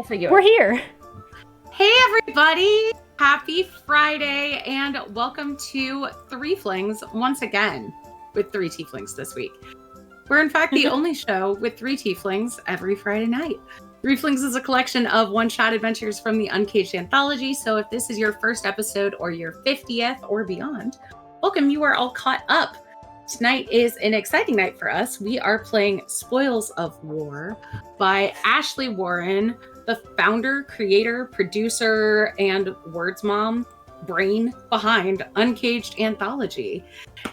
We'll figure We're it. here. Hey everybody! Happy Friday and welcome to Threeflings once again with 3 tieflings this week. We're in fact the only show with 3 tieflings every Friday night. Threeflings is a collection of one-shot adventures from the UNCAGED Anthology, so if this is your first episode or your 50th or beyond, welcome, you are all caught up. Tonight is an exciting night for us. We are playing Spoils of War by Ashley Warren, the founder, creator, producer, and words mom brain behind Uncaged Anthology.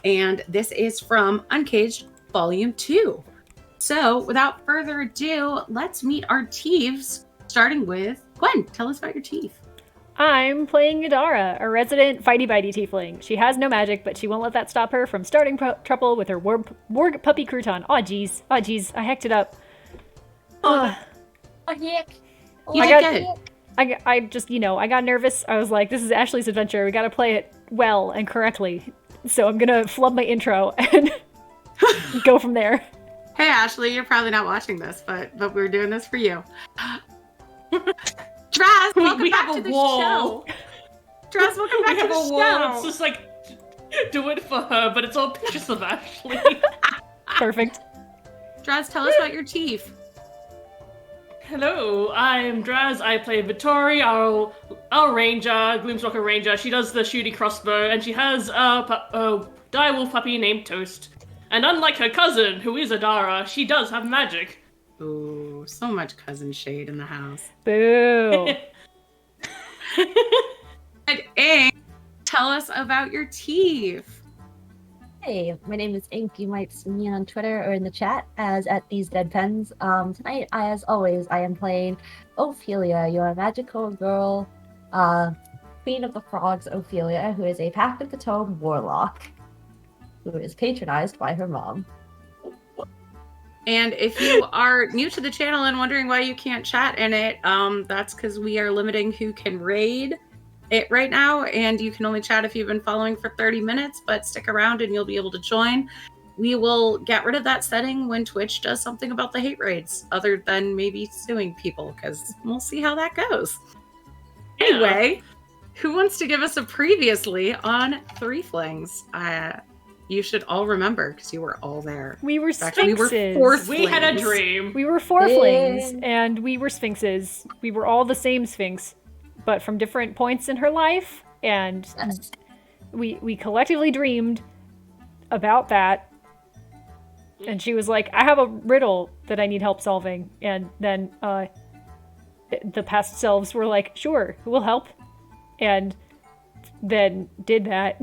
And this is from Uncaged Volume 2. So without further ado, let's meet our Thieves, starting with Gwen. Tell us about your Thief. I'm playing Yadara, a resident fighty-bitey tiefling. She has no magic, but she won't let that stop her from starting trouble with her warg puppy crouton. Aw, jeez. I hacked it up. Heck. I just, I got nervous. I was like, this is Ashley's adventure. We gotta play it well and correctly. So I'm gonna flub my intro and go from there. Hey, Ashley, you're probably not watching this, but we're doing this for you. Draz, welcome back to the show. Draz, welcome back to the show. It's just like, do it for her, but it's all pictures of Ashley. Perfect. Draz, tell us about your Thief. Hello, I'm Draz. I play Vittori, our ranger, Gloomstalker ranger. She does the shooty crossbow, and she has a direwolf puppy named Toast. And unlike her cousin, who is Adara, she does have magic. Ooh, so much cousin shade in the house. Boo. And Ink, tell us about your Thief. Hey, my name is Ink. You might see me on Twitter or in the chat as at These Dead Pens. Tonight, as always, I am playing Ophelia, your magical girl, Queen of the Frogs, Ophelia, who is a Pact of the Tome warlock, who is patronized by her mom. And if you are new to the channel and wondering why you can't chat in it, that's because we are limiting who can raid it right now, and you can only chat if you've been following for 30 minutes, but stick around and you'll be able to join. We will get rid of that setting when Twitch does something about the hate raids, other than maybe suing people, because we'll see how that goes. Anyway, who wants to give us a previously on Threeflings? You should all remember, because you were all there. We were Actually, we were sphinxes. fourth We had a flings. dream. We were fourflings, and we were sphinxes. We were all the same sphinx, but from different points in her life, and we collectively dreamed about that. And she was like, I have a riddle that I need help solving. And then the past selves were like, sure, we'll help. And then did that.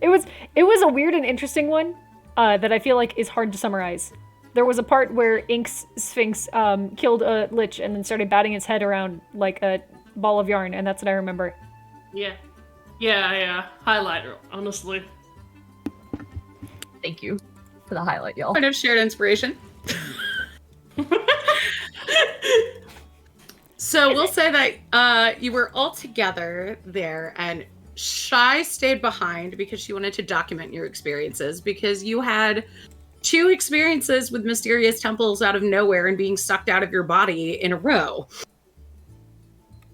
It was a weird and interesting one that I feel like is hard to summarize. There was a part where Ink's Sphinx killed a lich and then started batting its head around like a ball of yarn, and that's what I remember. Yeah. Highlighter, honestly. Thank you for the highlight, y'all. Kind of shared inspiration. So we'll say that you were all together there, and Shy stayed behind because she wanted to document your experiences, because you had 2 experiences with mysterious temples out of nowhere and being sucked out of your body in a row.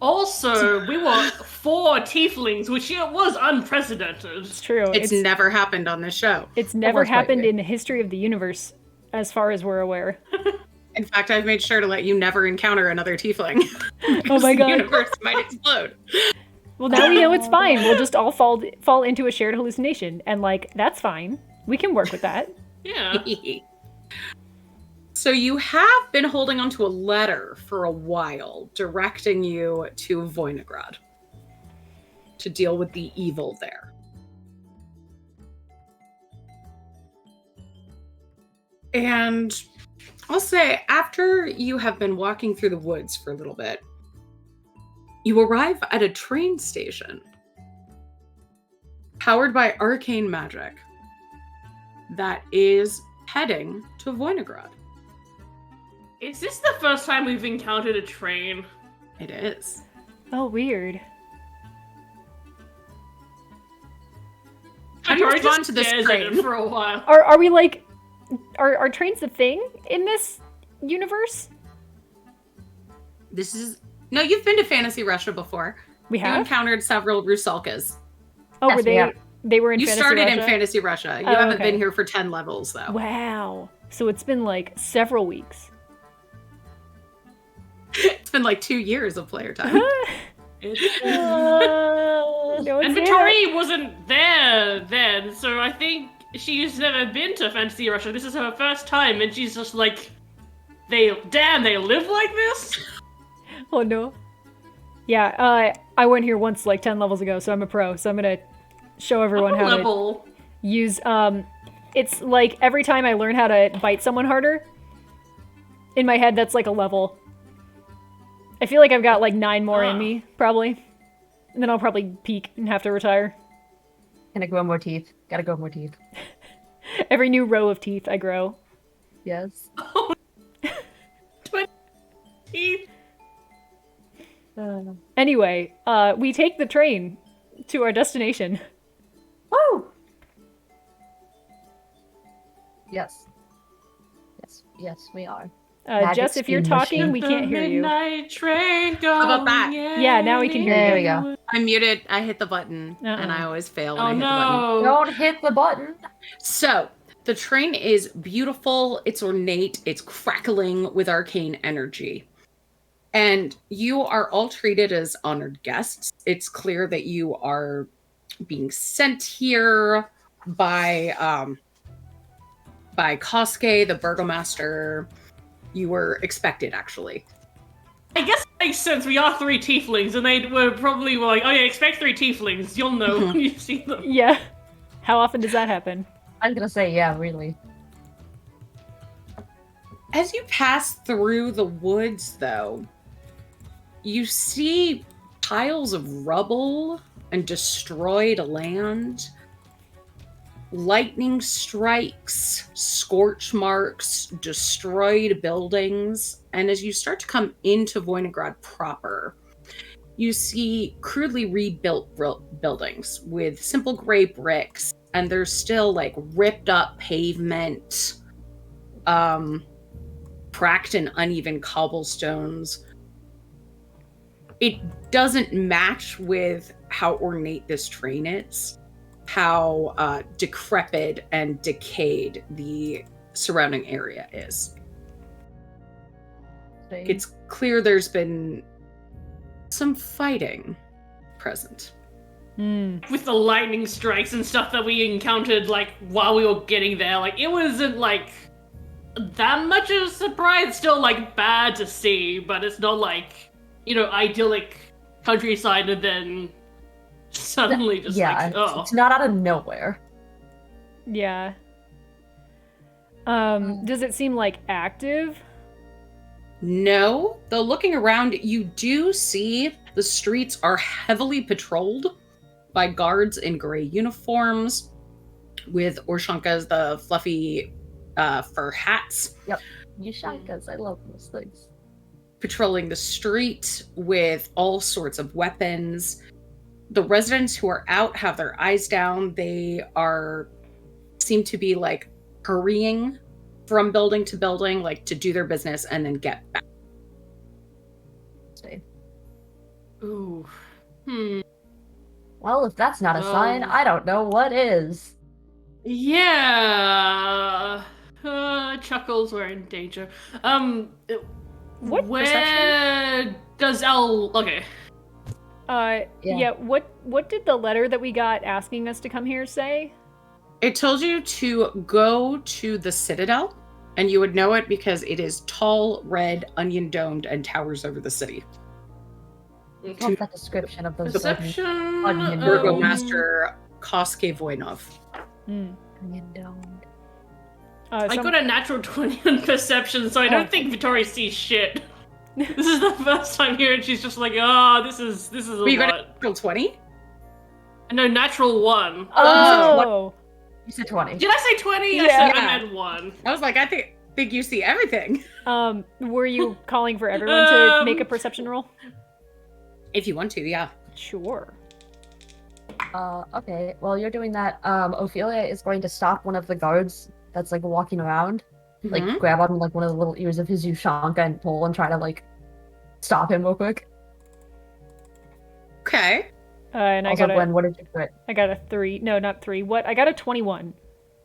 Also, we were 4 tieflings, which was unprecedented. It's true. It's never happened on this show. It's never was quite happened weird. in the history of the universe, as far as we're aware. In fact, I've made sure to let you never encounter another tiefling. Oh my god. The universe might explode. Well, now we know it's fine. We'll just all fall into a shared hallucination, and like that's fine. We can work with that. Yeah. So you have been holding onto a letter for a while, directing you to Voinigrad to deal with the evil there. And I'll say, after you have been walking through the woods for a little bit, you arrive at a train station powered by arcane magic that is heading to Voinigrad. Is this the first time we've encountered a train? It is. Oh, weird. How do you Tori respond just to this stares at it train? for a while. Are we like, are trains a thing in this universe? No, you've been to Fantasy Russia before. We You have? encountered several Rusalkas. Oh, Yes, were we they? have. They were in You Fantasy started Russia? in Fantasy Russia. You Oh, haven't okay. been here for 10 levels, though. Wow. So it's been like several weeks. It's been like 2 years of player time. Don't And say Vittori wasn't there then, so I think she's never been to Fantasy Russia. This is her first time, and she's just like, they live like this? that. Oh no. Yeah, I went here once like 10 levels ago, so I'm a pro. So I'm gonna show everyone how to Level. use it's like every time I learn how to bite someone harder, in my head that's like a level. I feel like I've got like 9 more in me, probably. And then I'll probably peak and have to retire. Gonna grow more teeth. Gotta grow more teeth. Every new row of teeth I grow. Yes. 20. Anyway, we take the train to our destination. Woo! Yes. Yes, we are. Jess, Magic if you're spin talking, machine. we can't hear you. Midnight train going. How about that? Yeah, now we can hear There you. we go. I muted. I hit the button, Uh-oh. and I always fail when Oh I hit the button. no. Don't hit the button. So, the train is beautiful, it's ornate, it's crackling with arcane energy. And you are all treated as honored guests. It's clear that you are being sent here by Kosuke, the burgomaster. You were expected, actually. I guess it makes sense. We are 3 tieflings, and they were probably like, oh yeah, expect 3 tieflings. You'll know when you see them. Yeah. How often does that happen? I was gonna say, yeah, really. As you pass through the woods, though, you see piles of rubble and destroyed land, lightning strikes, scorch marks, destroyed buildings. And as you start to come into Voinigrad proper, you see crudely rebuilt buildings with simple gray bricks, and there's still like ripped up pavement, cracked and uneven cobblestones. It doesn't match with how ornate this train is, how decrepit and decayed the surrounding area is. It's clear there's been some fighting present. With the lightning strikes and stuff that we encountered, like, while we were getting there, like, it wasn't, like, that much of a surprise. It's still, like, bad to see, but it's not, like, you know, idyllic countryside and then suddenly just, Yeah, like, oh. it's not out of nowhere. Yeah. Does it seem like active? No, though looking around, you do see the streets are heavily patrolled by guards in gray uniforms with Orshankas, the fluffy fur hats. Yep. Yushankas, I love those things. Patrolling the street with all sorts of weapons. The residents who are out have their eyes down. They seem to be like hurrying from building to building, like to do their business and then get back. Ooh. Well, if that's not a sign, I don't know what is. Yeah. Chuckles, we're in danger. What Where perception? does okay. Yeah, what did the letter that we got asking us to come here say? It told you to go to the Citadel, and you would know it because it is tall, red, onion-domed, and towers over the city. What's that description of those Perception. Onion Burgomaster Kosuke Voinov. onion domed? I got a natural 20 on perception, so I don't think Vittori sees shit. This is the first time here, and she's just like, oh, this is a But you lot. got a natural 20? No, natural 1. Oh! You said 20. Did I say 20? Yeah. I meant 1. I was like, I think you see everything. Were you calling for everyone to make a perception roll? If you want to, yeah. Sure. Okay. While you're doing that, Ophelia is going to stop one of the guards that's like walking around, like Mhm. grab on like one of the little ears of his Ushanka and pull and try to like stop him real quick. Okay. And Also, Gwen, what did you put? I got a 3. No, not 3. What? I got a 21.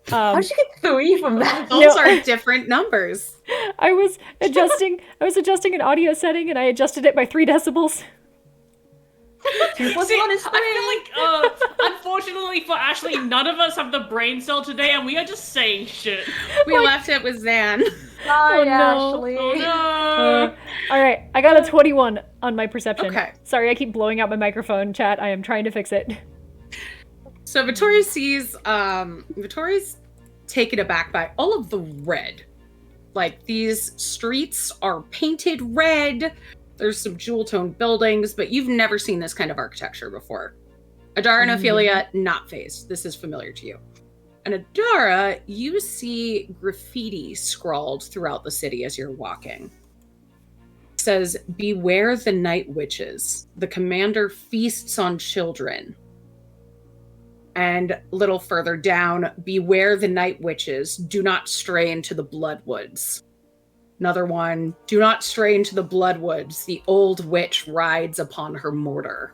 How did you get 3 from that? Those are different numbers. I was adjusting an audio setting, and I adjusted it by 3 decibels. 2 plus See, 1 is 3. I feel like, unfortunately for Ashley, none of us have the brain cell today, and we are just saying shit. We left it with Zan. Sorry, no. Ashley. Oh no! All right, I got a 21 on my perception. Okay. Sorry, I keep blowing out my microphone, chat. I am trying to fix it. So Vittori sees, Vittori's taken aback by all of the red. Like, these streets are painted red. There's some jewel-toned buildings, but you've never seen this kind of architecture before. Adara and Ophelia, not phased. This is familiar to you. And Adara, you see graffiti scrawled throughout the city as you're walking. It says, "Beware the night witches. The commander feasts on children." And a little further down, "Beware the night witches. Do not stray into the bloodwoods." Another one, "Do not stray into the bloodwoods. The old witch rides upon her mortar."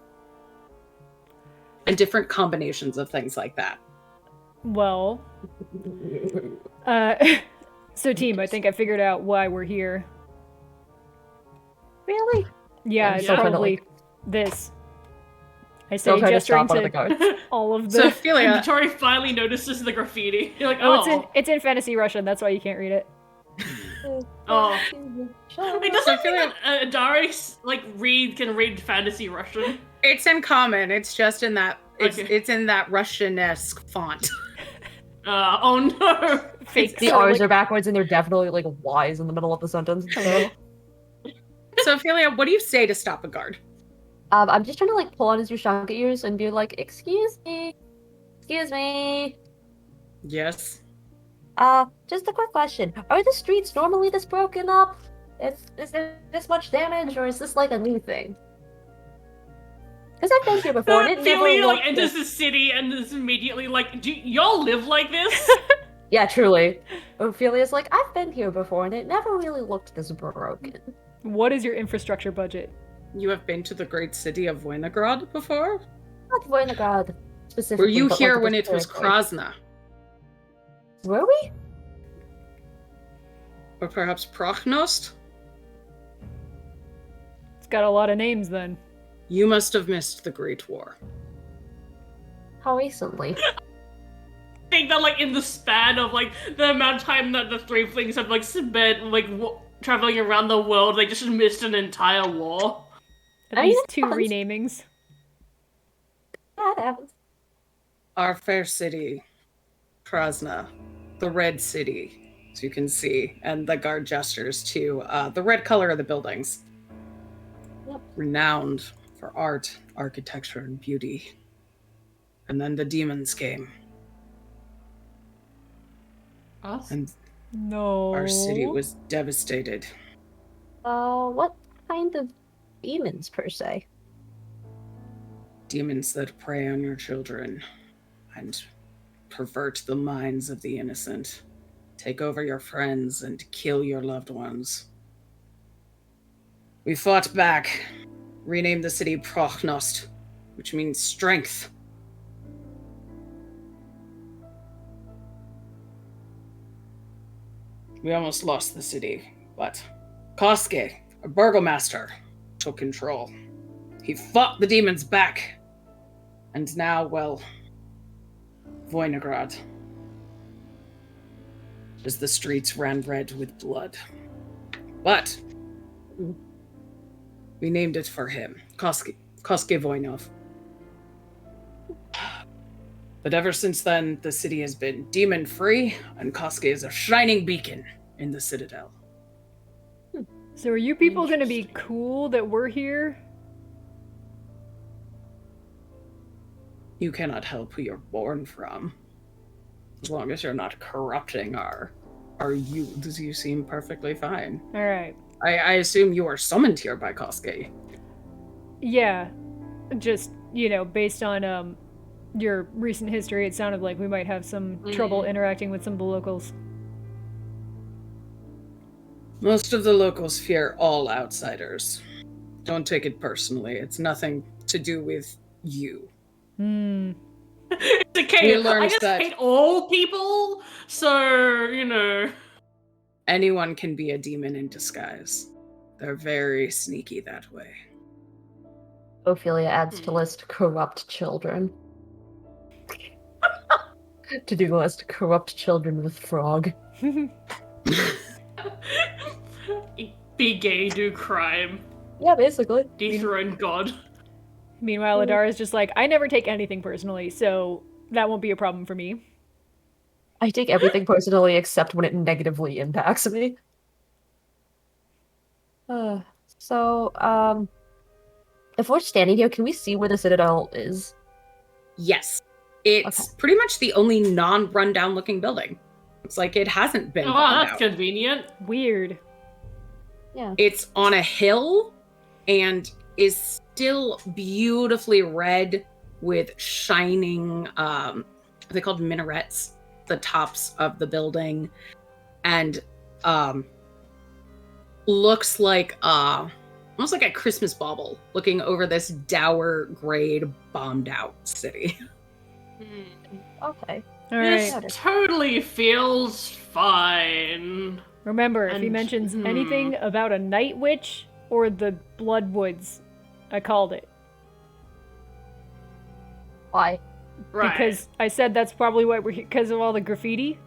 And different combinations of things like that. Well, so team, I think I figured out why we're here. Really? Yeah, it's Yeah. probably this. I say Don't try to gesturing stop one of the to guards. all of So the. Ophelia, Tori finally notices the graffiti. You're like, Oh, it's in fantasy Russian. That's why you can't read it. Oh. It doesn't feel mean that Darius can read fantasy Russian. it's in common. It's just in that Okay. it's in that Russian-esque font. Oh no! Fake. The R's are backwards and they're definitely like Y's in the middle of the sentence. So. So Ophelia, what do you say to stop a guard? I'm just trying to like pull on his Ushanka ears and be like, "Excuse me. Excuse me. Yes. Just a quick question. Are the streets normally this broken up? Is there this much damage, or is this like a new thing? Because I've been here before and it never Ophelia looked enters this... the city and is immediately like, "Do y'all live like this?" Yeah, truly. Ophelia's like, I've been here before and it never really looked this broken. What is your infrastructure budget? You have been to the great city of Voinograd before? Not Voinograd specifically. Were you but, here like, when the it was territory. Krasna? Were we? Or perhaps Prochnost? It's got a lot of names then. You must have missed the Great War. How recently? I think that like in the span of like the amount of time that the Threeflings have like spent like traveling around the world, they just missed an entire war. At I mean, least it 2 happens. renamings. That happens. Our fair city, Krasna, the Red City, as you can see, and the guard gestures to the red color of the buildings. Yep. Renowned for art, architecture, and beauty. And then the demons came, Us? and No. our city was devastated. What kind of demons per se? Demons that prey on your children and pervert the minds of the innocent, take over your friends and kill your loved ones. We fought back, renamed the city Prochnost, which means strength. We almost lost the city, but Koske, a burgomaster, took control. He fought the demons back. And now, well, Voinograd. As the streets ran red with blood. But we named it for him, Koske Voinov. But ever since then, the city has been demon-free, and Koske is a shining beacon in the Citadel. So are you people gonna be cool that we're here? You cannot help who you're born from. As long as you're not corrupting our youths, you seem perfectly fine. Alright. I assume you are summoned here by Koske. Yeah. Just, based on your recent history, it sounded like we might have some trouble interacting with some of the locals. Most of the locals fear all outsiders. Don't take it personally. It's nothing to do with you. It's okay. I just hate all people, so, you know. Anyone can be a demon in disguise. They're very sneaky that way. Ophelia adds to list corrupt children. To do list corrupt children with frog. Be gay, do crime. Yeah, basically. Dethrone God. Meanwhile, Adara is just like, I never take anything personally, so that won't be a problem for me. I take everything personally except when it negatively impacts me. So, if we're standing here, can we see where the Citadel is? Yes. It's pretty much the only non-rundown looking building. It's like it hasn't been. Oh, that's convenient. Weird. Yeah. It's on a hill and is still beautifully red with shining, they're called minarets, the tops of the building, and looks like almost like a Christmas bauble looking over this dour grayed bombed out city. Okay. All right. This totally feels fine. Remember, if he mentions anything about a night witch or the Bloodwoods, I called it. Why? Right. Because I said that's probably why we're here, because of all the graffiti.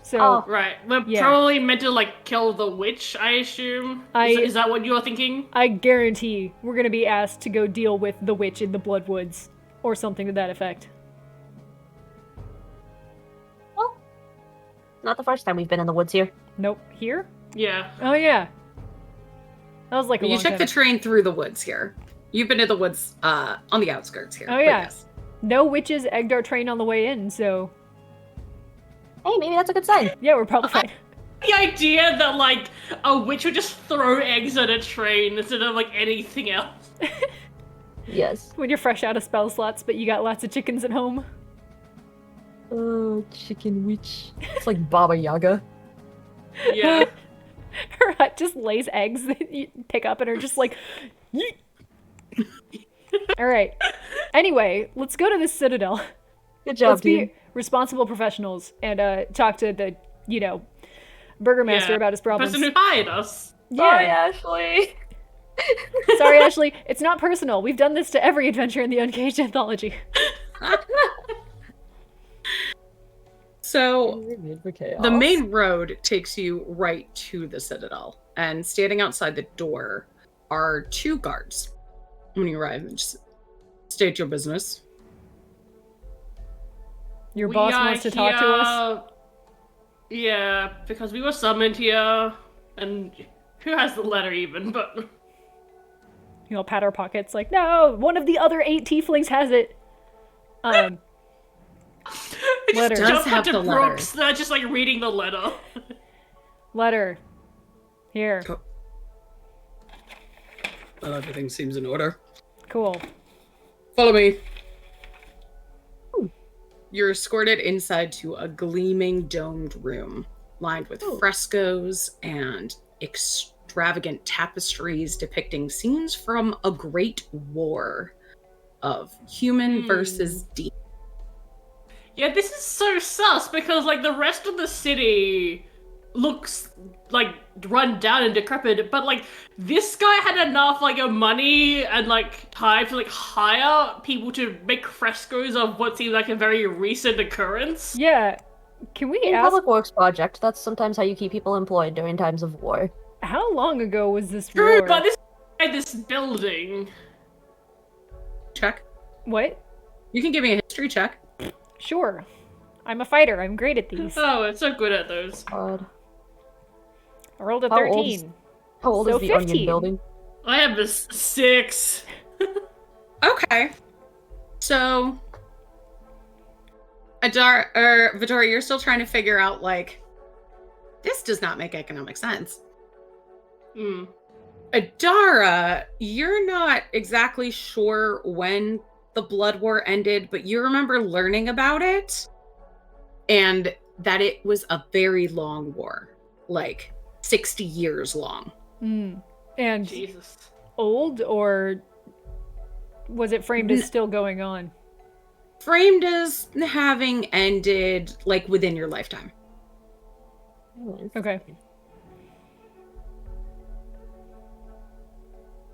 So right, we're probably meant to like kill the witch, I assume. Is that what you're thinking? I guarantee we're gonna be asked to go deal with the witch in the Bloodwoods, or something to that effect. Well, not the first time we've been in the woods here. Nope. Here? Yeah. Oh yeah. That was like a You long took time. the train through the woods here. You've been to the woods on the outskirts here. Oh yeah. Yes. No witches egged our train on the way in, so. Hey, maybe that's a good sign. Yeah, we're probably fine. The idea that like a witch would just throw eggs at a train instead of like anything else. Yes. When you're fresh out of spell slots, but you got lots of chickens at home. Oh, chicken witch. It's like Baba Yaga. Yeah. Her hut just lays eggs that you pick up and are just like, yeet. All right. Anyway, let's go to the Citadel. Good job, team. Be responsible professionals and talk to the, burgermaster about his problems. The person who hired us. Yeah. Sorry, Ashley. Sorry, Ashley. It's not personal. We've done this to every adventure in the Uncaged Anthology. So, the main road takes you right to the Citadel, and standing outside the door are 2 guards. When you arrive, just state your business. Your boss wants to talk to us? Yeah, because we were summoned here, and who has the letter even, but... Pat our pockets like, no, one of the other 8 tieflings has it. Letter. Just jump to Brooks, just like reading the letter. Letter. Here. Well, everything seems in order. Cool. Follow me. You're escorted inside to a gleaming domed room lined with frescoes and extravagant tapestries depicting scenes from a great war of human versus demon. Yeah, this is so sus because like the rest of the city looks like run down and decrepit, but like this guy had enough like money and like time to like hire people to make frescoes of what seems like a very recent occurrence. Yeah. Can we In ask... public works project, that's sometimes how you keep people employed during times of war. How long ago was this True, war? but this building. Check. What? You can give me a history check. Sure. I'm a fighter. I'm great at these. Oh, I'm so good at those. God. I rolled a 13. How old So is the 15. onion building? I have a 6. Okay. So, Vittoria, you're still trying to figure out, like, this does not make economic sense. Adara, you're not exactly sure when the Blood War ended, but you remember learning about it, and that it was a very long war. Like, 60 years long. And Jesus. old, or was it framed as still going on? Framed as having ended, like, within your lifetime. Okay.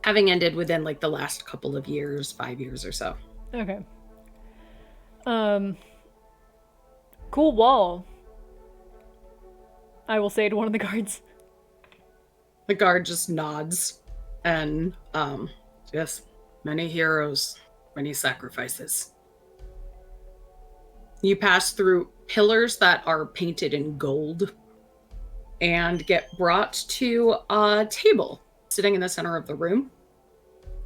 Having ended within, like, the last couple of years, 5 years or so. Okay. Cool wall, I will say to one of the guards. The guard just nods and, yes, many heroes, many sacrifices. You pass through pillars that are painted in gold and get brought to a table sitting in the center of the room.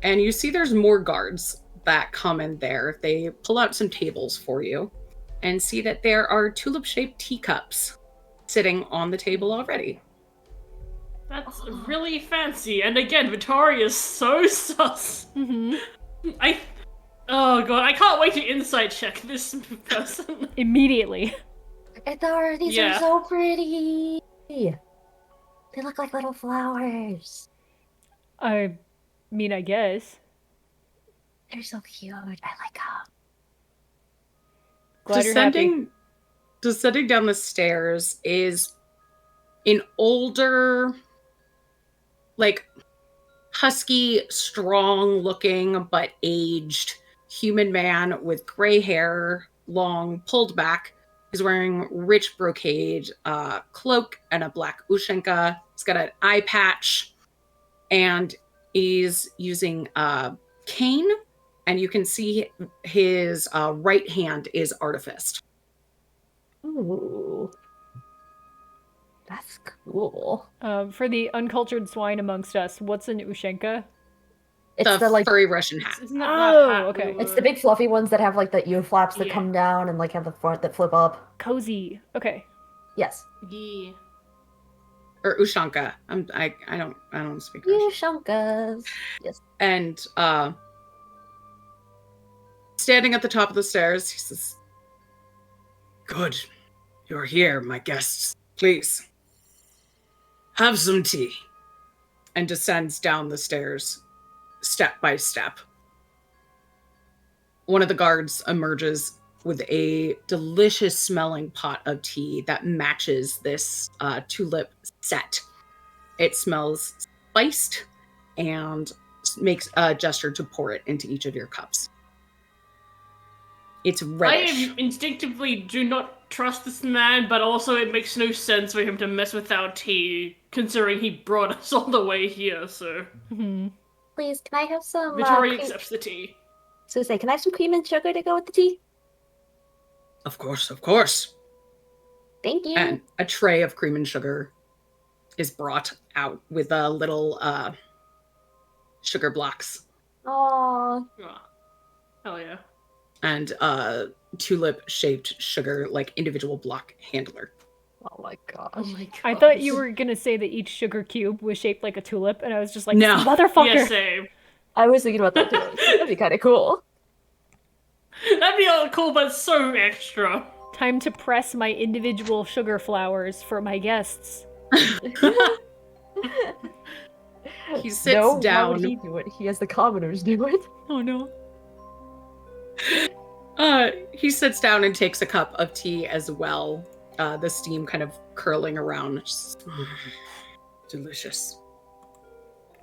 And you see there's more guards that come in there. They pull out some tables for you and see that there are tulip-shaped teacups sitting on the table already. That's really fancy. And again, Vittori is so sus. Mm-hmm. Oh god, I can't wait to insight check this person. Immediately. Ithar, these are so pretty. They look like little flowers. I mean, I guess. They're so cute. I like them. Glad you're happy. Descending down the stairs is an older, like, husky, strong-looking but aged human man with gray hair, long, pulled back. He's wearing rich brocade cloak and a black ushanka. He's got an eye patch, and he's using a cane, and you can see his right hand is artificed. Ooh. That's cool. For the uncultured swine amongst us, what's an ushanka? It's the like furry Russian hat. Isn't that Oh, that hat okay. we it's were- the big fluffy ones that have like the ear flaps that Yeah. come down and like have the front that flip up. Cozy. Okay. Yes. Yeah. Or ushanka. I don't speak Russian. Shunkas. Yes. And standing at the top of the stairs, he says, "Good. You're here, my guests. Please. Have some tea." And descends down the stairs, step by step. One of the guards emerges with a delicious smelling pot of tea that matches this tulip set. It smells spiced and makes a gesture to pour it into each of your cups. It's reddish. I instinctively do not trust this man, but also it makes no sense for him to mess with our tea, considering he brought us all the way here, so... Mm-hmm. Please, can I have some Vittori cream? accepts the tea. So say, can I have some cream and sugar to go with the tea? Of course, of course. Thank you. And a tray of cream and sugar is brought out with little sugar blocks Aww. Oh, hell yeah. and tulip-shaped sugar, like individual block handler. Oh my gosh. Oh my god. I thought you were gonna say that each sugar cube was shaped like a tulip, and I was just like, No. motherfucker. Yeah, same. I was thinking about that too. That'd be kind of cool. That'd be all cool, but so extra. Time to press my individual sugar flowers for my guests. He sits No, why down. would he do it? He has the commoners do it. Oh no. He sits down and takes a cup of tea as well. The steam kind of curling around. Just, delicious.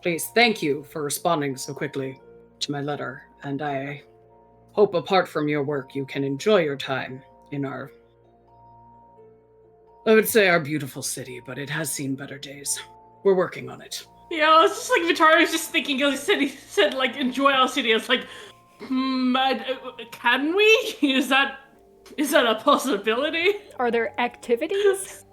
Please, thank you for responding so quickly to my letter, and I hope apart from your work you can enjoy your time in our, I would say our beautiful city, but it has seen better days. We're working on it. Yeah, I was just like, Vittori was just thinking, he said, like, enjoy our city. I was like, can we? Is that a possibility? Are there activities?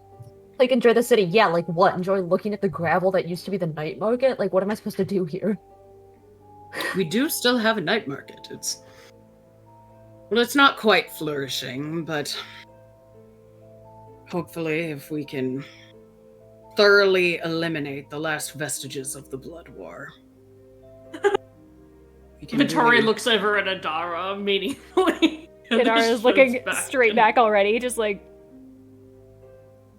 Like, enjoy the city. Yeah, like what? Enjoy looking at the gravel that used to be the night market? Like, what am I supposed to do here? We do still have a night market. It's not quite flourishing, but hopefully if we can thoroughly eliminate the last vestiges of the Blood War. Vittori looks over at Adara meaningfully. Adara is looking straight back already, just like...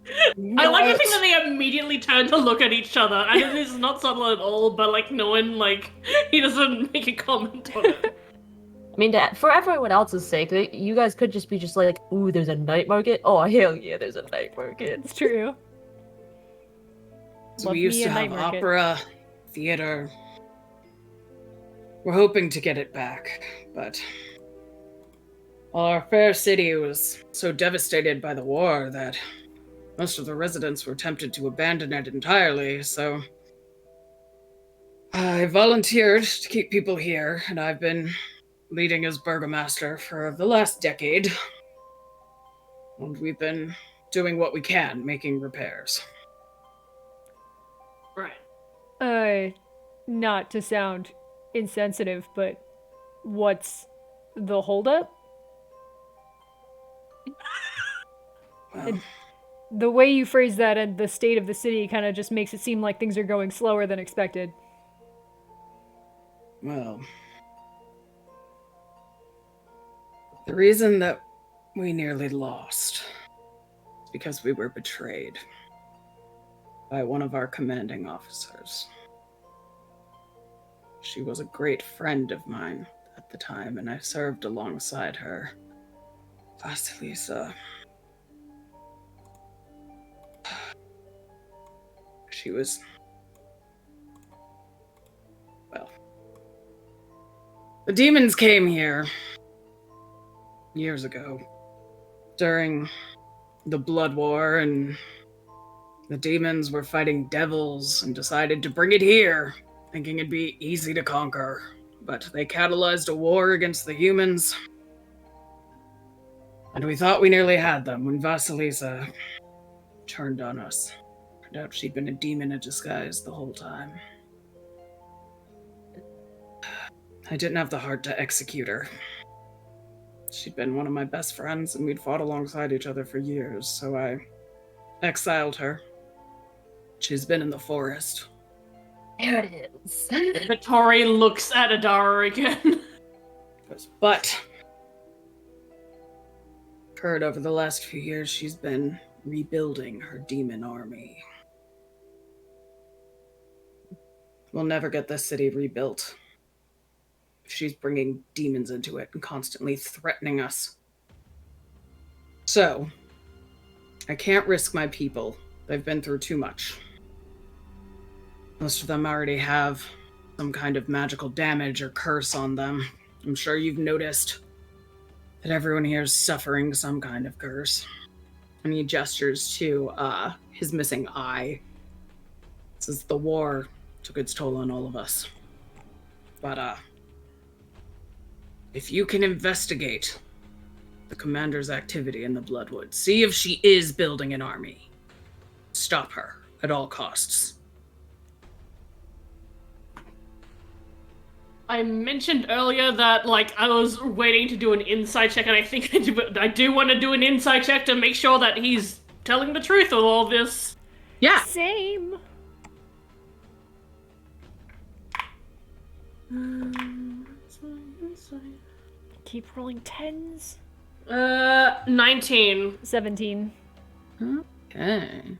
I like to think that they immediately turn to look at each other, and it is not subtle at all, but like no one, like, he doesn't make a comment on it. I mean, for everyone else's sake, you guys could just be just like, ooh, there's a night market? Oh, hell yeah, there's a night market. It's true. So we used to have opera, theater. We're hoping to get it back, but our fair city was so devastated by the war that most of the residents were tempted to abandon it entirely, so I volunteered to keep people here, and I've been leading as burgomaster for the last decade. And we've been doing what we can, making repairs. Right. Not to sound insensitive, but what's the holdup? Well, The way you phrase that and the state of the city kind of just makes it seem like things are going slower than expected. well, the reason that we nearly lost is because we were betrayed by one of our commanding officers. She was a great friend of mine at the time, and I served alongside her. Vasilisa. She was... well... The demons came here years ago, during the Blood War, and the demons were fighting devils and decided to bring it here, thinking it'd be easy to conquer. But they catalyzed a war against the humans, and we thought we nearly had them when Vasilisa turned on us. Turned out she'd been a demon in disguise the whole time. I didn't have the heart to execute her. She'd been one of my best friends, and we'd fought alongside each other for years, so I exiled her. She's been in the forest. There it is. Vittori looks at Adara again. But heard over the last few years she's been rebuilding her demon army. We'll never get this city rebuilt. She's bringing demons into it and constantly threatening us. So, I can't risk my people. They've been through too much. Most of them already have some kind of magical damage or curse on them. I'm sure you've noticed that everyone here is suffering some kind of curse. And he gestures to his missing eye. Says the war took its toll on all of us. But if you can investigate the commander's activity in the Bloodwood, see if she is building an army, stop her at all costs. I mentioned earlier that, like, I was waiting to do an insight check, and I think I do want to do an insight check to make sure that he's telling the truth of all this. Yeah. Same. Keep rolling 10s. 19. 17. Okay.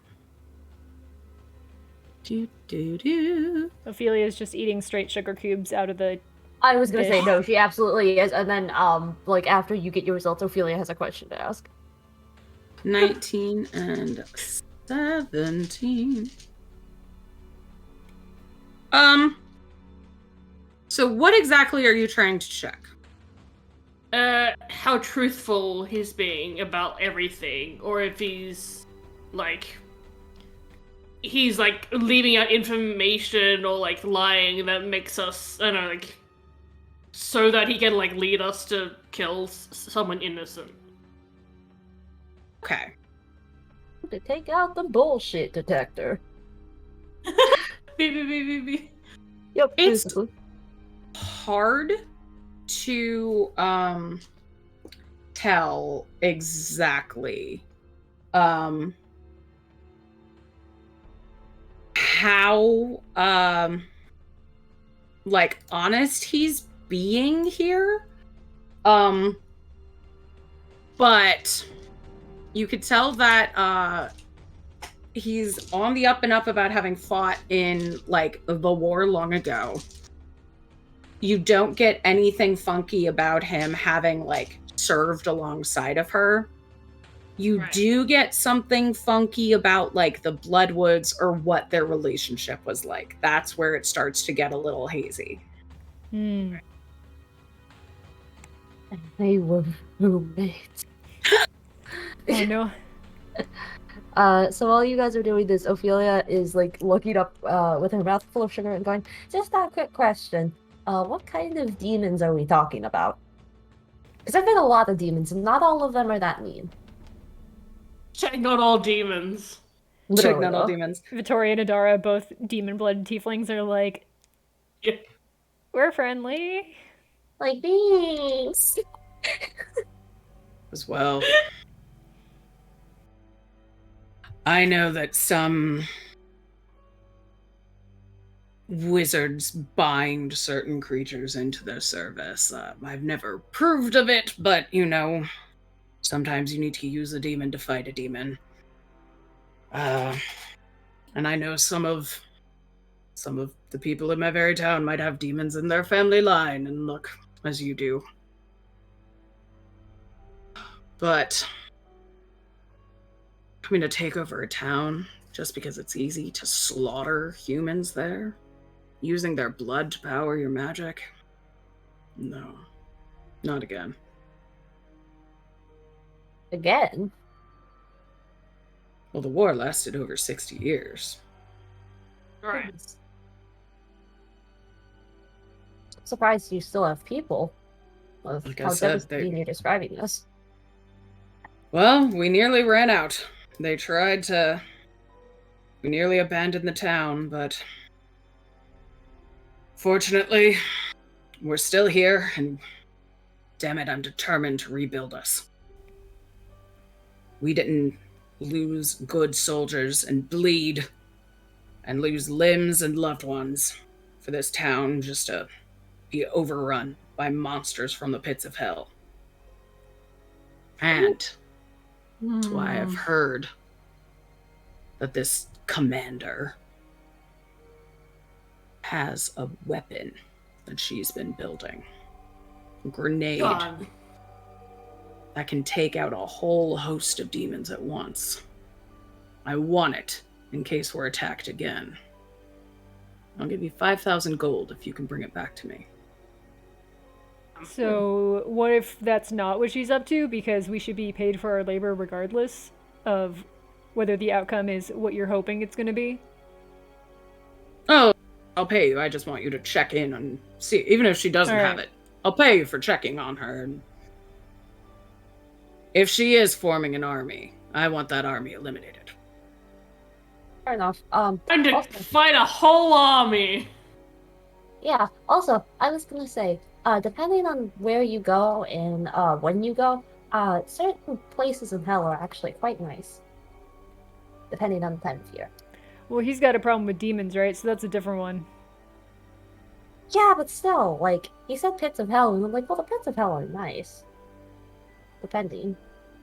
Ophelia's just eating straight sugar cubes out of the... I was gonna say, no, she absolutely is. And then, like, after you get your results, Ophelia has a question to ask. 19 and 17. So what exactly are you trying to check? How truthful he's being about everything, or if he's, like, leaving out information or, like, lying that makes us, I don't know, like, so that he can, like, lead us to kill someone innocent. Okay. To take out the bullshit detector. Beep. Yep. It's basically. hard to tell exactly how like honest he's being here, but you could tell that he's on the up and up about having fought in, like, the war long ago. You don't get anything funky about him having, like, served alongside of her. You do get something funky about, like, the Bloodwoods or what their relationship was like. That's where it starts to get a little hazy. Hmm. And they were roommates. Oh no. So while you guys are doing this, Ophelia is like looking up with her mouth full of sugar and going, just a quick question. What kind of demons are we talking about? Because I've met a lot of demons, and not all of them are that mean. Check not all demons. Check Literally, not all though. demons. Victoria and Adara, both demon-blooded tieflings, are like, Yeah. we're friendly. Like, thanks. As well. I know that some wizards bind certain creatures into their service. I've never proved of it, but, you know, sometimes you need to use a demon to fight a demon. And I know some of the people in my very town might have demons in their family line, and look, as you do. But coming to take over a town just because it's easy to slaughter humans there, using their blood to power your magic? No, not again. Again? Well, the war lasted over 60 years. Right. Surprised you still have people. With Like I how said, devastating you're describing this. Well, we nearly ran out. They tried to... We nearly abandoned the town, but... Fortunately, we're still here, and... Damn it, I'm determined to rebuild us. We didn't lose good soldiers and bleed, and lose limbs and loved ones for this town just to be overrun by monsters from the pits of hell. And that's why I've heard that this commander has a weapon that she's been building. A grenade God. that can take out a whole host of demons at once. I want it in case we're attacked again. I'll give you 5,000 gold if you can bring it back to me. So what if that's not what she's up to? Because we should be paid for our labor regardless of whether the outcome is what you're hoping it's going to be. Oh, I'll pay you. I just want you to check in and see, even if she doesn't have it. I'll pay you for checking on her. And if she is forming an army, I want that army eliminated. Fair enough. And to Also, fight a whole army. yeah, also, I was gonna say, depending on where you go and when you go, certain places in hell are actually quite nice. Depending on the time of year. Well, he's got a problem with demons, right? So that's a different one. Yeah, but still, like, he said pits of hell, and I'm like, well, the pits of hell are nice. Depending.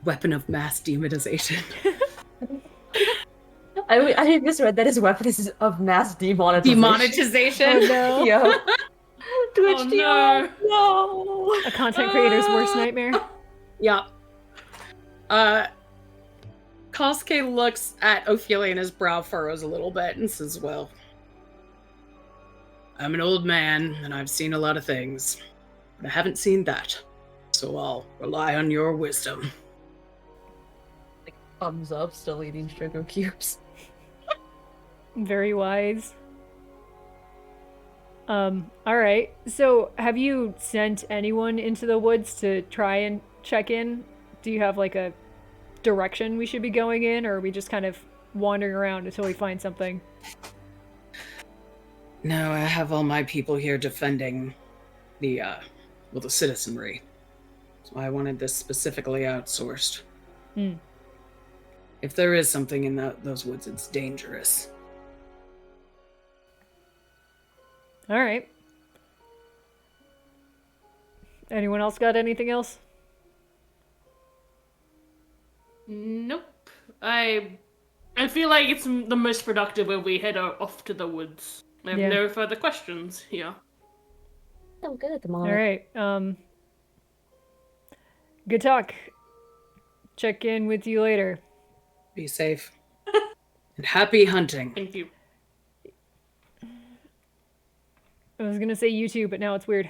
Weapon of mass demonization. I misread that as weapons of mass demonetization. Demonetization? Oh no. Yeah. Twitch Oh, no. no. A content creator's worst nightmare. Yeah. Kosuke looks at Ophelia and his brow furrows a little bit and says, well, I'm an old man and I've seen a lot of things, but I haven't seen that, so I'll rely on your wisdom. Like, thumbs up, still eating sugar cubes. Very wise. Alright. So, have you sent anyone into the woods to try and check in? Do you have, like, a direction we should be going in, or are we just kind of wandering around until we find something? No, I have all my people here defending the citizenry. So I wanted this specifically outsourced. Hmm. If there is something in those woods, it's dangerous. Alright. Anyone else got anything else? Nope. I I feel like it's the most productive when we head off to the woods. I have Yeah. no further questions here. I'm good at the All moment. right. Good talk. Check in with you later. Be safe. And happy hunting. Thank you. I was gonna say you too, but now it's weird.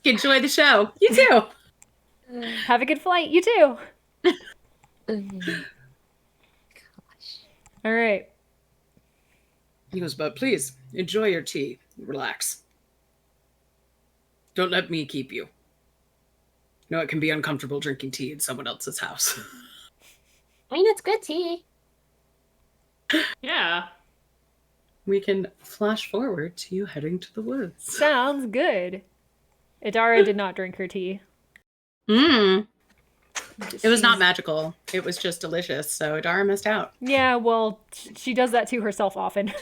Enjoy the show. You too. Have a good flight. You too. Gosh. All right. He goes, but please, enjoy your tea. Relax. Don't let me keep you. No, it can be uncomfortable drinking tea in someone else's house. I mean, it's good tea. Yeah. We can flash forward to you heading to the woods. Sounds good. Idara did not drink her tea. It was not She's- magical. It was just delicious, so Adara missed out. Yeah, well, she does that to herself often.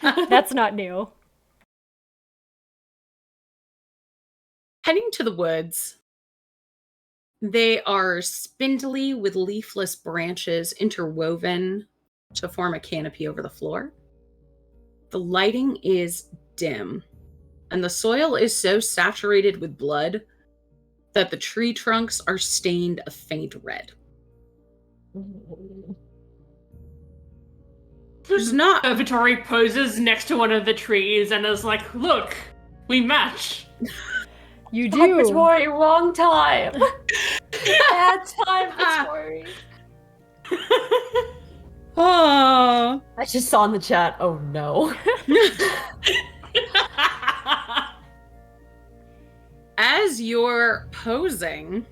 That's not new. Heading to the woods, they are spindly with leafless branches interwoven to form a canopy over the floor. The lighting is dim, and the soil is so saturated with blood that the tree trunks are stained a faint red. There's not. Vittori poses next to one of the trees and is like, look, we match. You Oh, do. Vittori, wrong time. Bad time, Vittori. Oh. I just saw in the chat. Oh no. As you're posing,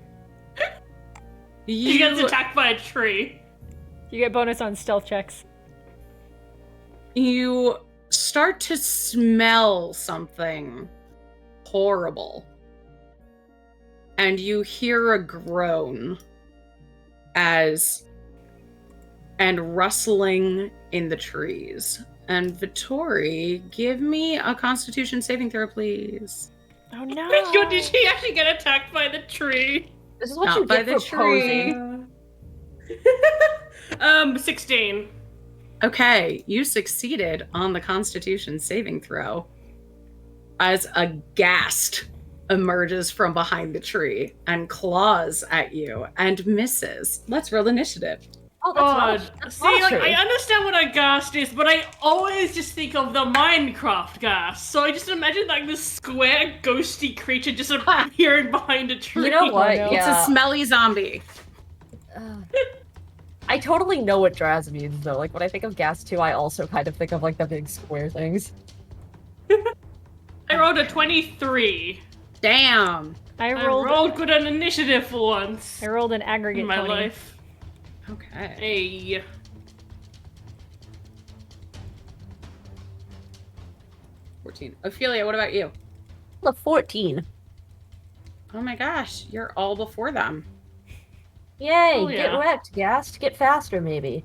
He gets attacked by a tree. You get bonus on stealth checks. you start to smell something horrible. And you hear a groan and rustling in the trees. And Vittori, give me a Constitution saving throw, please. Oh no. God, did she actually get attacked by the tree? This is what Not you by get the for tree. posing. 16. Okay, you succeeded on the Constitution saving throw as a ghast emerges from behind the tree and claws at you and misses. Let's roll initiative. Oh, that's God. not, that's See, not like, true. I understand what a ghast is, but I always just think of the Minecraft ghast. So I just imagine like this square, ghosty creature just appearing behind a tree. You know what? no. It's Yeah. a smelly zombie. I totally know what Draz means, though. Like, when I think of gas 2, I also kind of think of, like, the big square things. I rolled a 23. Damn. I I rolled rolled good on initiative for once an aggregate in my 20. life. Okay. Hey. 14. Ophelia, what about you? The 14. Oh my gosh, you're all before them. Yay! Oh, Get yeah. wrecked, Gast. Get faster, maybe.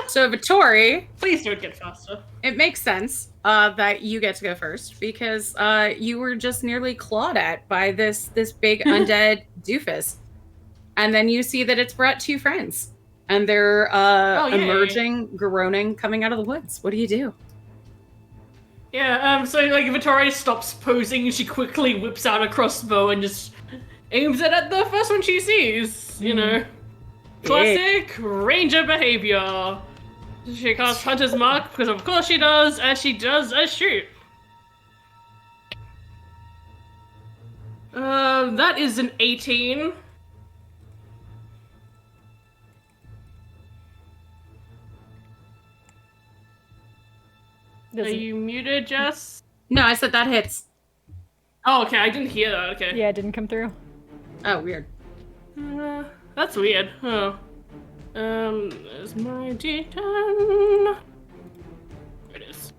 So, Vittori, Please don't get faster. it makes sense that you get to go first because you were just nearly clawed at by this big undead doofus. And then you see that it's brought two friends. And they're yay. emerging, groaning, coming out of the woods. What do you do? Yeah, so like Vittori stops posing, she quickly whips out a crossbow and just aims it at the first one she sees. You know, classic ranger behavior. She casts Hunter's Mark because of course she does, and she does a shoot. That is an 18. Are Doesn't- you muted, Jess? No, I said that hits. Oh, okay, I didn't hear that. Okay. Yeah, it didn't come through. Oh, weird. That's weird. Oh. There's my D10. There it is.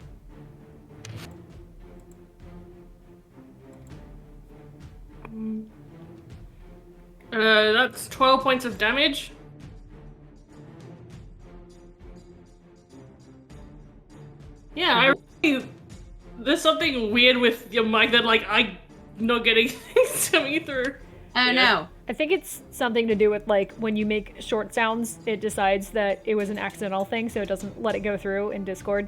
That's 12 points of damage. Yeah, I really, there's something weird with your mic that like I'm not getting things coming through. Oh, Yeah. no. I think it's something to do with, like, when you make short sounds, it decides that it was an accidental thing, so it doesn't let it go through in Discord.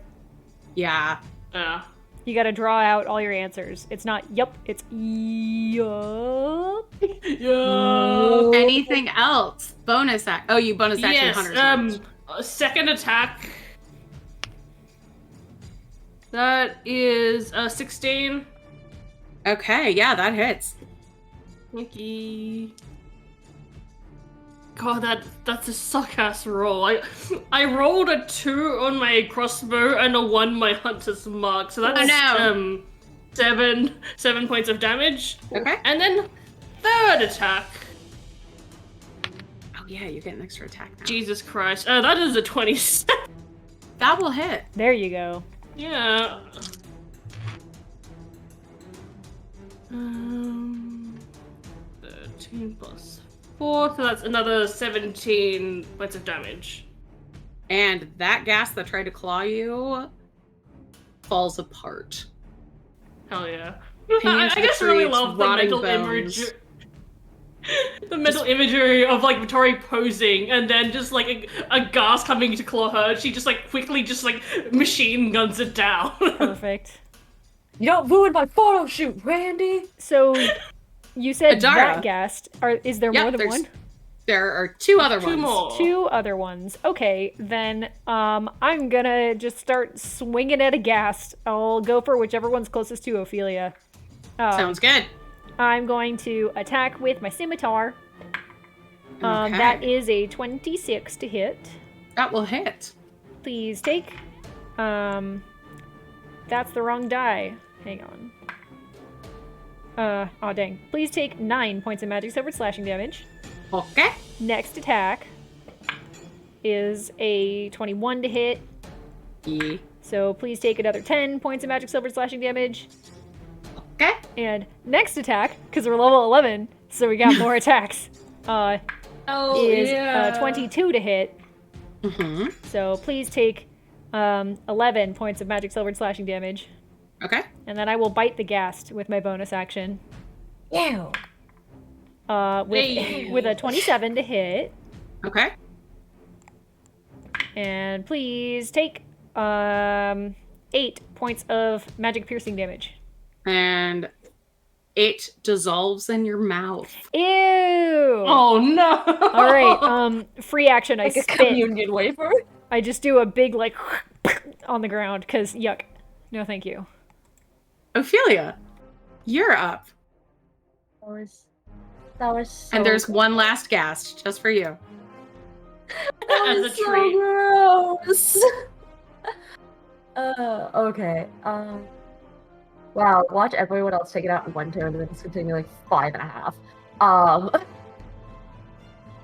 Yeah. You gotta draw out all your answers. It's not yup, it's yup. Yeah. Anything else? Bonus act. Oh, you bonus action Yes. Hunter's March. Second attack. That is 16. Okay, yeah, that hits. Thank you. God, that's a suck-ass roll. I rolled a 2 on my crossbow and a 1 my hunter's mark, so that's 7 points of damage. Okay. And then third attack. Oh yeah, you get an extra attack now. Jesus Christ. That is a 27. That will hit. There you go. Yeah. 13 plus 4, so that's another 17 points of damage. And that gas that tried to claw you falls apart. Hell yeah. Pinions I to the guess I really trees, love the rotting mental bones. image. The mental imagery of like Vittori posing and then just like a gas coming to claw her. She just like quickly just like machine guns it down. Perfect. You don't ruin my photo shoot, Randy! So, you said Adara. that guest. Is there more than there's- one? There are two other Two ones. more. 2 other ones. Okay, then I'm gonna just start swinging at a ghast. I'll go for whichever one's closest to Ophelia. Sounds good. I'm going to attack with my scimitar. Okay. That is a 26 to hit. That will hit. Please take. That's the wrong die. Hang on. Aw dang. Please take 9 points of magic silver slashing damage. Okay. Next attack is a 21 to hit. E. So please take another 10 points of magic silver slashing damage. Okay. And next attack, because we're level 11, so we got more attacks, is 22 to hit. Mm-hmm. So please take 11 points of magic silver slashing damage. Okay. And then I will bite the ghast with my bonus action. Ew. With a 27 to hit. Okay. And please take 8 points of magic piercing damage. And it dissolves in your mouth. Ew! Oh no! Alright, free action, I Like a spit. communion wafer? I just do a big, like, on the ground, because yuck. No thank you. Ophelia, you're up. That was so And there's good. one last ghast just for you. That As was a so treat. gross. Okay. Wow, watch everyone else take it out in one turn and then it's gonna take me like 5.5.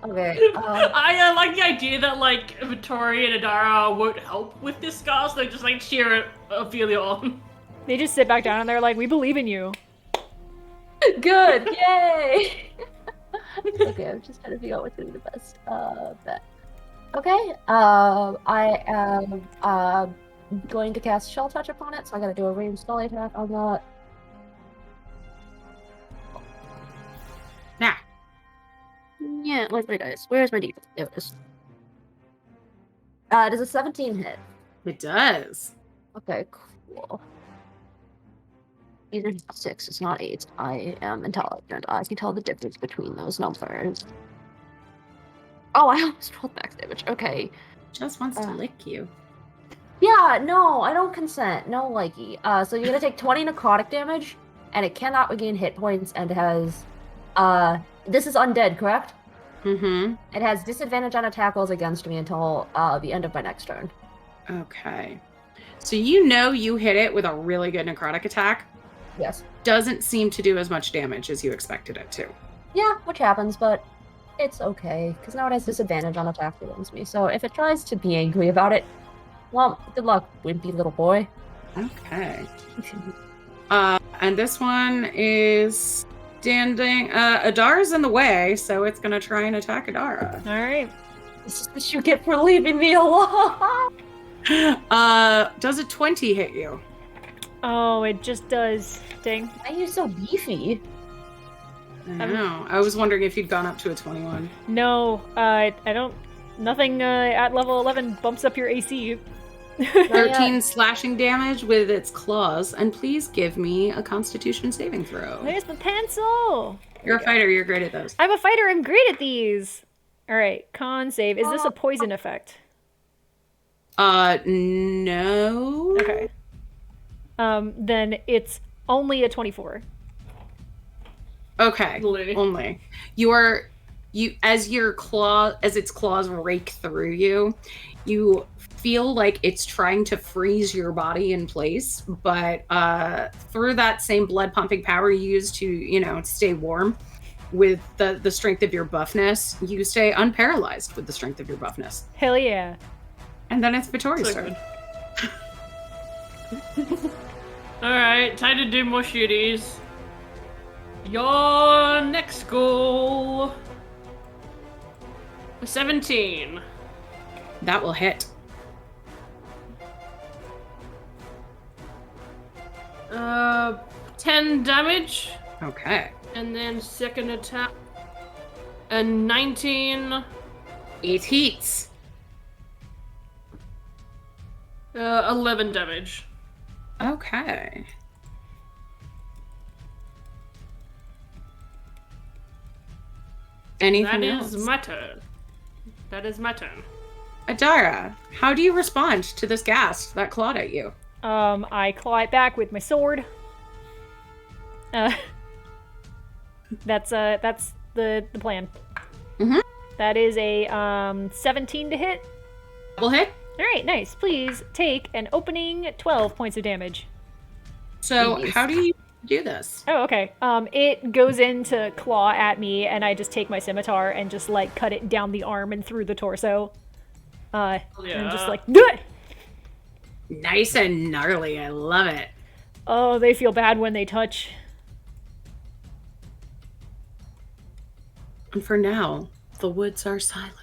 Okay. I like the idea that like Vittori and Adara won't help with this gas. They just like cheer Ophelia on. They just sit back down and they're like, we believe in you. Good, yay! Okay, I'm just trying to figure out what's gonna be the best bet. Okay, I am going to cast Shell Touch upon it, so I gotta do a ranged spell attack on that. Now, Yeah, where's my dice? Where's my d? There it is. Does a 17 hit? it does. Okay, cool. These are 6, it's not 8. I am intelligent. I can tell the difference between those numbers. Oh, I almost rolled max damage. Okay. Just wants to lick you. Yeah, no, I don't consent. No likey. So you're gonna take 20 necrotic damage, and it cannot regain hit points, and it has, this is undead, correct? Mm-hmm. It has disadvantage on attack rolls against me until, the end of my next turn. Okay. So you know you hit it with a really good necrotic attack. Yes. Doesn't seem to do as much damage as you expected it to. Yeah, which happens, but it's okay, because now it has disadvantage on attack against me, so if it tries to be angry about it, well, good luck, wimpy little boy. Okay. And this one is standing. Adara's in the way, so it's gonna try and attack Adara. Alright. This is what you get for leaving me alone! Does a 20 hit you? Oh, it just does. Dang. Why are you so beefy? I know. I was wondering if you'd gone up to a 21. No, I don't. Nothing at level 11 bumps up your AC. 13 slashing damage with its claws, and please give me a Constitution saving throw. There's the pencil. You're a fighter. You're great at those. I'm a fighter. I'm great at these. All right, con save. Is this a poison effect? No. Okay. Then it's only a 24. Okay. Only. As its claws rake through you, you feel like it's trying to freeze your body in place, but through that same blood pumping power you use to, stay warm with the strength of your buffness, you stay unparalyzed with the strength of your buffness. Hell yeah. And then it's Vittori's turn. Alright, time to do more shooties. Your next goal. 17. That will hit. 10 damage. Okay. And then second attack. A 19. 8 heats. 11 damage. Okay. Anything else? That is my turn. That is my turn. Adara, how do you respond to this ghast that clawed at you? I claw it back with my sword. That's the plan. Mm-hmm. That is a 17 to hit. Double hit. All right, nice. Please take an opening 12 points of damage. So how do you do this? Oh, okay. It goes in to claw at me, and I just take my scimitar and just cut it down the arm and through the torso. And just do it. Nice and gnarly. I love it. Oh, they feel bad when they touch. And for now, the woods are silent.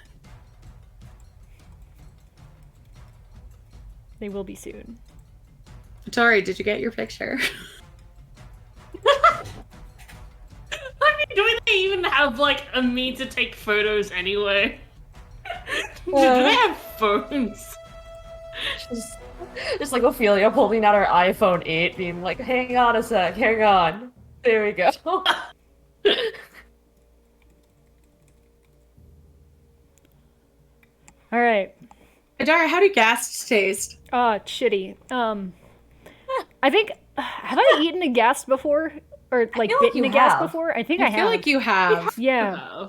They will be soon. Tori, did you get your picture? I mean, do they even have, a means to take photos anyway? Do they have phones? Just like Ophelia holding out her iPhone 8, being like, hang on a sec, hang on. There we go. All right. Adara, how do ghasts taste? Shitty. I think, have I eaten a ghast before? Or, bitten a ghast before? I think I have. I feel like you have. Yeah.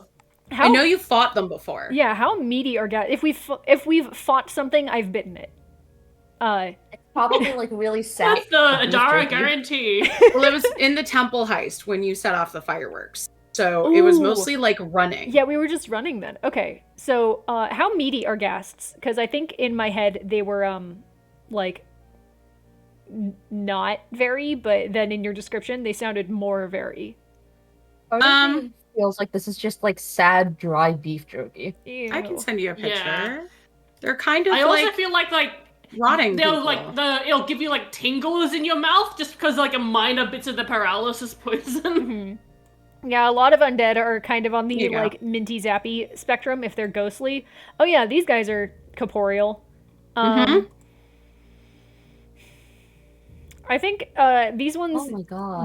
I know you fought them before. Yeah, how meaty are ghasts? If we've fought something, I've bitten it. It's probably, really sad. That's the Adara guarantee. Well, it was in the temple heist when you set off the fireworks. So it was mostly, running. Yeah, we were just running then. Okay, so, how meaty are ghasts? Because I think in my head they were, not very, but then in your description they sounded more very. Feels like this is just sad dry beef jerky. Ew. I can send you a picture. Yeah. They're kind of I also feel like rotting. It'll give you tingles in your mouth just because a minor bits of the paralysis poison. Mm-hmm. Yeah, a lot of undead are kind of on the minty zappy spectrum if they're ghostly. Oh yeah, these guys are corporeal. I think these ones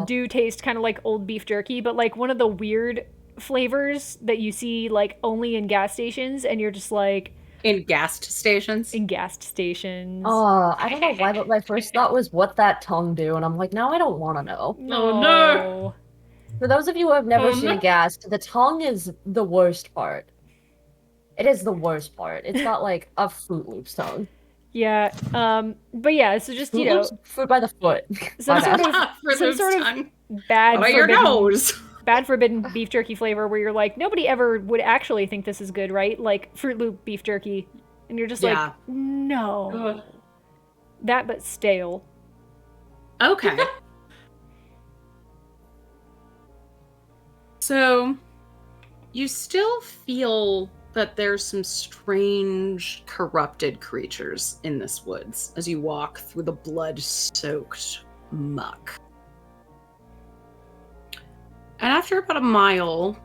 do taste kind of like old beef jerky, but one of the weird flavors that you see only in gas stations, and you're just in gas stations. In gas stations. Oh, I don't know why, but my first thought was, what that tongue do? And I'm like, no, I don't want to know. No. For those of you who have never seen a ghast, the tongue is the worst part. It is the worst part. It's got a Fruit Loops tongue. Yeah, but yeah, so just, Fruit by the foot. Some sort of bad by your nose. Bad forbidden beef jerky flavor where you're nobody ever would actually think this is good, right? Fruit Loop beef jerky. And you're just no. Ugh. That but stale. Okay. So, you still feel that there's some strange, corrupted creatures in this woods as you walk through the blood-soaked muck. And after about a mile,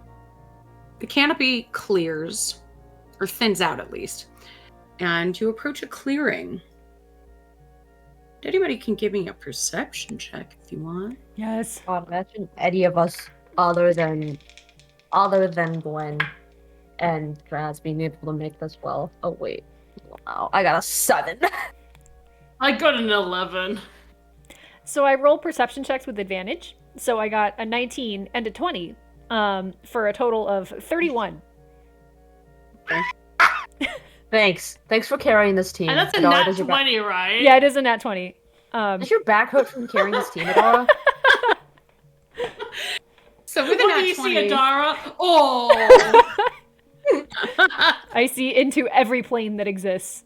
the canopy clears, or thins out at least, and you approach a clearing. Anybody can give me a perception check if you want. Yes. God, imagine any of us other than Gwen and Draz being able to make this well. Oh wait. Wow, I got a 7. I got an 11. So I roll perception checks with advantage. So I got a 19 and a 20, for a total of 31. Thanks for carrying this team. And that's a Adara, nat does your 20, right? Yeah, it is a nat 20. Does your back hurt from carrying this team, Adara? So with a What do nat you 20, see, Adara? Oh! I see into every plane that exists.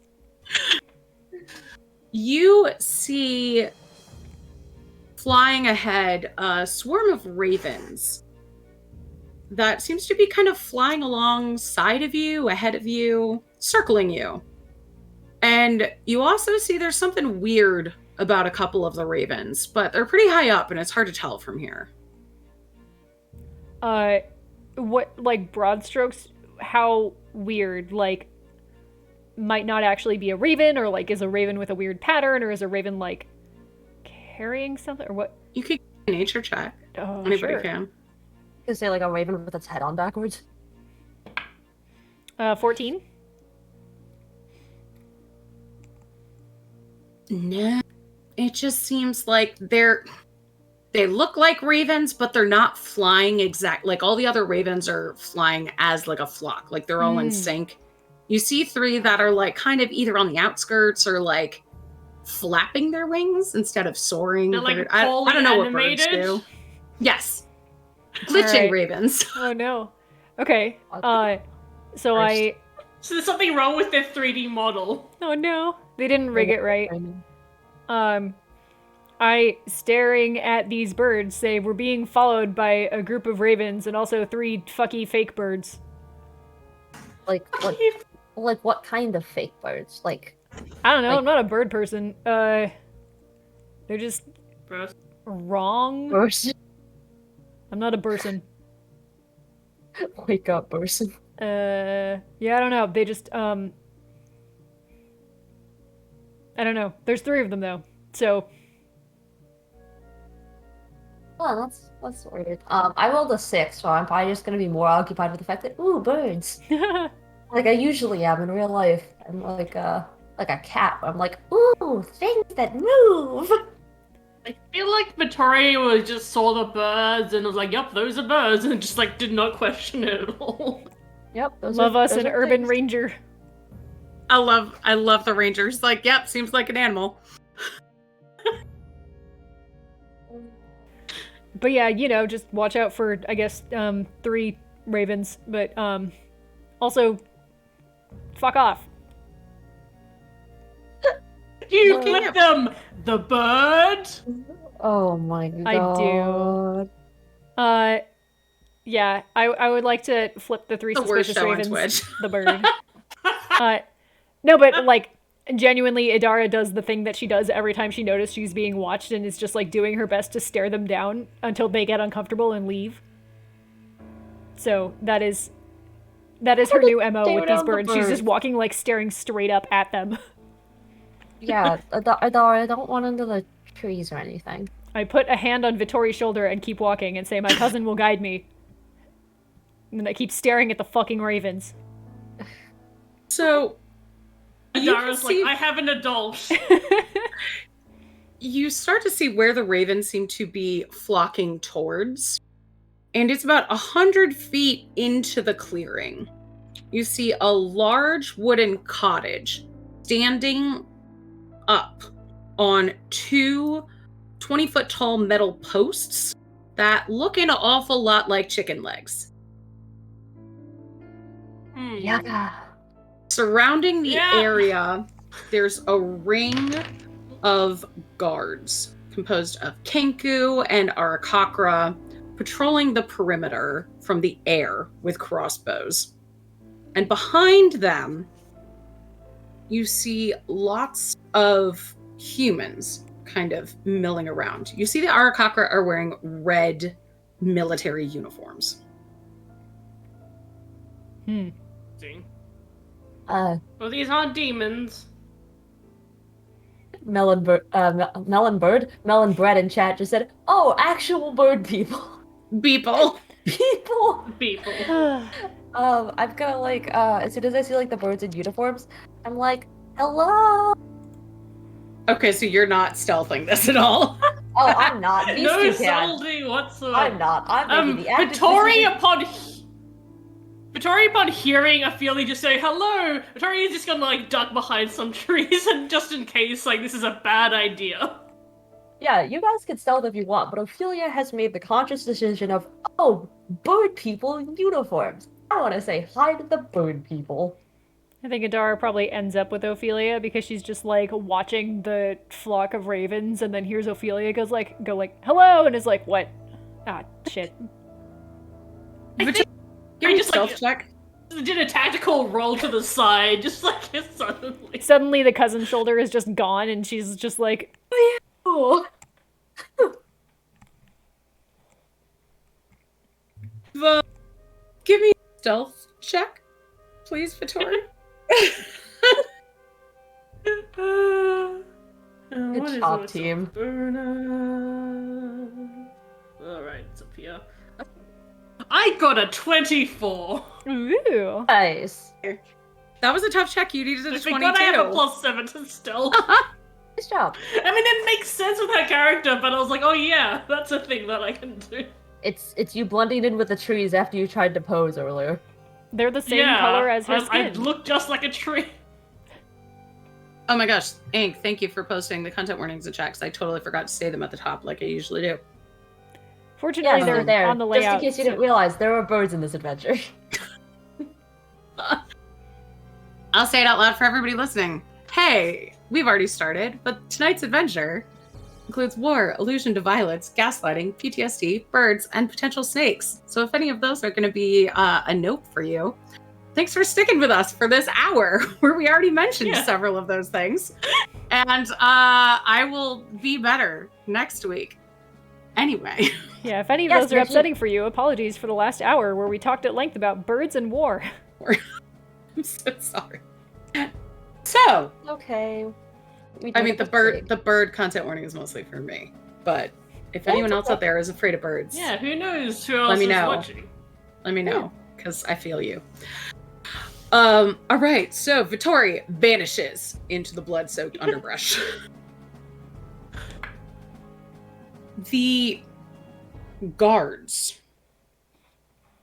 you see flying ahead a swarm of ravens that seems to be kind of flying alongside of you, ahead of you, circling you. And you also see there's something weird about a couple of the ravens, but they're pretty high up and it's hard to tell from here. What, like, broad strokes? How weird? Like, might not actually be a raven, or like, is a raven with a weird pattern, or is a raven like carrying something, or what? You could get a nature check. Oh, Anybody sure. can. You say like a raven with its head on backwards. 14. No. It just seems like they look like ravens, but they're not flying like all the other ravens are flying as like a flock. Like they're all in sync. You see 3 that are like kind of either on the outskirts or like flapping their wings instead of soaring. They're like I don't know what birds animated? do. Yes. Glitching Alright. ravens. Oh no. Okay. So First. So there's something wrong with their 3D model. Oh no. They didn't rig it right. I, staring at these birds, say we're being followed by a group of ravens and also 3 fucky fake birds. Like what kind of fake birds? Like I don't know, Like- I'm not a bird person. They're just Gross. wrong. birds? I'm not a person. Wake up, person. Yeah, I don't know. They just, I don't know. There's 3 of them though, so. Well, that's weird. I rolled a 6, so I'm probably just gonna be more occupied with the fact that birds. Like I usually am in real life. I'm like a cat. I'm like, ooh, things that move. I feel like Vittoria was just saw the birds and was like, "Yup, those are birds," and just like did not question it at all. Yep. Love us those an are urban things. ranger. I love the rangers. Like, yep, seems like an animal. But yeah, you know, just watch out for, I guess, 3 ravens. But also, fuck off. You No. clip them, the bird. Oh my god. I do. Yeah, I would like to flip the 3 The worst suspicious show on ravens. Twitch. The bird. No, but like genuinely, Idara does the thing that she does every time she notices she's being watched, and is just like doing her best to stare them down until they get uncomfortable and leave. So that is her new MO stare with these down the birds. She's just birds. walking like staring straight up at them. Yeah, Adara, don't run into the trees or anything. I put a hand on Vittori's shoulder and keep walking and say, "My cousin will guide me." And then I keep staring at the fucking ravens. So you can Dara's like, see- "I have an adult." you start to see where the ravens seem to be flocking towards. And it's about 100 feet into the clearing. You see a large wooden cottage standing up on 2 20-foot tall metal posts that look an awful lot like chicken legs. Yeah. Surrounding the Yeah. area, there's a ring of guards composed of Kenku and Arakakra patrolling the perimeter from the air with crossbows. And behind them, you see lots of humans kind of milling around. You see the Arakakra are wearing red military uniforms. See. Uh, Well, these aren't demons. Melon Bread in chat just said, "Oh, actual bird people." People. People. People. I'm gonna like as soon as I see like the birds in uniforms, I'm like, hello. Okay, so you're not stealthing this at all. Oh, I'm not. These No two can. subtlety whatsoever. I'm not. I'm making the active Vittori decision. upon hearing Ophelia just say hello, Vittori is just gonna like duck behind some trees and just in case like this is a bad idea. Yeah, you guys can stealth if you want, but Ophelia has made the conscious decision of, oh, bird people in uniforms. I want to say hi to the bird people. I think Adara probably ends up with Ophelia because she's just like watching the flock of ravens and then hears Ophelia go like hello and is like, what? Ah, shit. I think Give me a just, stealth like, check. did a tactical roll to the side, just like suddenly. Suddenly the cousin's shoulder is just gone and she's just like, Oh. Give me a stealth check, please, Vittori. Good job, team. Alright, it's up here. I got a 24. ooh. Nice. That was a tough check. You needed a I 22. forgot I have a +7 to stealth. Nice job. I mean, it makes sense with her character, but I was like, oh yeah, that's a thing that I can do. It's you blending in with the trees after you tried to pose earlier. They're the same color as her I skin. look just like a tree. Oh my gosh, Ink, thank you for posting the content warnings in chat, because I totally forgot to say them at the top like I usually do. Fortunately, Yeah, they're there. on the layout. Just in case you didn't realize, there were birds in this adventure. I'll say it out loud for everybody listening. Hey, we've already started, but tonight's adventure includes war, allusion to violence, gaslighting, PTSD, birds, and potential snakes. So if any of those are going to be a nope for you, thanks for sticking with us for this hour where we already mentioned several of those things. And I will be better next week. Anyway. Yeah, if any of those are upsetting for you, apologies for the last hour where we talked at length about birds and war. I'm so sorry. So. Okay. I mean, the bird content warning is mostly for me. But if anyone else out there is afraid of birds. Yeah, who knows who else is watching. Let me know, because I feel you. All right, so Vittori vanishes into the blood-soaked underbrush. The guards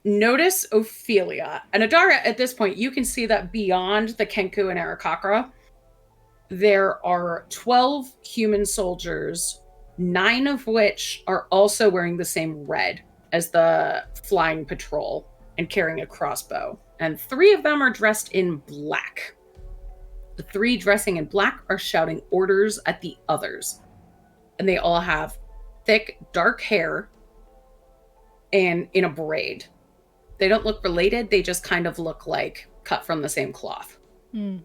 notice Ophelia. And Adara, at this point, you can see that beyond the Kenku and Arakakra, there are 12 human soldiers, 9 of which are also wearing the same red as the flying patrol and carrying a crossbow. And 3 of them are dressed in black. The 3 dressing in black are shouting orders at the others. And they all have thick, dark hair and in a braid. They don't look related. They just kind of look like cut from the same cloth. Mm.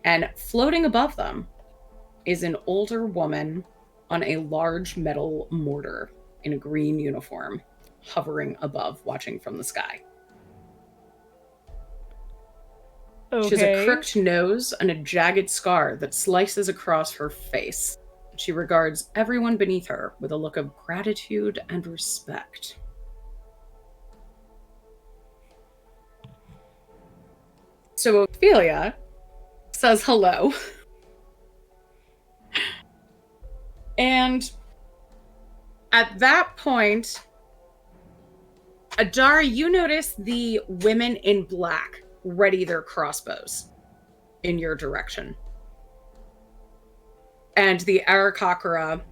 And floating above them is an older woman on a large metal mortar in a green uniform, hovering above, watching from the sky. Okay. She has a crooked nose and a jagged scar that slices across her face. She regards everyone beneath her with a look of gratitude and respect. So Ophelia says hello. And at that point, Adara, you notice the women in black ready their crossbows in your direction. And the Arakakra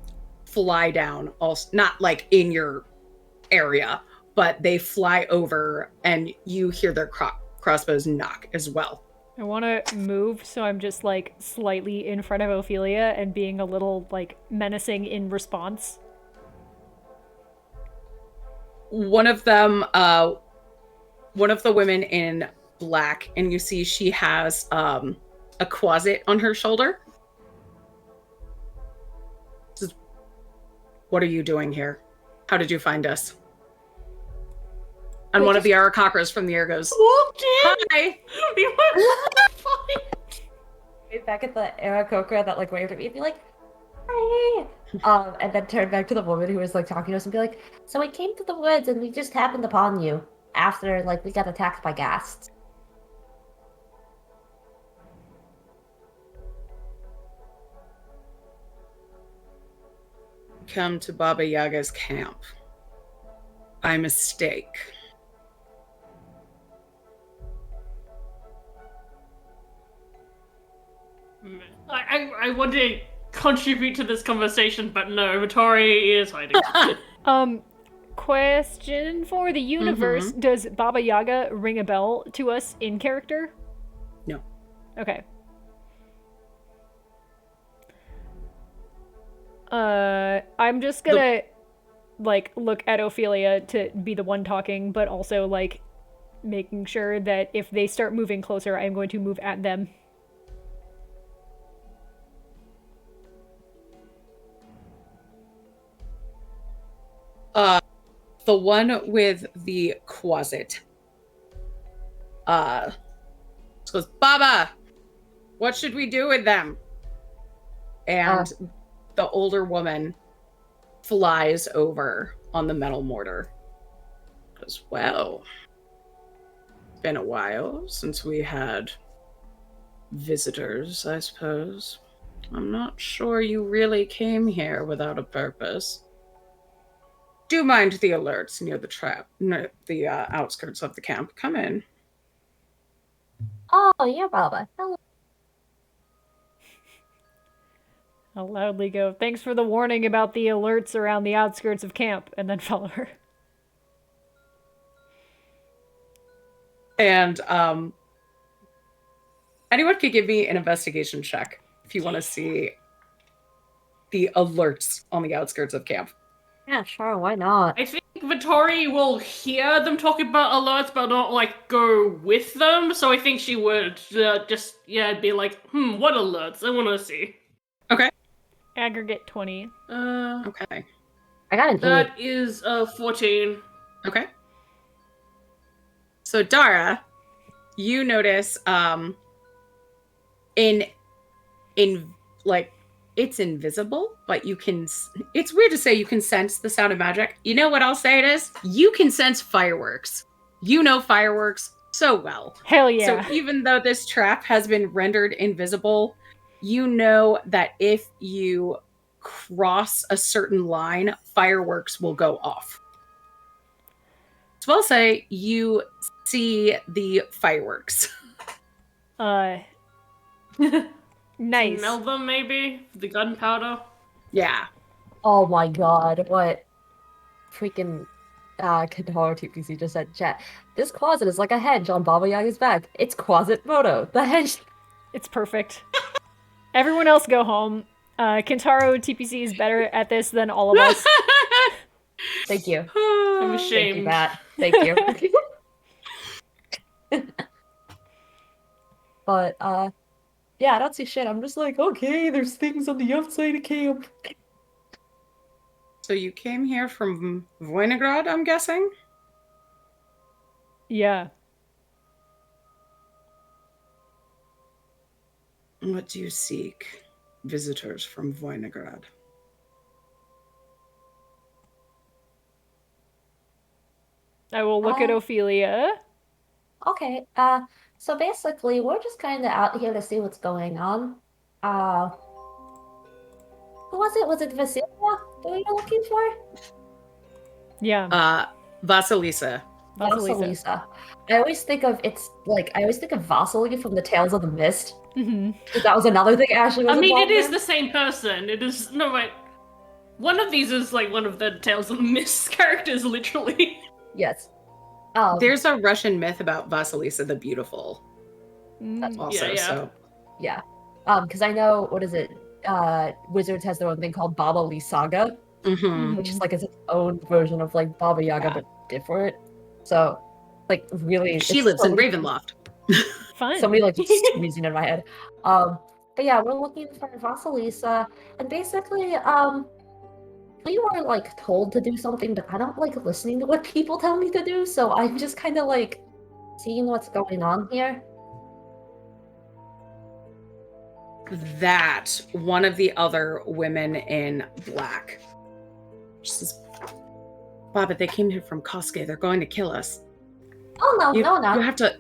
fly down, also not like in your area, but they fly over and you hear their crossbows knock as well. I want to move, so I'm just like slightly in front of Ophelia and being a little like menacing in response. One of them, one of the women in black, and you see she has a quasit on her shoulder. Says, "What are you doing here? How did you find us?" And Wait, one of the Arakakras from the air goes, Walked in. "Hi." We were fine. Wait back at the Aarakocra that like waved at me and be like, "Hi." And then turn back to the woman who was like talking to us and be like, "So we came to the woods and we just happened upon you after like we got attacked by ghasts." Come to Baba Yaga's camp. By mistake. I want to contribute to this conversation, but no, Vittori is hiding. Question for the universe. Does Baba Yaga ring a bell to us in character? No. Okay. I'm just gonna like look at Ophelia to be the one talking, but also like making sure that if they start moving closer, I'm going to move at them. The one with the quasit. Goes, "Baba, what should we do with them?" And the older woman flies over on the metal mortar. Goes, "Well, it's been a while since we had visitors, I suppose. I'm not sure you really came here without a purpose. Do mind the alerts near the outskirts of the camp. Come in." Oh, yeah, Baba. Hello. I'll loudly go, "Thanks for the warning about the alerts around the outskirts of camp," and then follow her. And anyone could give me an investigation check if you want to see the alerts on the outskirts of camp. Yeah, sure, why not? I think Vittori will hear them talking about alerts, but not like go with them. So I think she would just be like, what alerts? I want to see. Okay. Aggregate 20. Okay. I got an 8. That is 14. Okay. So Dara, you notice in like it's invisible, but you can, it's weird to say you can sense the sound of magic. You know what I'll say it is? You can sense fireworks. You know fireworks so well. Hell yeah. So even though this trap has been rendered invisible, you know that if you cross a certain line, fireworks will go off. So I'll say you see the fireworks. Nice. Smell them, maybe? The gunpowder? Yeah. Oh my god, what freaking Kintaro TPC just said in chat. This closet is like a hedge on Baba Yaga's back. It's Closet Moto, the hedge. It's perfect. Everyone else go home. Kintaro TPC is better at this than all of us. Thank you. I'm Thank ashamed. you, Matt. Thank you. But, yeah, I don't see shit. I'm just like, okay, there's things on the outside of camp. So you came here from Voinegrad, I'm guessing? Yeah. What do you seek, visitors from Voinegrad? I will look at Ophelia. Okay, so basically, we're just kind of out here to see what's going on. Who was it? Was it Vasilia that we were looking for? Yeah. Vasilisa. Vasilisa. I always think of Vasily from the Tales of the Mist. Mm-hmm. That was another thing Ashley was I mean, it involved is in. the same person. It is no wait. One of these is like one of the Tales of the Mist characters, literally. Yes. There's a Russian myth about Vasilisa the Beautiful. Mm. Also, Yeah. so Yeah. Because I know, what is it? Wizards has their own thing called Baba Lee Saga, which is like its own version of like Baba Yaga, but different. So, like, really, she it's lives in so many- Ravenloft. Fun. Somebody like just squeezing in my head. But yeah, we're looking for Vasilisa, and basically, we were like told to do something, but I don't like listening to what people tell me to do, so I'm just kind of like seeing what's going on here. That one of the other women in black. She says, Baba, they came here from Kosuke. They're going to kill us. Oh no, You no. have to,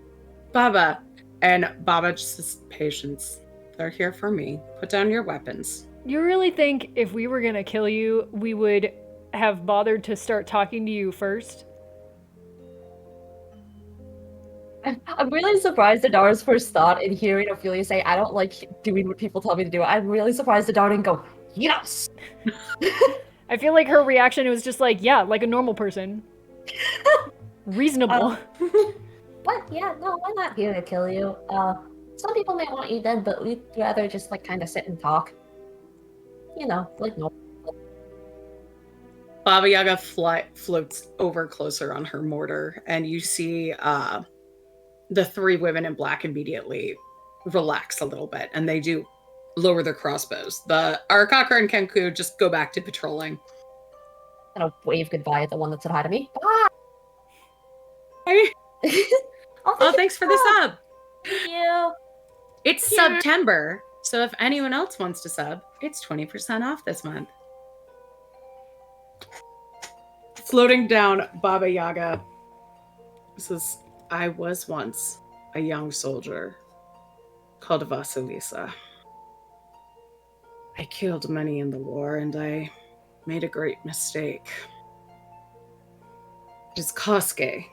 Baba. And Baba just says, patience. They're here for me. Put down your weapons. You really think if we were gonna kill you, we would have bothered to start talking to you first? I'm really surprised Adara's first thought in hearing Ophelia say, I don't like doing what people tell me to do. I'm really surprised Adara didn't go, yes! I feel like her reaction was just like, yeah, like a normal person. Reasonable. But yeah, no, we're not here to kill you. Some people may want you dead, but we'd rather just like kind of sit and talk. You know, like no. Baba Yaga floats over closer on her mortar, and you see the three women in black immediately relax a little bit, and they do lower their crossbows. The Arakaka and Kenku just go back to patrolling. And I'll wave goodbye at the one that said hi to me. Bye! Hey. Oh, Thanks for the sub. Thank you. It's September, so if anyone else wants to sub, it's 20% off this month. Floating down, Baba Yaga says, I was once a young soldier called Vasilisa. I killed many in the war, and I made a great mistake. It is Kosuke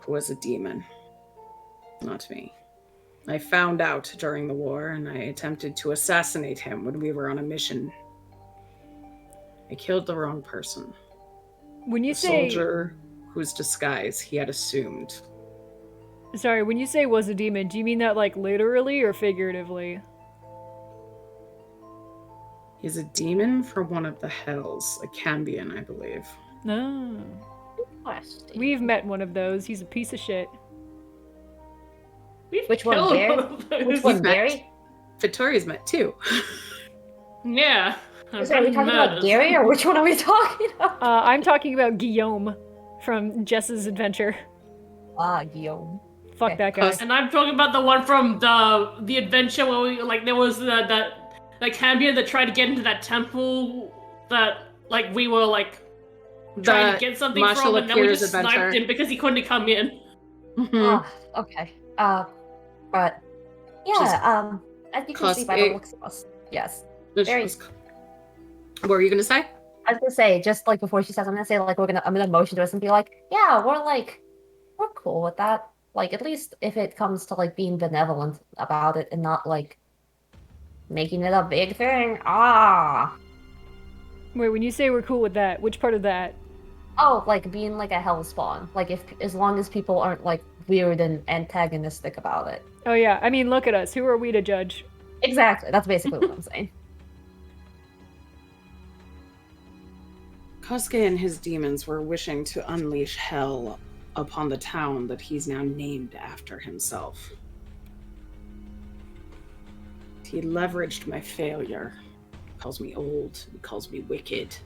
who was a demon, not me. I found out during the war, and I attempted to assassinate him when we were on a mission. I killed the wrong person. When you a say soldier whose disguise he had assumed. Sorry, when you say was a demon, do you mean that like literally or figuratively? He's a demon from one of the hells, a Cambion, I believe. No. Interesting. We've met one of those. He's a piece of shit. Which one, killed Barry? one of those. Which one, Barry? Vittoria's met too. Yeah. So are we talking about Gary, or which one are we talking about? I'm talking about Guillaume from Jess's adventure. Ah, Guillaume. Fuck Okay. that guy. And I'm talking about the one from the adventure where we like there was that Cambion that tried to get into that temple that like we were like trying to get something Marshall from, and then we Appears just adventure. sniped him because he couldn't come in. Mhm. Okay. But yeah, as you can see by the looks of us, yes. Very. What were you gonna say? I was gonna say, just like before she says, I'm gonna say like I'm gonna motion to us and be like, yeah, we're cool with that. Like at least if it comes to like being benevolent about it and not like making it a big thing. Wait, when you say we're cool with that, which part of that? Oh, like being like a hell spawn. Like if as long as people aren't like weird and antagonistic about it. Oh yeah, I mean, look at us. Who are we to judge? Exactly. That's basically what I'm saying. Kosuke and his demons were wishing to unleash hell upon the town that he's now named after himself. He leveraged my failure. He calls me old. He calls me wicked.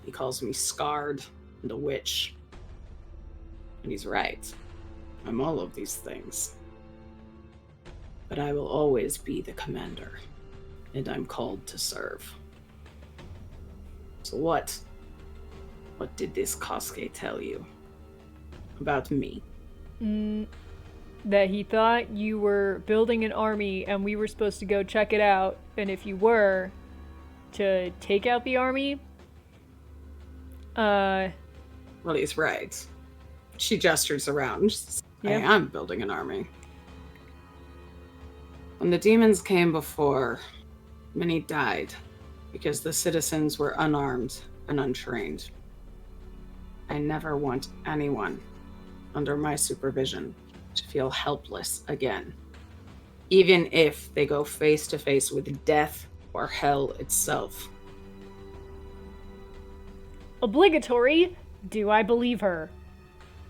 He calls me scarred and a witch. And he's right. I'm all of these things. But I will always be the commander. And I'm called to serve. So what? What did this Kosuke tell you about me? That he thought you were building an army and we were supposed to go check it out, and if you were, to take out the army? Well, he's right. She gestures around. Yeah. I am building an army. When the demons came before, many died because the citizens were unarmed and untrained. I never want anyone under my supervision to feel helpless again, even if they go face to face with death or hell itself. Obligatory? Do I believe her?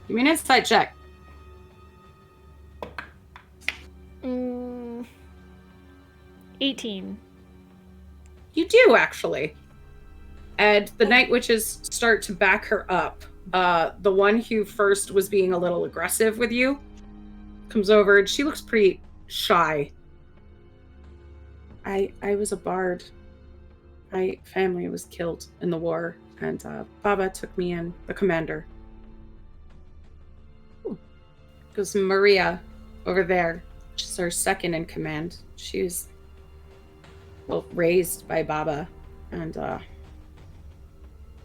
Give me an insight check. 18. You do, actually. And the night witches start to back her up. The one who first was being a little aggressive with you comes over, and she looks pretty shy. I was a bard. My family was killed in the war, and Baba took me in, the commander. Goes Maria over there. She's our second in command. She was, well, raised by Baba, and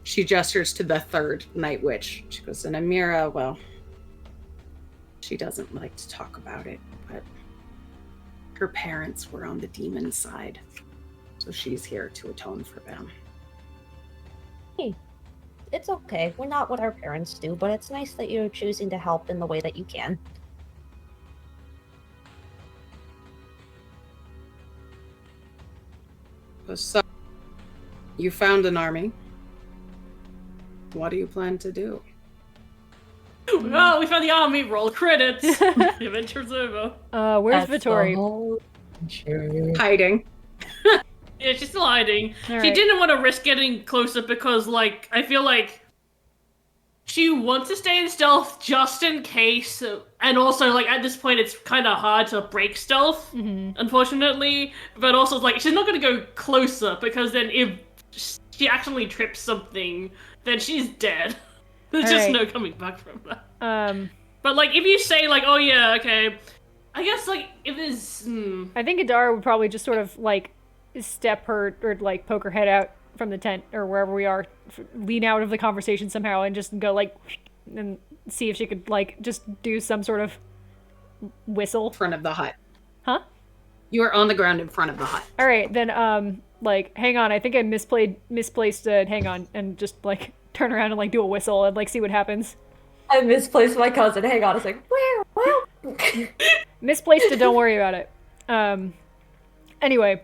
she gestures to the third night witch. She goes, and Amira, well, she doesn't like to talk about it, but her parents were on the demon side, so she's here to atone for them. Hey, it's okay. We're not what our parents do, but it's nice that you're choosing to help in the way that you can. So, you found an army. What do you plan to do? Oh, we found the army. Roll credits. The adventure's over. Where's Vittori? Hiding. Yeah, she's still hiding. All She right. didn't want to risk getting closer because, like, I feel like she wants to stay in stealth just in case. And also, like, at this point, it's kind of hard to break stealth, unfortunately. But also, like, she's not going to go closer because then if she accidentally trips something, then she's dead. There's All just right. no coming back from that. But, like, if you say, like, oh, yeah, okay, I guess, like, if there's... I think Adara would probably just sort of, like, step her, or, like, poke her head out from the tent, or wherever we are, lean out of the conversation somehow, and just go, like, and see if she could, like, just do some sort of whistle. Front of the hut. Huh? You are on the ground in front of the hut. All right, then, like, hang on, I think I misplaced, hang on, and just, like, turn around and, like, do a whistle and, like, see what happens. I misplaced my cousin. Hang on a second. Well. Misplaced it, don't worry about it. Anyway.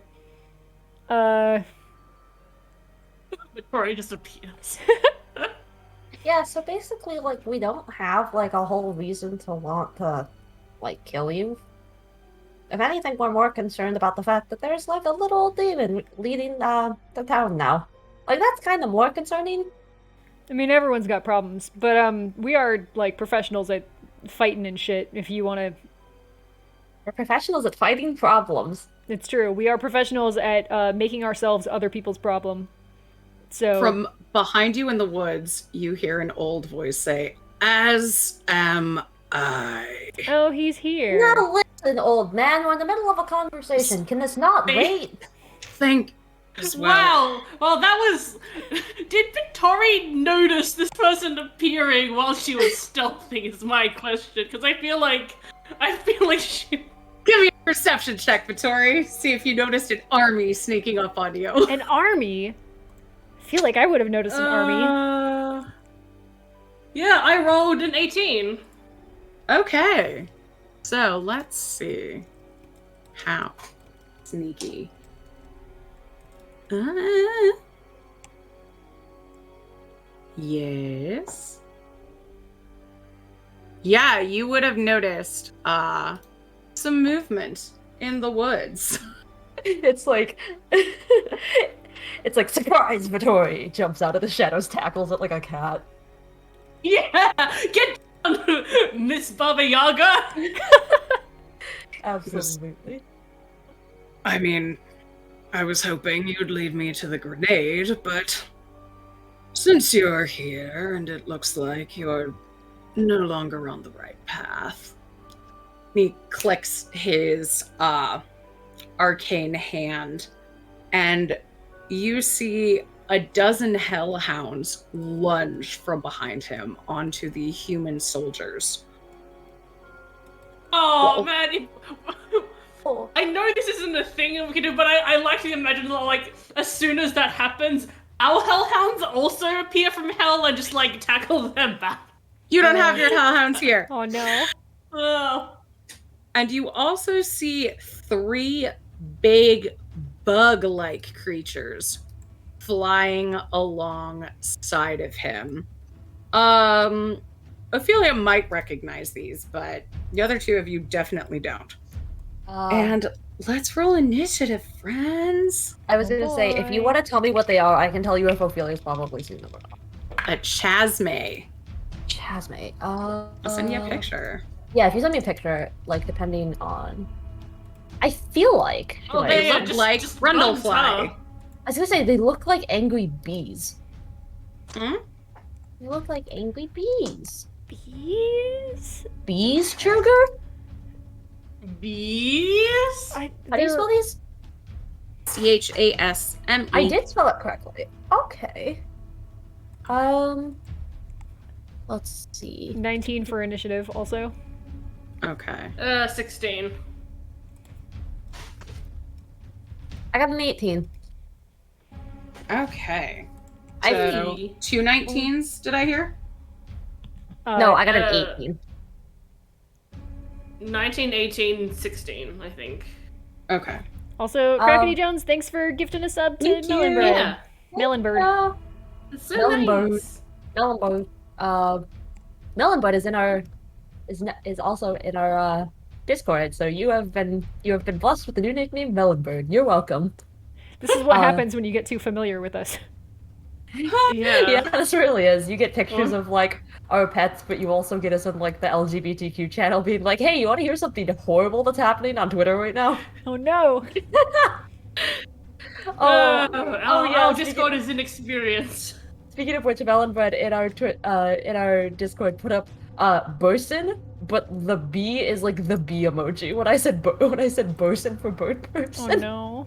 Victoria just appears. Yeah, so basically, like, we don't have, like, a whole reason to want to, like, kill you. If anything, we're more concerned about the fact that there's, like, a little demon leading, the town now. Like, that's kind of more concerning. I mean, everyone's got problems, but, we are, like, professionals at fighting and shit, if you want to... We're professionals at fighting problems. It's true. We are professionals at, making ourselves other people's problem. So... From behind you in the woods, you hear an old voice say, "As am I." Oh, he's here. Now listen, old man, we're in the middle of a conversation. Can this not wait? Think as well. Wow. Well, that was... Did Victoria notice this person appearing while she was stealthing is my question. Because I feel like she... Give me a perception check, Vittori. See if you noticed an army sneaking up on you. An army? I feel like I would have noticed an army. Yeah, I rolled an 18. Okay. So, let's see. How sneaky. Yes. Yeah, you would have noticed some movement in the woods. It's like... It's like, surprise, Vittori! Jumps out of the shadows, tackles it like a cat. Yeah! Get down, Miss Baba Yaga! Absolutely. I mean, I was hoping you'd lead me to the grenade, but since you're here and it looks like you're no longer on the right path. He clicks his arcane hand, and you see a dozen hellhounds lunge from behind him onto the human soldiers. Oh, Whoa. man. Oh. I know this isn't a thing that we can do, but I like to imagine that, like, as soon as that happens, our hellhounds also appear from hell and just, like, tackle them back. You don't have your hellhounds here. Oh no. Oh. And you also see 3 big bug-like creatures flying alongside of him. Ophelia might recognize these, but the other 2 of you definitely don't. And let's roll initiative, friends. I was gonna say, if you boy. want to tell me what they are, I can tell you if Ophelia's probably seen them or not. A chasme. Chasme. I'll send you a picture. Yeah, if you send me a picture, like depending on, I feel like. Oh, like- They yeah, look just- like just Brundlefly. bugs, huh? I was gonna say they look like angry bees. Hmm? They look like angry bees. Bees? Bees, sugar? Bees? How do you spell these? Chasme. I did spell it correctly. Okay. Let's see. 19 for initiative, also. Okay. 16. I got an 18. Okay. I So, 2 19s, did I hear? No, I got an uh, 18. 19, 18, 16, I think. Okay. Also, Crackety Jones, thanks for gifting a sub to Thank you. Melonbird. Yeah. Melonbird. It's so Melonbird. nice. Melonbud. Melonbud is also in our Discord, so you have been blessed with the new nickname Melonbird. You're welcome. This is what happens when you get too familiar with us. Yeah. Yeah, this really is. You get pictures of like our pets, but you also get us on like the LGBTQ channel being like, hey, you want to hear something horrible that's happening on Twitter right now? Oh no! Our Discord is inexperienced. Speaking of which, Melonbread in our Discord put up Burson, but the B is like the B emoji. When I said Burson for bird person. Oh no!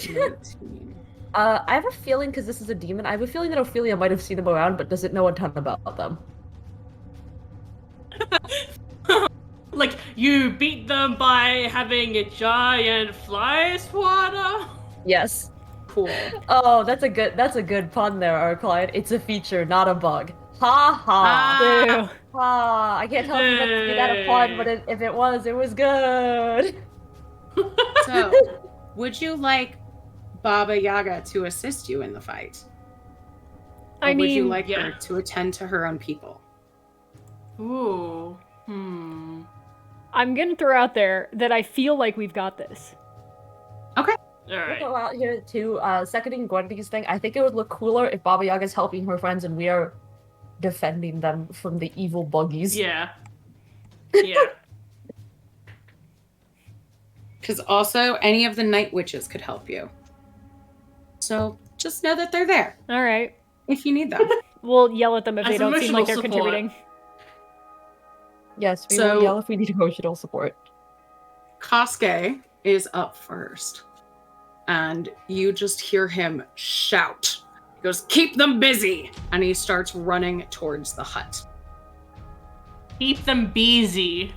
19. I have a feeling, because this is a demon, I have a feeling that Ophelia might have seen them around, but doesn't know a ton about them. Like, you beat them by having a giant fly swatter? Yes. Cool. Oh, that's a good pun there, our client. It's a feature, not a bug. Ha ha. Ew. Ha. I can't tell if you meant to be that a pun, but if it was good. So, would you like Baba Yaga to assist you in the fight? Or I would you mean, like yeah. her to attend to her own people? Ooh. I'm gonna throw out there that I feel like we've got this. Alright. Go out here to seconding Gwendy's thing. I think it would look cooler if Baba Yaga's helping her friends and we are defending them from the evil buggies. Yeah. Yeah. Because also, any of the night witches could help you. So, just know that they're there All right, if you need them. we'll yell at them if As they don't seem emotional like they're support. contributing. Yes, we So- will yell if we need emotional support. Kosuke is up first. And you just hear him shout. He goes, "Keep them busy!" And he starts running towards the hut. Keep them busy.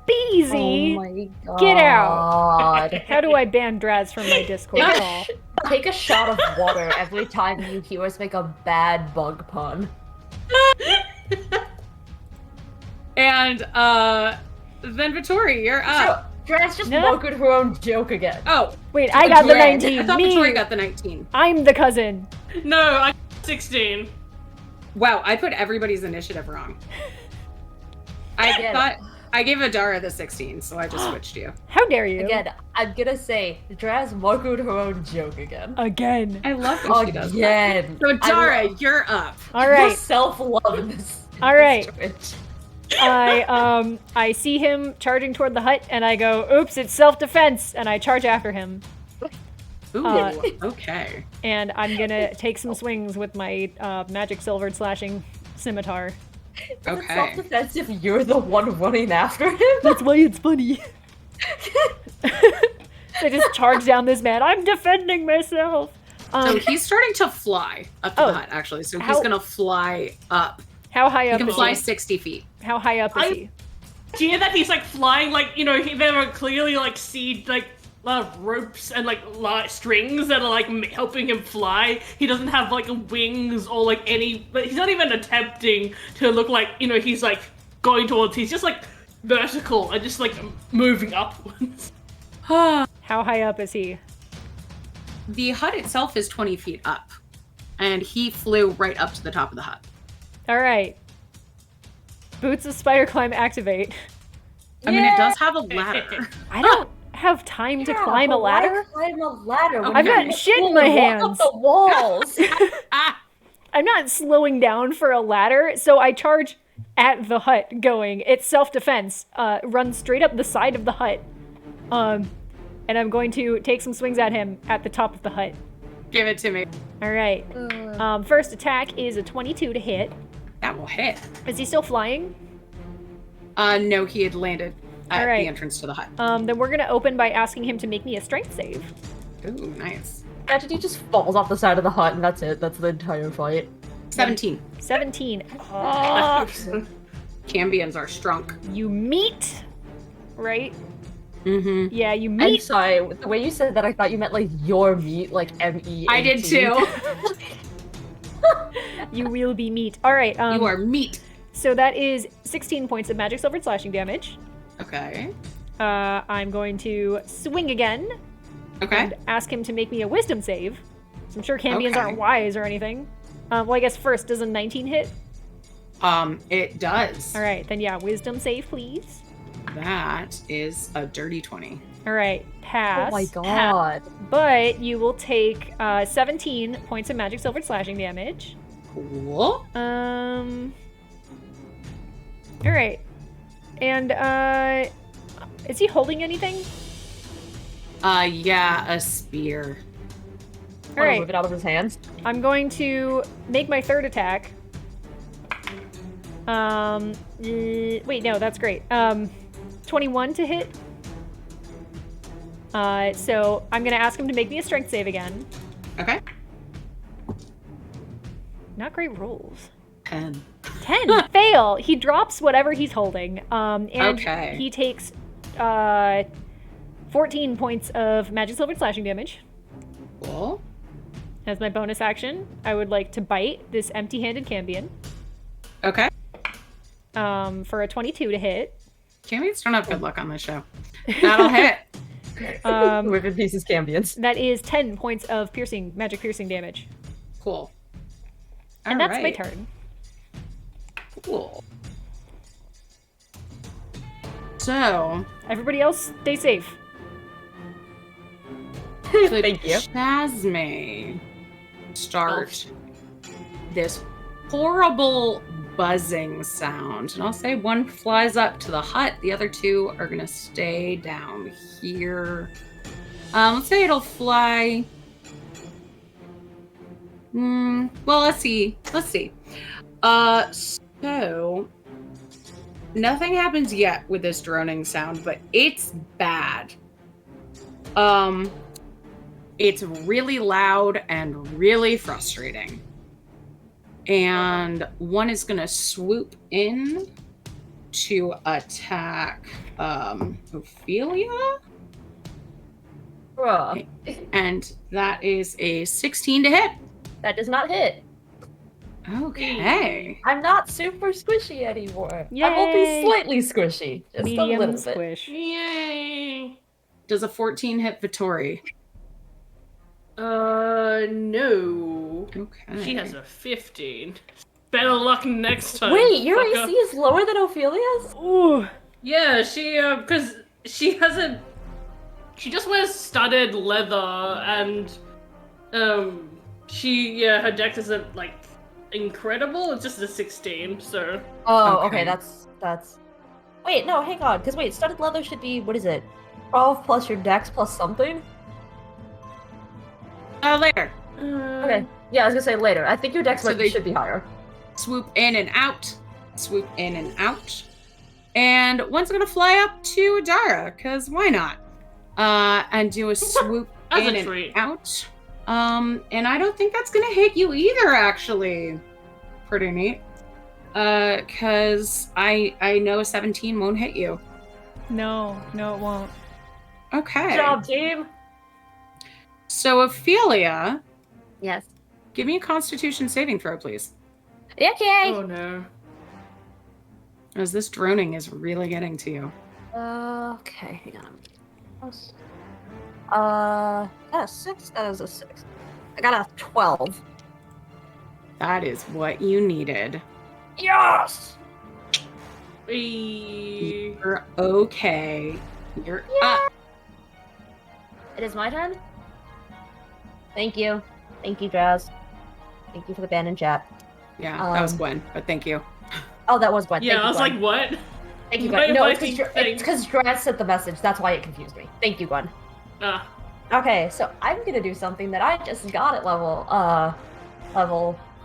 Beezy! Oh my god. Get out. How do I ban Draz from my Discord call? Take a shot of water every time you hear us make a bad bug pun. And then Vittori, you're up. Dress just No. marketed her own joke again. Oh, Wait, I got the Again. 19. I thought Me! Vittori got the 19. I'm the cousin. No, I got 16. Wow, I put everybody's initiative wrong. I Again. thought I gave Adara the 16, so I just switched you. How dare you? Again, I'm gonna say, Draz marketed her own joke again. Again. I love when she does that. Again. So Adara, you're up. All right. Self-love in this. All right. Twitch. I see him charging toward the hut, and I go, "Oops, it's self-defense," and I charge after him. Ooh, okay. And I'm gonna take some swings with my magic silvered slashing scimitar. Is it Okay. self-defense if you're the one running after him? That's why it's funny. I just charge down this man. I'm defending myself. So he's starting to fly up to Oh. the hut, actually. So he's How- gonna fly up. How high He up can is fly he? 60 feet. How high up is he? Do you hear that he's like flying, like, you know, there are clearly like like ropes and like strings that are like helping him fly. He doesn't have like wings or like any, but he's not even attempting to look like, you know, he's like going towards, he's just like vertical and just like moving upwards. How high up is he? The hut itself is 20 feet up. And he flew right up to the top of the hut. All right. Boots of spider climb activate. I mean, it does have a ladder. I don't have time to climb a ladder. Why climb a ladder? when I've you got can shit in pull my and walk hands. up the walls. I'm not slowing down for a ladder, so I charge at the hut going. It's self-defense. Run straight up the side of the hut. And I'm going to take some swings at him at the top of the hut. Give it to me. All right. First attack is a 22 to hit. That will hit. Is he still flying? No, he had landed at All right. the entrance to the hut. Then we're going to open by asking him to make me a strength save. Ooh, nice. Imagine he just falls off the side of the hut and that's it. That's the entire fight. 17. 17. Cambions are strong. You meet, right? Mm-hmm. Yeah, you I'm meet. sorry, the way you said that, I thought you meant like your meat, like M-E-A-T. I did too. You will be meat. All right. You are meat. So that is 16 points of magic silver slashing damage. Okay. I'm going to swing again. Okay. And ask him to make me a wisdom save. So I'm sure Cambions Okay. aren't wise or anything. Well, I guess first, does a 19 hit? It does. All right, then yeah, wisdom save, please. That is a dirty 20. All right, pass. Oh my god. But you will take 17 points of magic silver slashing damage. Cool. All right. And is he holding anything? Yeah, a spear. All right. Move it out of his hands. I'm going to make my third attack. Wait, no, that's great. 21 to hit. So I'm gonna ask him to make me a strength save again. Okay. Not great rolls. 10. 10. Fail. He drops whatever he's holding. And Okay. he takes 14 points of magic silver slashing damage. Cool. As my bonus action, I would like to bite this empty-handed Cambion. Okay. For a 22 to hit. Cambions don't have good luck on this show. That'll hit. Whip in pieces Cambions. That is 10 points of magic piercing damage. Cool. And that's my Alright. turn. Cool. So, Everybody else, stay safe. could Thank you. Chasme start this horrible buzzing sound? And I'll say one flies up to the hut, the other two are gonna stay down here. Let's say it'll fly. Well, let's see. So nothing happens yet with this droning sound, but it's bad. It's really loud and really frustrating. And one is gonna swoop in to attack Ophelia. Bruh. And that is a 16 to hit. That does not hit. Okay. I'm not super squishy anymore. Yay. I'm only slightly squishy. Just a Medium little bit. squish. Yay! Does a 14 hit Vittori? No. Okay. She has a 15. Better luck next time. Wait, your fucker. AC is lower than Ophelia's? Ooh. Yeah, she, because she hasn't. She just wears studded leather and, her dex isn't, like, incredible. It's just a 16, so. Oh, Okay. okay, that's... Wait, no, hang on, because wait, studded leather should be, what is it? 12 plus your dex plus something? Later. Okay, yeah, I was gonna say later. I think your dex So should be higher. Swoop in and out. Swoop in and out. And one's gonna fly up to Adara, because why not? And do a swoop As a in and treat. out. And I don't think that's gonna hit you either, actually. Pretty neat. Because I know a 17 won't hit you. No, it won't. Okay. Good job, team! So, Ophelia, Yes. give me a Constitution saving throw, please. Okay! Oh no. As this droning is really getting to you. Okay, hang on. Got a 6? That is a 6. I got a 12. That is what you needed. Yes! You're okay. You're up. It is my turn? Thank you. Thank you, Jazz. Thank you for the ban in chat. Yeah, that was Gwen, but thank you. Oh, that was Gwen. Yeah, Thank I you, was Gwen. like, what? Thank you, Why Gwen. No, am I it's being because Jazz sent the message. That's why it confused me. Thank you, Gwen. Okay, so I'm gonna do something that I just got at level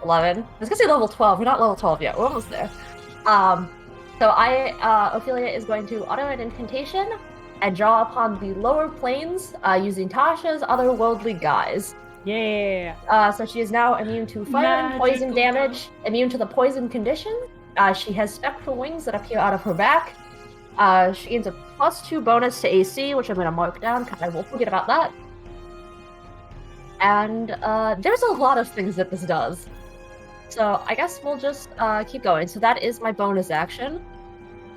11. I was gonna say level 12. We're not level 12 yet. We're almost there. So Ophelia is going to auto an incantation and draw upon the lower planes using Tasha's otherworldly guise. Yeah. So she is now immune to fire and poison damage, immune to the poison condition. She has spectral wings that appear out of her back. She gains a +2 bonus to AC, which I'm going to mark down because I will forget about that. And there's a lot of things that this does. So I guess we'll just keep going. So that is my bonus action.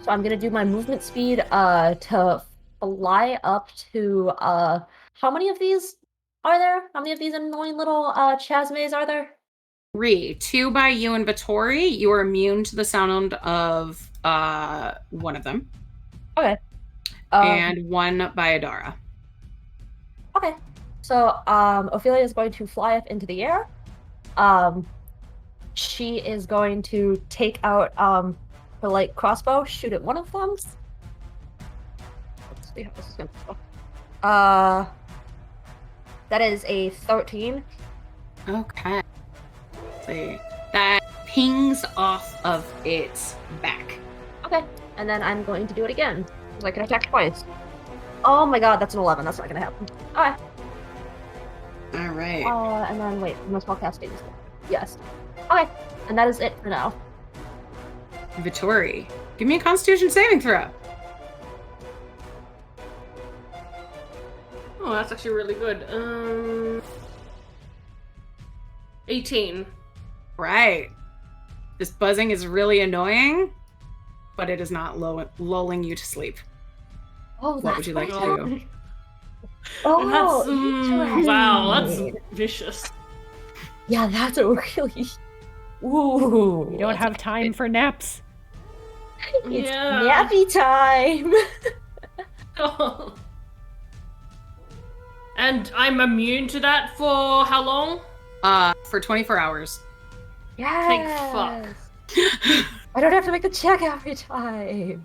So I'm going to do my movement speed to fly up to... how many of these are there? How many of these annoying little chasmes are there? 3. 2 by you and Vittori. You are immune to the sound of one of them. Okay. And 1 by Adara. Okay. So Ophelia is going to fly up into the air. She is going to take out her light crossbow, shoot at one of them. Let's see how this is going to go. That is a 13. Okay. Let's see. That pings off of its back. Okay. And then I'm going to do it again. Because I can attack twice. Oh my god, that's an 11. That's not going to happen. Okay. Alright. And then, wait, I must walk cascade. Yes. Okay. And that is it for now. Vittori, give me a Constitution saving throw. Oh, that's actually really good. 18. Right. This buzzing is really annoying, but it is not lulling you to sleep. Oh, what would you like to do? Oh, wow, that's vicious. Yeah, that's a really... Ooh. We don't have time for naps. It's nappy time! Oh. And I'm immune to that for how long? For 24 hours. Yes! Thank fuck. I don't have to make the check every time.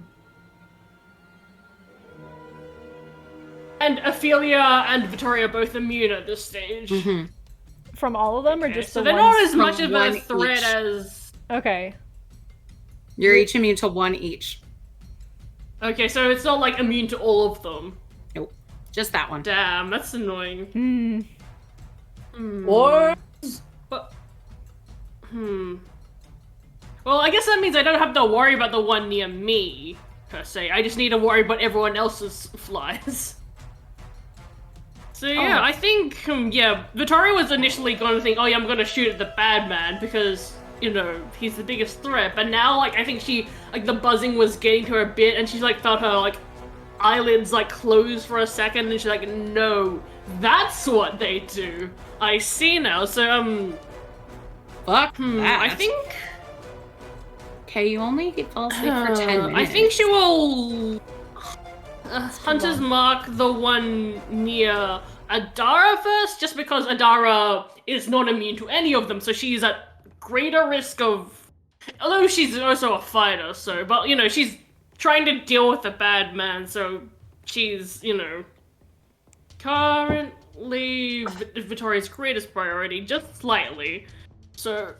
And Ophelia and Vittoria are both immune at this stage. Mm-hmm. From all of them, or just so the they're ones? not as much from of a one threat each. as... Okay. You're each immune to 1 each. Okay, so it's not like immune to all of them. Nope. Just that one. Damn, that's annoying. Or... But... Well, I guess that means I don't have to worry about the one near me, per se. I just need to worry about everyone else's flies. So yeah, I think, Vittoria was initially going to think, oh yeah, I'm going to shoot at the bad man because, you know, he's the biggest threat. But now, like, I think she, like, the buzzing was getting to her a bit and she's, like, felt her, like, eyelids, like, close for a second and she's like, no, that's what they do. I see now, so, Fuck that. I think... Okay, you only fall asleep for 10 minutes. I think she will... Hunter's Mark the one near Adara first, just because Adara is not immune to any of them, so she's at greater risk of... Although she's also a fighter, so... But, you know, she's trying to deal with the bad man, so she's, you know... Currently, Vittoria's greatest priority, just slightly. So...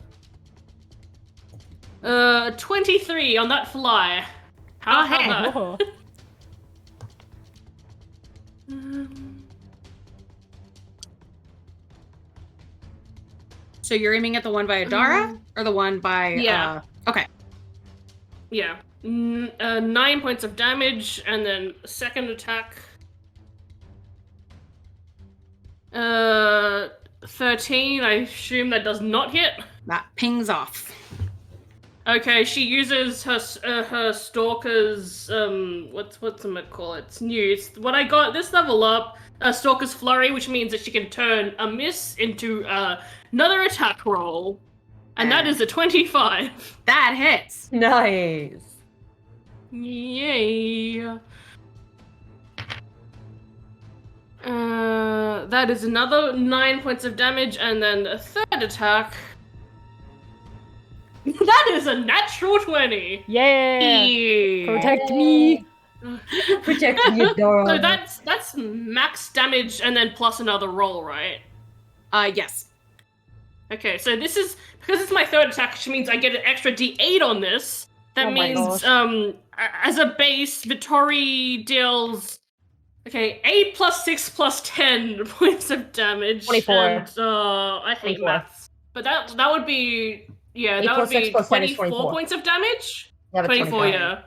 23 on that fly. How about that? Oh. So you're aiming at the one by Adara? Or the one by... Yeah. Okay. Yeah. 9 points of damage, and then second attack. 13, I assume that does not hit. That pings off. Okay, she uses her Stalker's, whatchamacallit? It's new. It's what I got this level up, Stalker's Flurry, which means that she can turn a miss into another attack roll. And that is a 25. That hits. Nice. Yay. That is another 9 points of damage, and then a third attack. That is a natural 20. Yeah! Protect me! Protect me, adorable. So that's max damage and then plus another roll, right? Yes. Okay, so this is, because it's my third attack, which means I get an extra d8 on this. That Oh my means, gosh. as a base, Vittori deals, 8 plus 6 plus 10 points of damage. 24. And, I hate 24. maths. But that would be, 8 that would plus 6 be plus 10 is 24 points of damage? Yeah, but 24, yeah.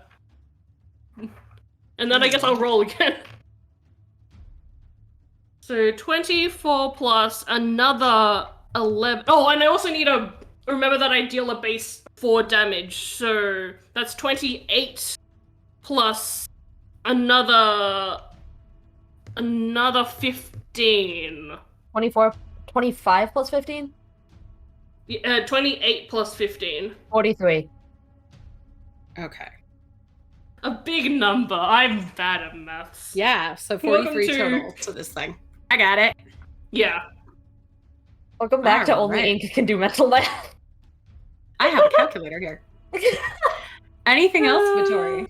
And then I guess I'll roll again. So 24 plus another 11. Oh, and I also need to remember that I deal a base 4 damage. So that's 28 plus another 15. 24, 25 plus 15? 28 plus 15. 43. Okay. A big number. I'm bad at maths. Yeah, so Welcome 43 to- total to this thing. I got it. Yeah. Welcome back to only Alright. Ink can do mental math. I have a calculator here. Anything else, Vittori?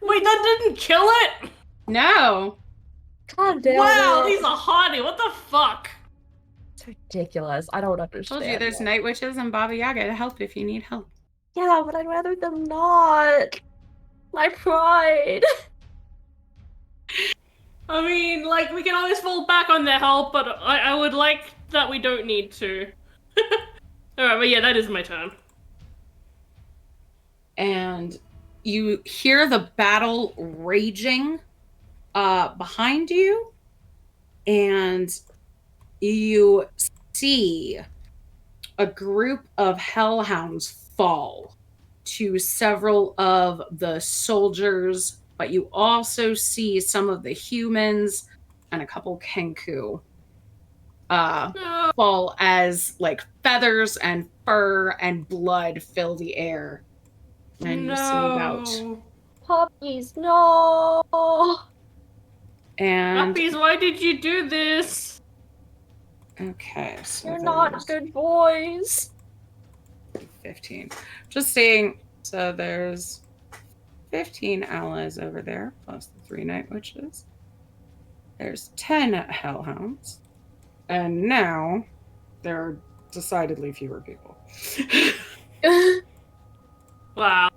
Wait, that didn't kill it? No. God damn Wow, it. he's a hottie. What the fuck? It's ridiculous. I don't understand. Told you there's it. night witches and Baba Yaga to help if you need help. Yeah, but I'd rather them not. My pride. I mean, like, we can always fall back on their help, but I would like that we don't need to. Alright, but yeah, that is my turn. And you hear the battle raging behind you, and you see a group of hellhounds fall to several of the soldiers, but you also see some of the humans and a couple Kenku No. fall as like feathers and fur and blood fill the air. And you see about Puppies, no. and Puppies, why did you do this? okay, so You're not there's good boys. 15. Just seeing, so there's 15 allies over there, plus the 3 night witches. There's 10 hellhounds. And now there are decidedly fewer people. Wow.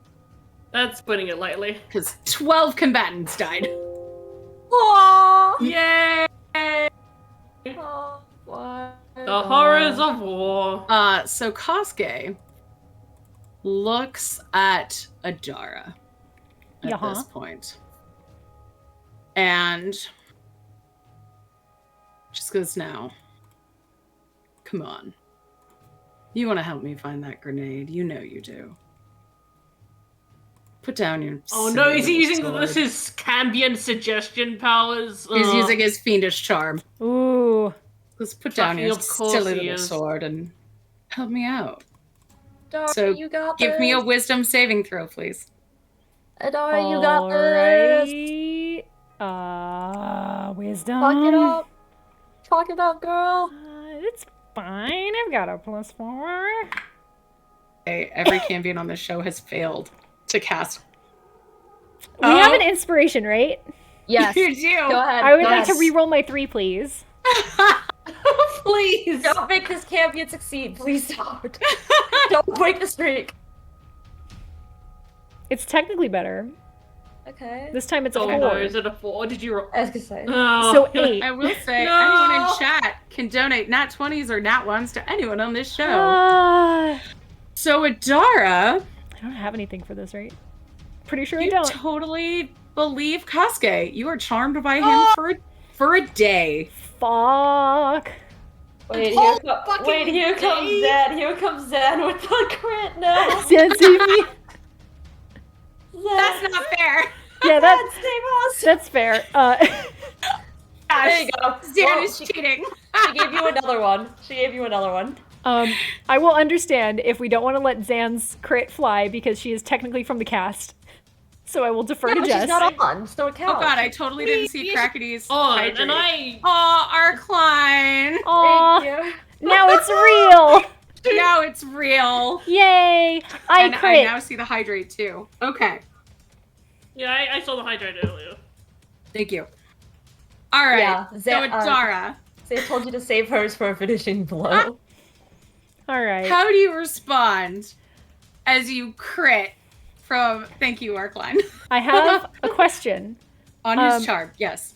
That's putting it lightly. Because 12 combatants died. Aww. Yay! Oh, why? The horrors of war. So Kosuke looks at Adara at Yeah. this point. And just goes, now, come on. You want to help me find that grenade. You know you do. Put down your Oh no, is he silly using sword. this his Cambion suggestion powers? He's using his fiendish charm. Ooh. Let's put down your Fucking of course silly he little is. sword and help me out. Adara, So, you got Give me a this. wisdom saving throw, please. Adara, you got this. Alright. Wisdom. Fuck it up. Fuck it up, girl. It's fine. I've got a +4. Okay, every Cambion on this show has failed to cast. We have an inspiration, right? Yes. You do. Go ahead. I would go like to ahead. re-roll my 3, please. Please! Don't make this champion succeed. Please don't. Don't break the streak. It's technically better. Okay. This time it's a Oh 4. no, is it a 4? Did you roll? I was gonna say. Oh. So 8. I will say, No. anyone in chat can donate nat 20s or nat 1s to anyone on this show. I So Adara, don't have anything for this, right? Pretty sure I you don't. totally believe Kosuke. You are charmed by him for a day. Fuck. Wait, whole here, fucking wait, here comes day? Zan. Here comes Zan with the crit now. Zan, save me. That's not fair. Yeah, Zan, save us. that's fair. There you go. Zan Well, is cheating. She gave you another one. She gave you another one. I will understand if we don't want to let Zan's crit fly because she is technically from the cast. so I will defer Yeah, to but Jess. she's not on, so it counts. Oh god, I totally didn't see Crackity's on, hydrate. and I. Oh, Arkline! Aw, Thank you. now it's real! Now it's real. Yay! I And I crit! now see the hydrate too. Okay, Yeah, I saw the hydrate earlier. thank you. All right, Yeah, so Adara, They told you to save hers for a finishing blow. Alright. how do you respond as you crit from? Thank you, Arkline. I have a question. On his charm, yes.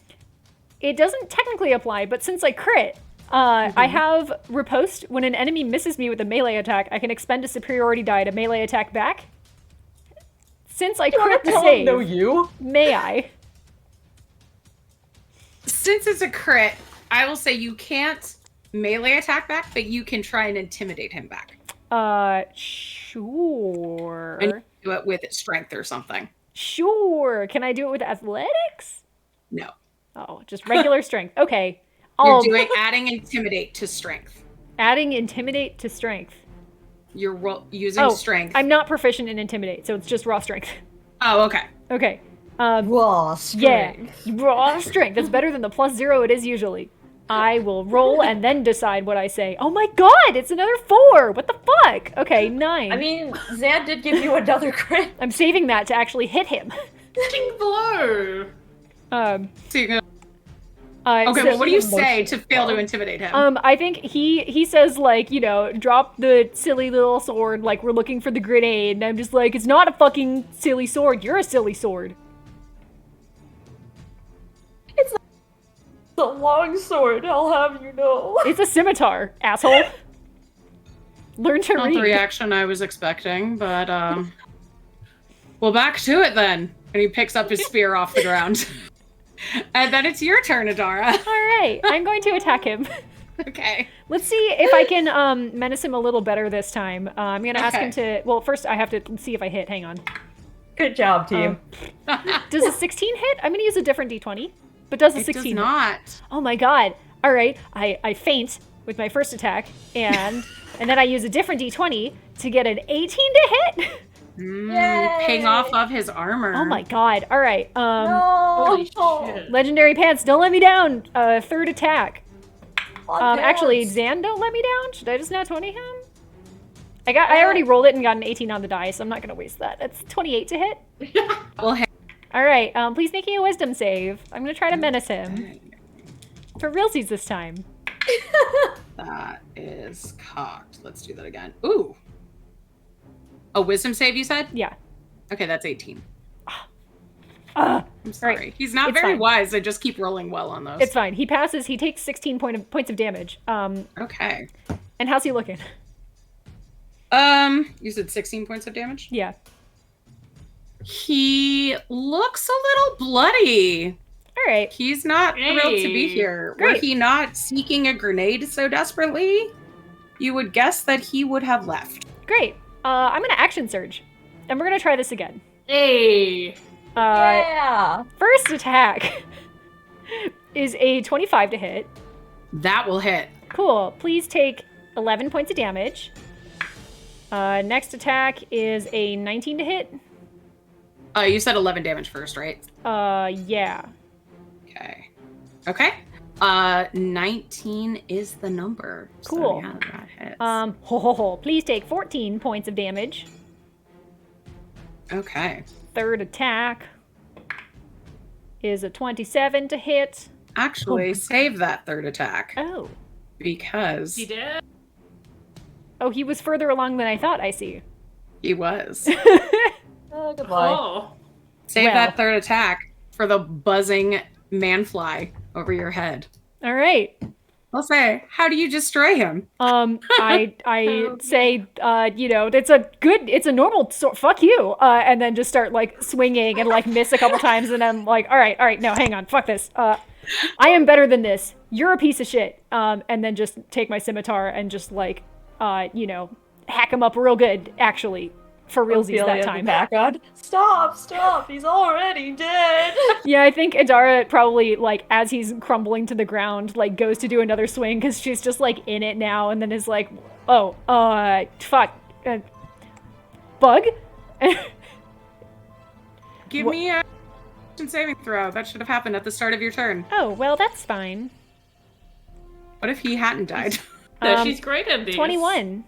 It doesn't technically apply, but since I crit, I have riposte. When an enemy misses me with a melee attack, I can expend a superiority die to melee attack back. Since I crit the save, No, you. may I? Since it's a crit, I will say you can't melee attack back, but you can try and intimidate him back. Sure. And you do it with strength or something. Sure. Can I do it with athletics? No. Oh, just regular strength. Okay. You're doing adding intimidate to strength. Adding intimidate to strength. You're using strength. I'm not proficient in intimidate, so it's just raw strength. Oh, okay. Okay. Raw strength. Yeah, raw strength. That's better than the +0 it is usually. I will roll and then decide what I say. Oh my god, it's another 4! What the fuck? Okay, 9. I mean, Zan did give you another crit. I'm saving that to actually hit him. Ding blow! So you're gonna... Okay, well, what do you say to fail to intimidate him? I think he says, like, you know, drop the silly little sword, like, we're looking for the grenade, and I'm just like, it's not a fucking silly sword, you're a silly sword. It's a long sword, I'll have you know. It's a scimitar, asshole. Learn to Not read. the reaction I was expecting, but, well, back to it then. And he picks up his spear off the ground. And then it's your turn, Adara. Alright, I'm going to attack him. Okay. Let's see if I can menace him a little better this time. I'm gonna ask him to, well, first I have to see if I hit, hang on. Good job, team. Does a 16 hit? I'm gonna use a different d20. But does a It 16 does hit? not. Oh my god. Alright, I feint with my first attack, and then I use a different d20 to get an 18 to hit. Paying off of his armor. Oh my god. Alright, Holy shit. Legendary Pants, don't let me down. Third attack. Actually, Pants. Zan, don't let me down. Should I just not 20 him? I already rolled it and got an 18 on the die, so I'm not gonna waste that. That's 28 to hit. Well, hey. Alright, please make me a wisdom save. I'm gonna try to menace him. For realsies this time. That is cocked. Let's do that again. Ooh. A wisdom save, you said? Yeah. Okay, that's 18. I'm I'm sorry. Right. He's not It's very fine. wise. I just keep rolling well on those. It's fine. He passes. He takes 16 points of damage. Okay. And how's he looking? You said 16 points of damage? Yeah. He looks a little bloody. All right. He's not thrilled to be Hey. here. Great. Were he not seeking a grenade so desperately, you would guess that he would have left. Great. I'm gonna action surge, and we're gonna try this again. Hey! Yeah. First attack is a 25 to hit. That will hit. Cool. Please take 11 points of damage. Next attack is a 19 to hit. You said 11 damage first, right? Yeah. Okay. Okay. 19 is the number. Cool. So yeah, that hits. Please take 14 points of damage. Okay. Third attack is a 27 to hit. Actually, save that third attack Oh. because He did? Oh, he was further along than I thought, I see. he was. Oh, goodbye. Oh. Save Well. that third attack for the buzzing manfly over your head. All right. I'll say, how do you destroy him? I say, you know, it's a normal fuck you, and then just start like swinging and like miss a couple times, and I'm like, all right, no, hang on, fuck this. I am better than this. You're a piece of shit. And then just take my scimitar and just like, you know, hack him up real good, actually, for realsies that time. Background. Stop, he's already dead. Yeah, I think Adara probably, like, as he's crumbling to the ground, like, goes to do another swing because she's just, like, in it now, and then is like, oh, fuck. Bug? Give give me a saving throw. That should have happened at the start of your turn. Oh, well, that's fine. What if he hadn't died? No, she's great at these. 21.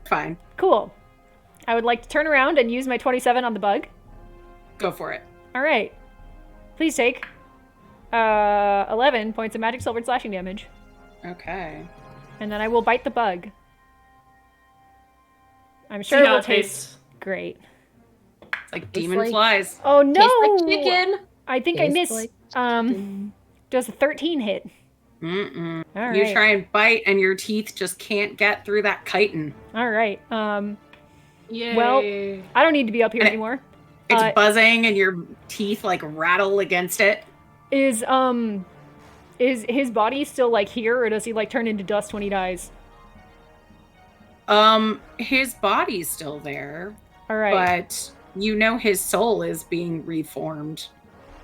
Fine. Cool. I would like to turn around and use my 27 on the bug. Go for it. All right. Please take 11 points of magic silvered slashing damage. Okay. And then I will bite the bug. I'm sure See it how will it taste tastes. great. It's like demon flies. Oh no! Tastes like chicken. I think I Tastes missed. like chicken. Does a 13 hit? Mm-mm. All right. You try and bite, and your teeth just can't get through that chitin. All right. Yay. Well, I don't need to be up here And anymore. It's buzzing, and your teeth like rattle against it. Is his body still like here, or does he like turn into dust when he dies? His body's still there. All right. But you know his soul is being reformed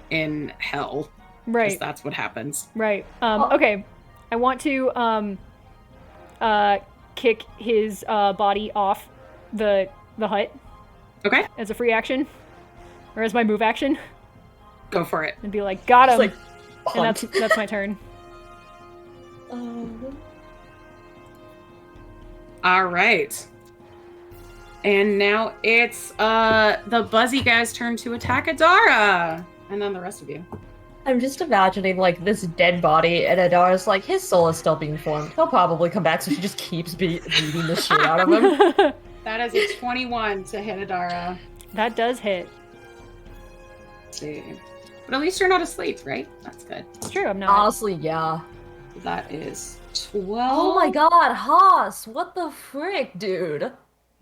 in hell. Right. 'Cause that's what happens. Right. Okay. I want to kick his body off the hut Okay, as a free action, or as my move action, go for it. and be like, got him. Just, And that's my turn. All right. And now it's the buzzy guy's turn to attack Adara. And then the rest of you. I'm just imagining like this dead body, and Adara's like, his soul is still being formed. He'll probably come back, so she just keeps beating the shit out of him. That is a 21 to hit Adara. That does hit. Let's see. But at least you're not asleep, right? That's good. It's true, I'm not. Honestly, yeah. That is 12. Oh my god, Haas! What the frick, dude?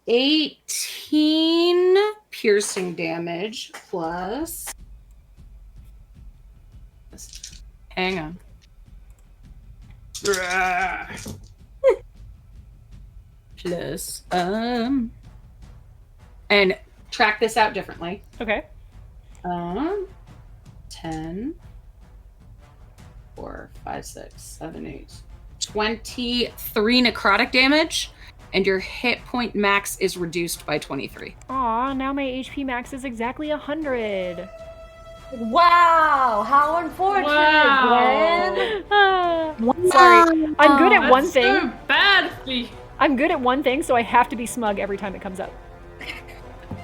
18 piercing damage plus. Hang on. Plus, and track this out differently. Okay. 10, 4, 5, 6, 7, 8, 23 necrotic damage, and your hit point max is reduced by 23. Aw, now my HP max is exactly 100. Wow, how unfortunate, Wow. Gwen! Ah, sorry, I'm good at one That's thing. so bad. I'm good at one thing, so I have to be smug every time it comes up.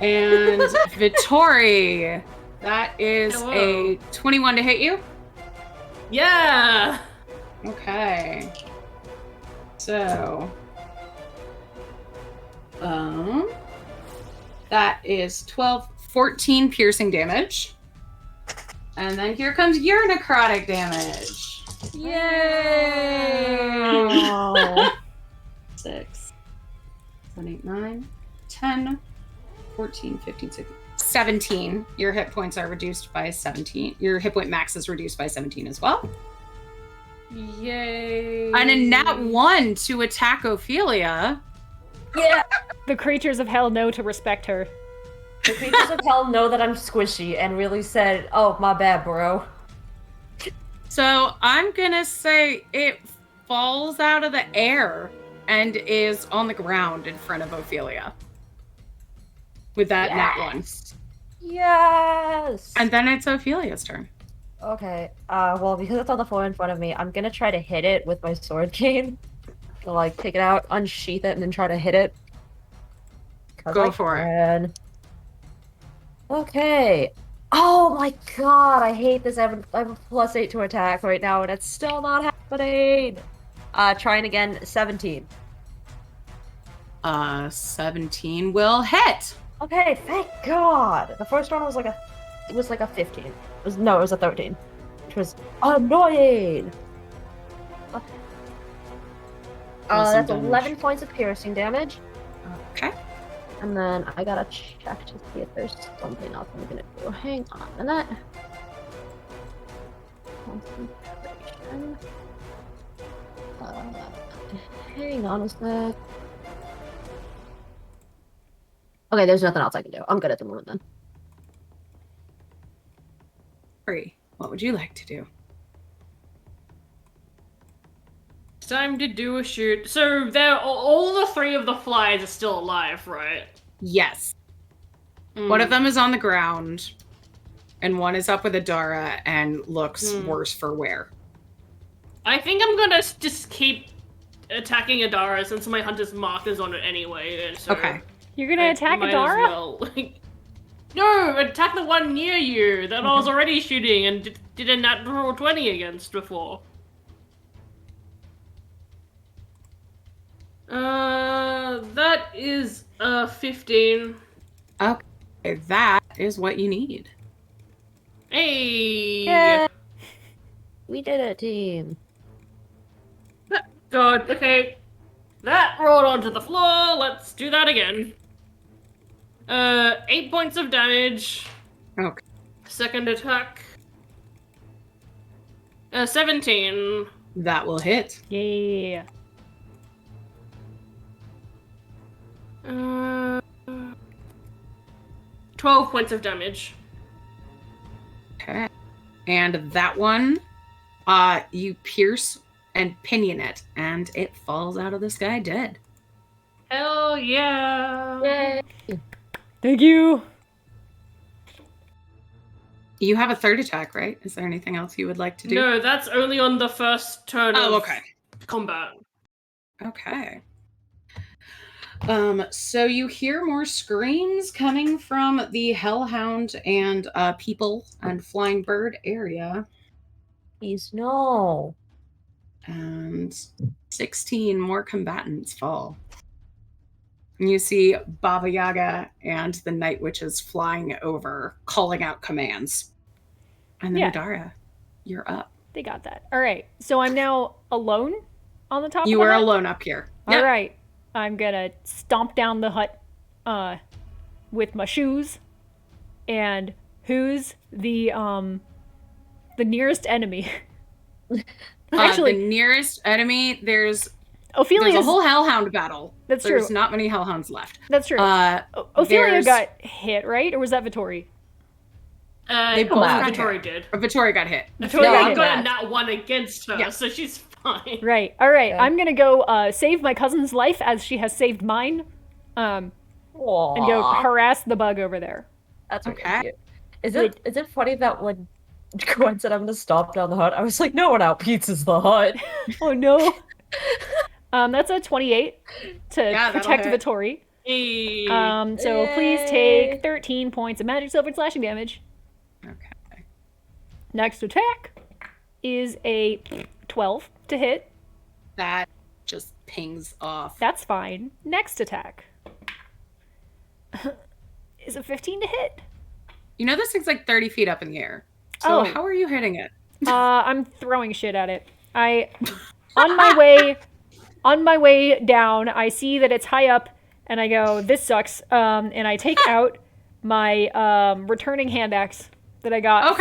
And Vittori, that is Hello. a 21 to hit you. Yeah. Okay. So, that is 12, 14 piercing damage. And then here comes your necrotic damage. Yay! Oh. 6, 7, 8, 9, 10, 14, 15, 16, 17. Your hit points are reduced by 17. Your hit point max is reduced by 17 as well. Yay. And a nat 1 to attack Ophelia. Yeah! The creatures of hell know to respect her. The creatures of hell know that I'm squishy and really said, oh, my bad, bro. So I'm gonna say it falls out of the air and is on the ground in front of Ophelia. With that nat 1. Yes! And then it's Ophelia's turn. Okay, well, because it's on the floor in front of me, I'm gonna try to hit it with my sword cane. So, like, take it out, unsheath it, and then try to hit it. Go for it. Okay. Oh my god, I hate this. I have a +8 to attack right now, and it's still not happening. Trying again, 17. 17 will hit. Okay, thank god. The first one was like a 15. It was a 13. Which was annoying. That's 11 points of piercing damage. Okay. And then I gotta check to see if there's something else I'm gonna do. Hang on a minute. Concentration. Hang on a sec. Okay, there's nothing else I can do. I'm good at the moment then. Bree, what would you like to do? It's time to do a shoot. So they're all the three of the flies are still alive, right? Yes. One of them is on the ground. and one is up with Adara and looks worse for wear. I think I'm gonna just keep attacking Adara since my hunter's mark is on it anyway. So Okay. You're gonna attack might Adara? as well. No, attack the one near you that I was already shooting and did a natural 20 against before. That is 15. Okay, that is what you need. Hey! Yeah. We did it, team. God, okay. That rolled onto the floor. Let's do that again. 8 points of damage. Okay. Second attack. 17. That will hit. Yeah. 12 points of damage. Okay. And that one, you pierce and pinion it, and it falls out of the sky dead. Hell yeah! Yay! Thank you. You have a third attack, right? Is there anything else you would like to do? No, that's only on the first turn of okay. combat. Okay. So you hear more screams coming from the Hellhound and people and Flying Bird area. Please, no. And 16 more combatants fall. And you see Baba Yaga and the Night Witches flying over, calling out commands. And then Yeah. Adara, you're up. They got that. All right. So I'm now alone on the top You of the are hut? alone up here. All Yep. right. I'm gonna stomp down the hut with my shoes. And who's the nearest enemy? Actually, the nearest enemy, there's Ophelia. a whole Hellhound battle. That's There's true. not many Hellhounds left. That's true. Ophelia there's- got hit, right? Or was that Vittori? They both got Vittori hit. did. Vittori got hit. Vittori Yeah, got I a nat 1 against her, Yeah. so she's fine. Right. All right. Okay. I'm gonna go save my cousin's life as she has saved mine. And go harass the bug over there. That's really Okay. cute. Is it funny that when Gwen said I'm gonna stomp down the hut, I was like, no one out pizzas the hut. Oh no. That's a 28 to Yeah, that'll protect hit. Vittori. Hey. So please Yay. take 13 points of magic silver slashing damage. Okay. Next attack is a 12 to hit. That just pings off. That's fine. Next attack is a 15 to hit. You know this thing's like 30 feet up in the air. So Oh. how are you hitting it? I'm throwing shit at it. On my way down, I see that it's high up, and I go, "This sucks." And I take out my returning hand axe that I got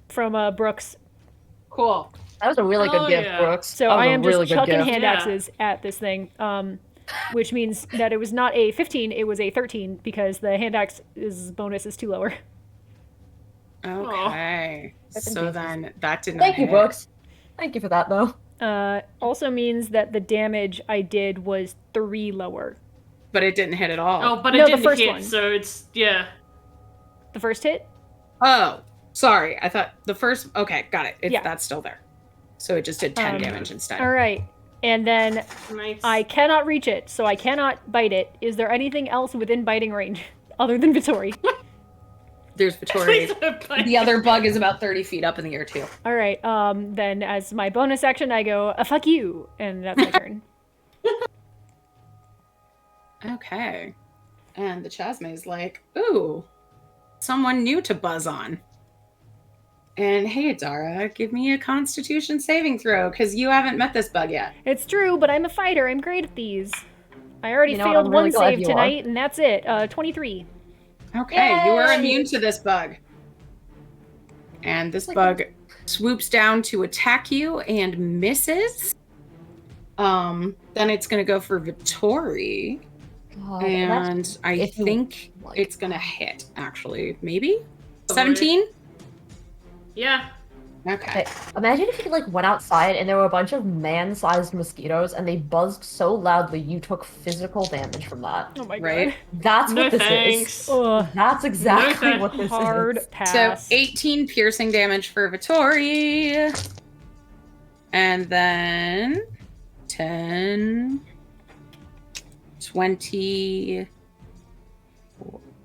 from Brooks. Cool. That was a really good Oh, gift, yeah. Brooks. So That was I a am really just good chucking gift. hand Yeah. axes at this thing, which means that it was not a 15, it was a 13 because the hand axe's bonus is 2 lower. Okay. So pieces. then that did not Thank you, hit. Brooks. Thank you for that, though. Also means that the damage I did was 3 lower. But it didn't hit at all. Oh, but No, it the didn't first hit, one. so it's, yeah. The first hit? Oh, sorry. I thought the first... Okay, got it. Yeah. That's still there. So it just did 10 damage instead. All right. And then Nice. I cannot reach it, so I cannot bite it. Is there anything else within biting range other than Vittori? There's Please Vittori. don't bite. The other bug is about 30 feet up in the air, too. All right. Then as my bonus action, I go, fuck you. And that's my turn. Okay. And the Chasme is like, ooh, someone new to buzz on. And hey, Dara, give me a Constitution saving throw, because you haven't met this bug yet. It's true, but I'm a fighter. I'm great at these. I already You know what? failed I'm really one glad save you tonight, and that's it. 23. Okay, you are Yay! immune to this bug. And this bug swoops down to attack you and misses. Then it's going to go for Vittori. God, And I if you think like. it's going to hit, actually. Maybe? Probably. 17? Yeah. Okay. Imagine if you like went outside and there were a bunch of man-sized mosquitoes and they buzzed so loudly you took physical damage from that. Oh my Right. god. That's No what this thanks. is. Ugh, That's exactly thanks. what this hard is. So pass. 18 piercing damage for Vittori. And then 10, 20,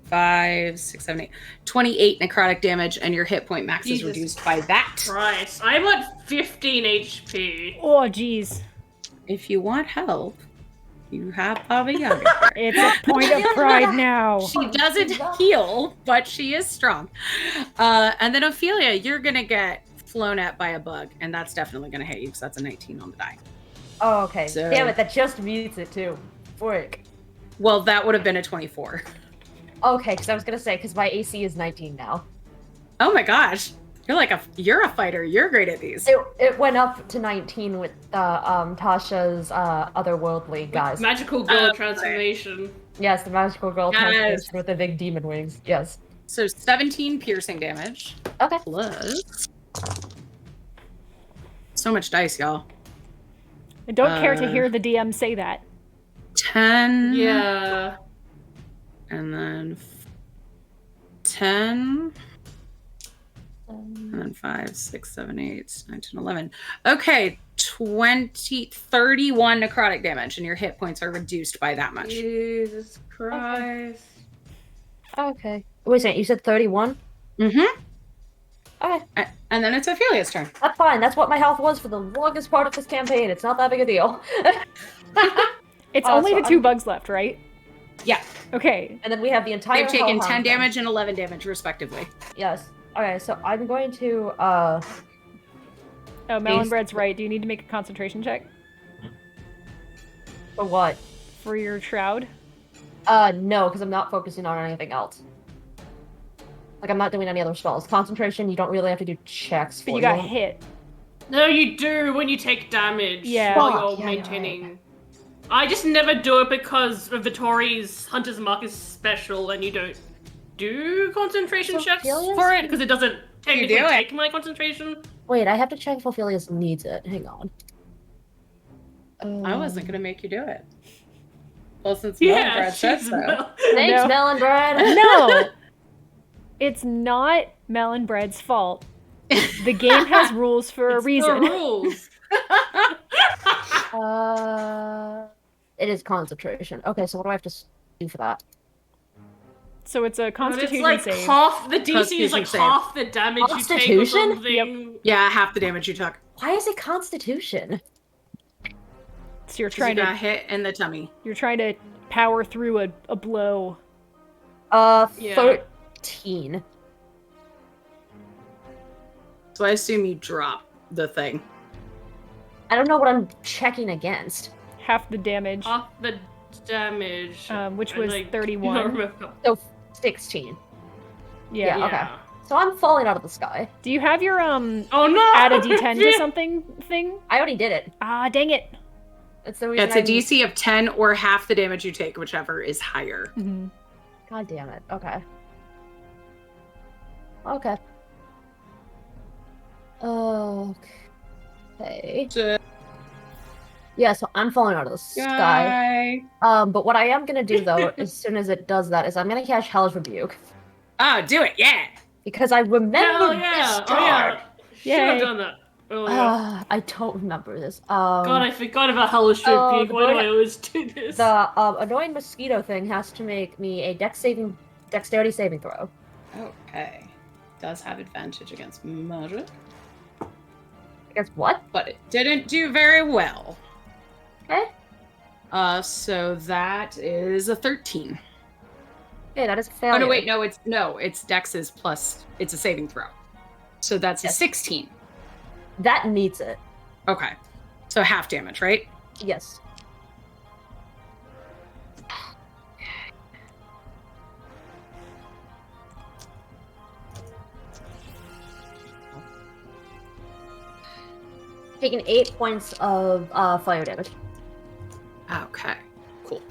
5, 6, 7, 8, 28 necrotic damage, and your hit point max is Jesus reduced by that. Christ, I'm at 15 HP. Oh, jeez. If you want help, you have Baba Yaga. It's a point of pride now. She doesn't heal, but she is strong. And then Ophelia, you're gonna get flown at by a bug, and that's definitely gonna hit you because that's a 19 on the die. Oh, okay. So- Damn it, that just mutes it too. Frick. Well, that would have been a 24. Okay, because I was gonna say, because my AC is 19 now. Oh my gosh, you're a fighter. You're great at these. It went up to 19 with Tasha's otherworldly guys. Magical girl Oh, transformation. Yes, the magical girl Yes. transformation with the big demon wings. Yes. So 17 piercing damage Okay. plus so much dice, y'all. I don't care to hear the DM say that. 10. Yeah. And then 10. And then 5, 6, 7, 8, 9, 10, 11. Okay, 31 necrotic damage, and your hit points are reduced by that much. Jesus Christ. Okay. Wait a second, you said 31? Mm-hmm. Okay, And then it's Ophelia's turn. that's fine. That's what my health was for the longest part of this campaign. It's not that big a deal. It's Oh, only so the 2 I'm- bugs left, right? Yeah, Okay. And then we have the entire they've taken 10 hellhound thing. damage and 11 damage, respectively. Yes. Okay, so I'm going to, Oh, Melonbread's right. Do you need to make a concentration check for what? for your shroud? No, because I'm not focusing on anything else. Like, I'm not doing any other spells. Concentration, you don't really have to do checks for. But you got hit. No, you do when you take damage Yeah. while Fuck, you're yeah, maintaining. I just never do it because of Vittori's Hunter's Mark is special and you don't do concentration So checks Ophelia's- for it because it doesn't technically do it. take my concentration. Wait, I have to check if Ophelia's needs it. Hang on. I wasn't going to make you do it. Well, since Yeah, Brad said she's so. Thanks, No. Melon Bread. No! It's not Melonbread's fault. The game has rules for a It's the reason. rules. It is concentration. Okay, so what do I have to do for that? So it's a But constitution it's like save. half the DC is like Constitution save. half the damage you take or Constitution? something. Yeah, half the damage you took. Why is it Constitution? So you're 'Cause trying you got to hit in the tummy. power through a blow. Yeah. 13. So I assume you drop the thing. I don't know what I'm checking against. Half the damage, Half the damage. which And, was like, 31. I don't remember. So 16. Yeah. Yeah. Okay. So I'm falling out of the sky. Do you have your Oh no! add a d10 to something thing? I already did it. Ah, dang it. It's the reason It's a I'm- DC of 10 or half the damage you take, whichever is higher. Mhm. God damn it. Okay. Okay. Okay. Yeah, so I'm falling out of the sky. But what I am gonna do though, as soon as it does that, is I'm gonna cast Hell's Rebuke. Oh, do it, yeah. Because I remember Hell this yeah! Oh card. yeah! Should have Yay. done that. Oh yeah. I don't remember this. God, I forgot about Hellish Rebuke. the Why do boy- I always do this? The annoying mosquito thing has to make me a dexterity saving throw. Okay. Does have advantage against magic, I guess what? but it didn't do very well. Okay. So that is a 13. Okay, that is a failure. Oh no, wait, no, it's Dex's plus it's a saving throw. So that's a Yes. 16. That needs it. Okay. So half damage, right? Yes. Taking 8 points of fire damage. Okay. Cool.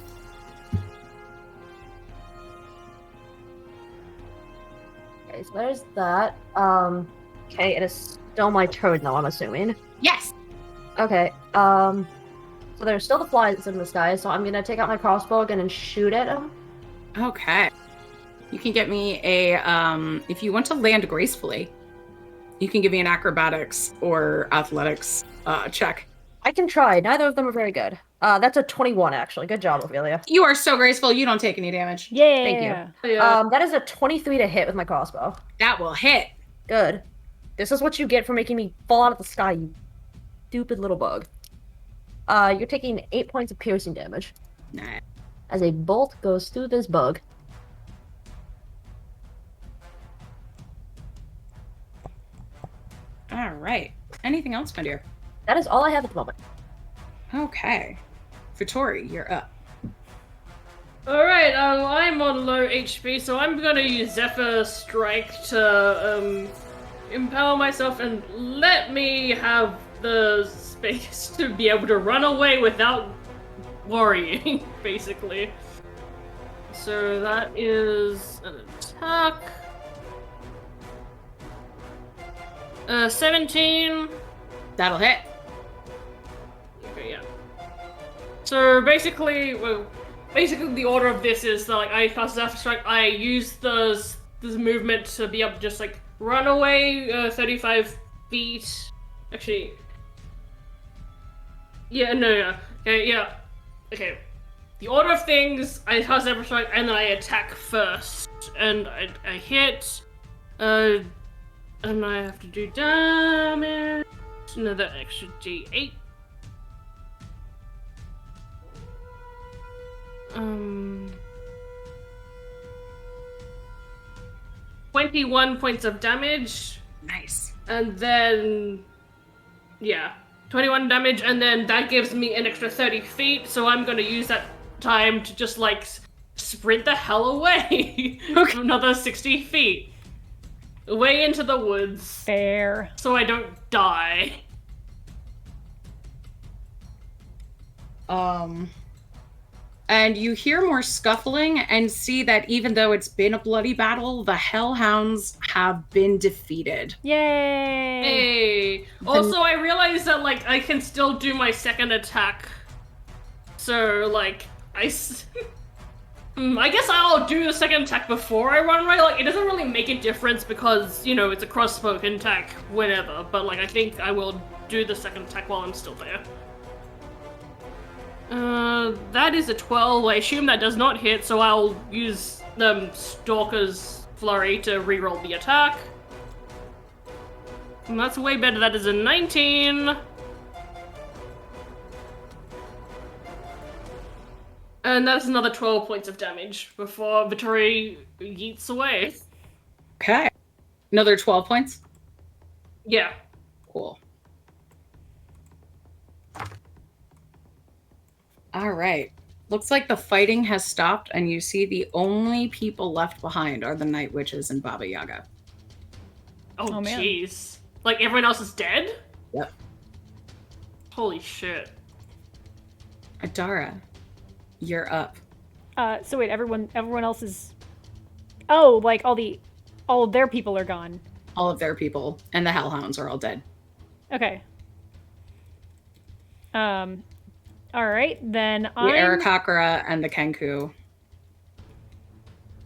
Okay, so there's that. Okay, it is still my turn, though, I'm assuming. Yes. Okay, so there's still the flies in the sky, so I'm gonna take out my crossbow again and shoot at them. Okay. You can get me a, if you want to land gracefully, you can give me an acrobatics or athletics check. I can try. Neither of them are very good. That's a 21, actually. Good job, Ophelia. You are so graceful, you don't take any damage. Yeah. Thank you. Yeah. That is a 23 to hit with my crossbow. That will hit. Good. This is what you get for making me fall out of the sky, you stupid little bug. You're taking 8 points of piercing damage Nah. as a bolt goes through this bug. All right. Anything else, my dear? That is all I have at the moment. Okay. Vittori, you're up. Alright, I'm on low HP, so I'm gonna use Zephyr Strike to empower myself and let me have the space to be able to run away without worrying, basically. So that is an attack. 17. That'll hit. Okay, yeah. So basically, the order of this is that, like, I cast Zephyr Strike, I use this movement to be able to just, like, run away 35 feet. Actually, yeah, no, yeah. Okay, yeah. Okay. The order of things, I cast Zephyr Strike and then I attack first. And I hit, and I have to do damage. Another extra d8. 21 points of damage. Nice. And then, yeah, 21 damage, and then that gives me an extra 30 feet, so I'm gonna use that time to just, like, sprint the hell away. Okay. Another 60 feet. Away into the woods. Fair. So I don't die. And you hear more scuffling and see that even though it's been a bloody battle, the Hellhounds have been defeated. Yay! Hey. Also, I realized that, like, I can still do my second attack. So, like, I guess I'll do the second attack before I run away. Like, it doesn't really make a difference because, you know, it's a crossbow attack, whatever. But, like, I think I will do the second attack while I'm still there. That is a 12. I assume that does not hit, so I'll use Stalker's Flurry to reroll the attack. And that's way better. That is a 19. And that's another 12 points of damage before Vittori yeets away. Okay. Another 12 points? Yeah. Cool. All right. Looks like the fighting has stopped, and you see the only people left behind are the Night Witches and Baba Yaga. Oh, man. Jeez. Like, everyone else is dead? Yep. Holy shit. Adara, you're up. So wait, everyone else is. Oh, like all of their people are gone. All of their people and the Hellhounds are all dead. Okay. All right, then The I'm. Arakakara and the Kenku.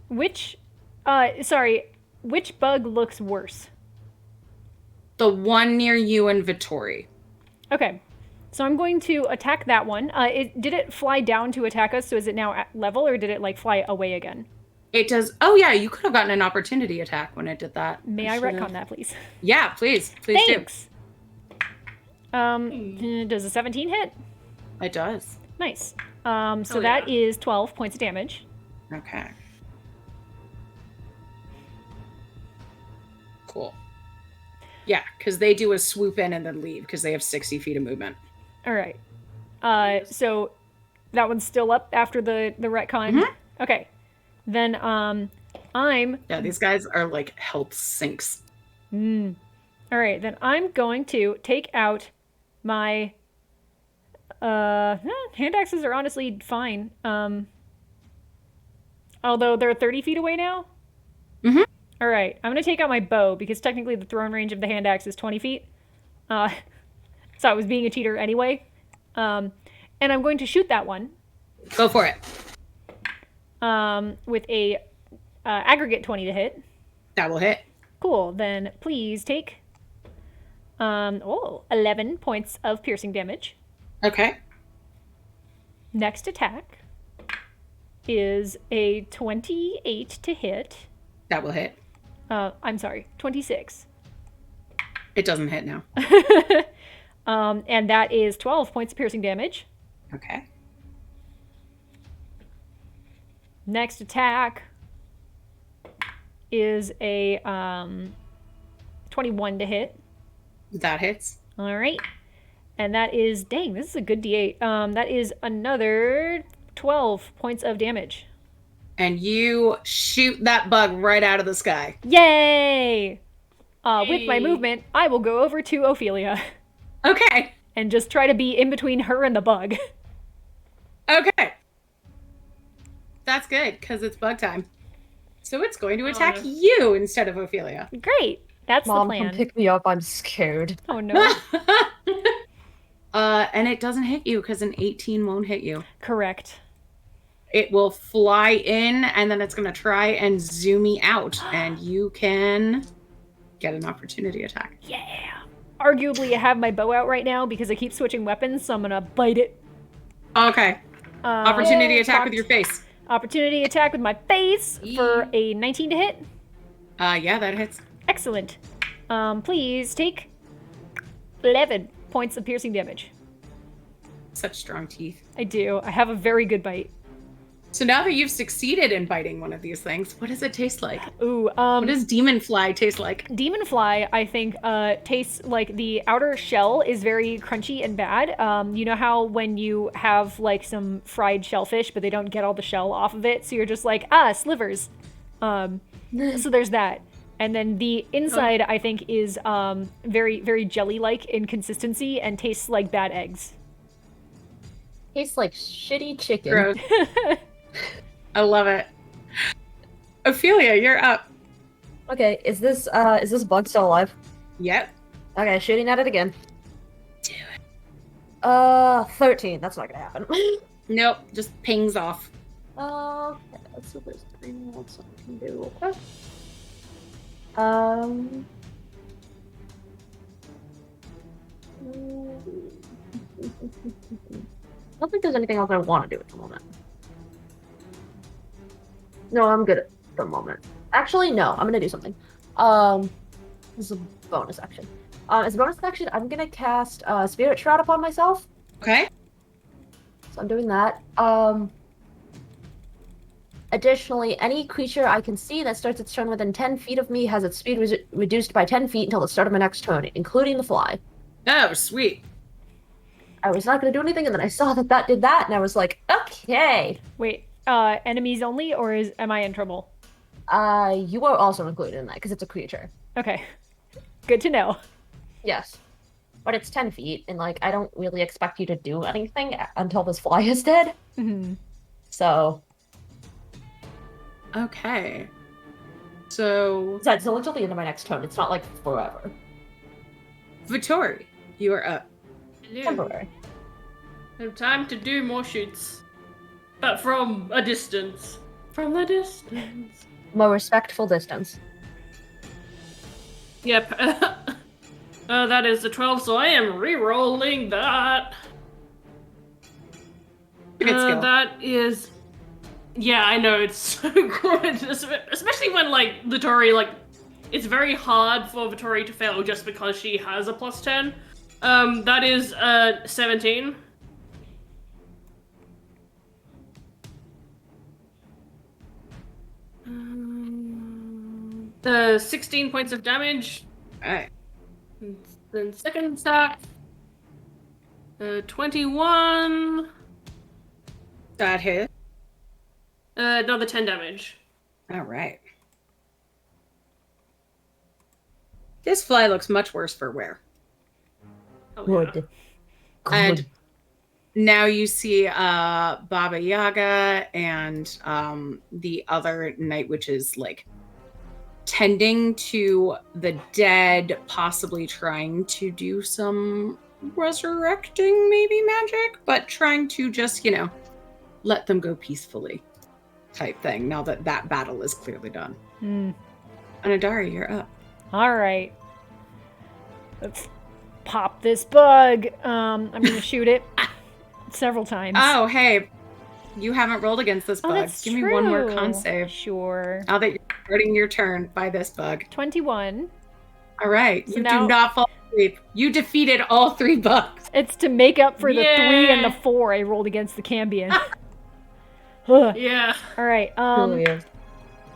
Which bug looks worse? The one near you and Vittori. Okay, so I'm going to attack that one. Did it fly down to attack us? So is it now at level, or did it like fly away again? It does. Oh yeah, you could have gotten an opportunity attack when it did that. May I retcon that, please? Yeah, please Thanks. Does a 17 hit? do. It does. Nice. So that is 12 points of damage. Okay. Cool. Yeah, because they do a swoop in and then leave because they have 60 feet of movement. All right. So that one's still up after the retcon. Mhm. Okay. Then Yeah, these guys are like health sinks. All right. Then I'm going to take out my hand axes are honestly fine. Although they're 30 feet away now. Mhm. All right, I'm going to take out my bow because technically the thrown range of the hand axe is 20 feet. So I was being a cheater anyway. And I'm going to shoot that one. Go for it. With a aggregate 20 to hit. That will hit. Cool. Then please take 11 points of piercing damage. Okay. Next attack is a 28 to hit. That will hit. I'm sorry, 26. It doesn't hit now. And that is 12 points of piercing damage. Okay. Next attack is a 21 to hit. That hits. All right. And that is, dang, this is a good D8. That is another 12 points of damage. And you shoot that bug right out of the sky. Yay! With my movement, I will go over to Ophelia. Okay. And just try to be in between her and the bug. Okay. That's good, because it's bug time. So it's going to attack you instead of Ophelia. Great. That's Mom, the plan. come pick me up. I'm scared. Oh, no. And it doesn't hit you because an 18 won't hit you. Correct. It will fly in, and then it's going to try and zoom me out, and you can get an opportunity attack. Yeah. Arguably, I have my bow out right now because I keep switching weapons, so I'm going to bite it. Okay. Opportunity attack with your face. Opportunity attack with my face for a 19 to hit. Yeah, that hits. Excellent. Please take 11 points of piercing damage. Such strong teeth. I do. I have a very good bite. So now that you've succeeded in biting one of these things, what does it taste like? Ooh, what does demon fly taste like? Demon fly, I think, tastes like the outer shell is very crunchy and bad. You know how when you have like some fried shellfish, but they don't get all the shell off of it, so you're just like, slivers. So there's that. And then the inside, I think, is very, very jelly-like in consistency and tastes like bad eggs. Tastes like shitty chicken. Gross. I love it. Ophelia, you're up. Okay, is this bug still alive? Yep. Okay, shooting at it again. Do it. 13. That's not gonna happen. Nope, just pings off. Okay, let's see if there's 3 more I can do real quick. I don't think there's anything else I want to do at the moment. No, I'm good at the moment. Actually, no, I'm gonna do something. This is a bonus action. As a bonus action, I'm gonna cast Spirit Shroud upon myself. Okay. So I'm doing that. Additionally, any creature I can see that starts its turn within 10 feet of me has its speed reduced by 10 feet until the start of my next turn, including the fly. Oh, sweet. I was not going to do anything, and then I saw that did that, and I was like, okay. Wait, enemies only, or am I in trouble? You are also included in that, because it's a creature. Okay. Good to know. Yes. But it's 10 feet, and, like, I don't really expect you to do anything until this fly is dead. Mm-hmm. So... Okay. So... It's until the end of my next turn. It's not, like, forever. Vittori, you are up. Hello. Temporary. Time to do more shoots. But from a distance. From a distance. More respectful distance. Yep. That is a 12, so I am re-rolling that. Good skill. That is... Yeah, I know, it's so good. Especially when, like, Vittori, like... It's very hard for Vittori to fail just because she has a plus 10. That is 17. The 16 points of damage. Alright. Then second attack. 21. That hit. Another 10 damage. Alright. This fly looks much worse for wear. Oh, Good. yeah. Good. And now you see Baba Yaga and the other night witches like tending to the dead, possibly trying to do some resurrecting, maybe magic, but trying to just, let them go peacefully type thing, now that that battle is clearly done. And Adari, you're up. All right. Let's pop this bug. I'm going to shoot it several times. Oh, hey. You haven't rolled against this bug. That's Give true. me one more con save. Sure. Now that you're starting your turn by this bug. 21. All right. So You now- do not fall asleep. You defeated all 3 bugs. It's to make up for the 3 and the Yay. 4 I rolled against the Cambion. Ugh. Yeah. All right. Really is.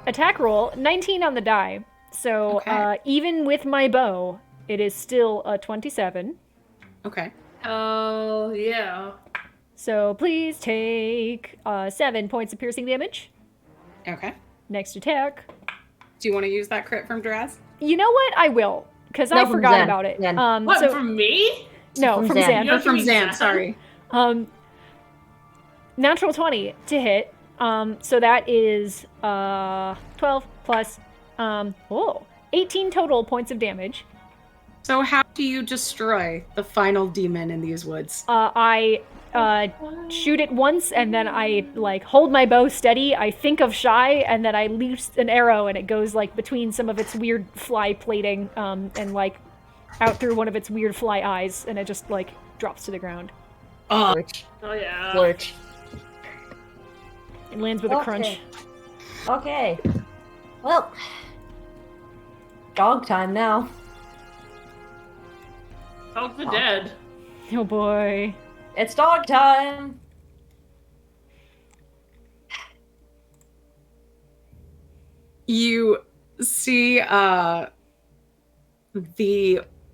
Attack roll, 19 on the die. So Okay. even with my bow, it is still a 27. Okay. Oh, yeah. So please take 7 points of piercing damage. Okay. Next attack. Do you want to use that crit from Draz? You know what? I will, because No, I from forgot Zen. about it. Zen. What, So, from me? no, From from Zen. Zen. You're From from Zan, Zan. sorry. Natural 20 to hit. So that is 12 plus 18 total points of damage. So how do you destroy the final demon in these woods? I shoot it once, and then I hold my bow steady. I think of Shy, and then I loose an arrow, and it goes between some of its weird fly plating, and out through one of its weird fly eyes, and it just drops to the ground. Lurch. Oh, yeah. Lurch. It lands with a crunch. Okay. Well, dog time now. Dog the dead. Oh boy. It's dog time. You see the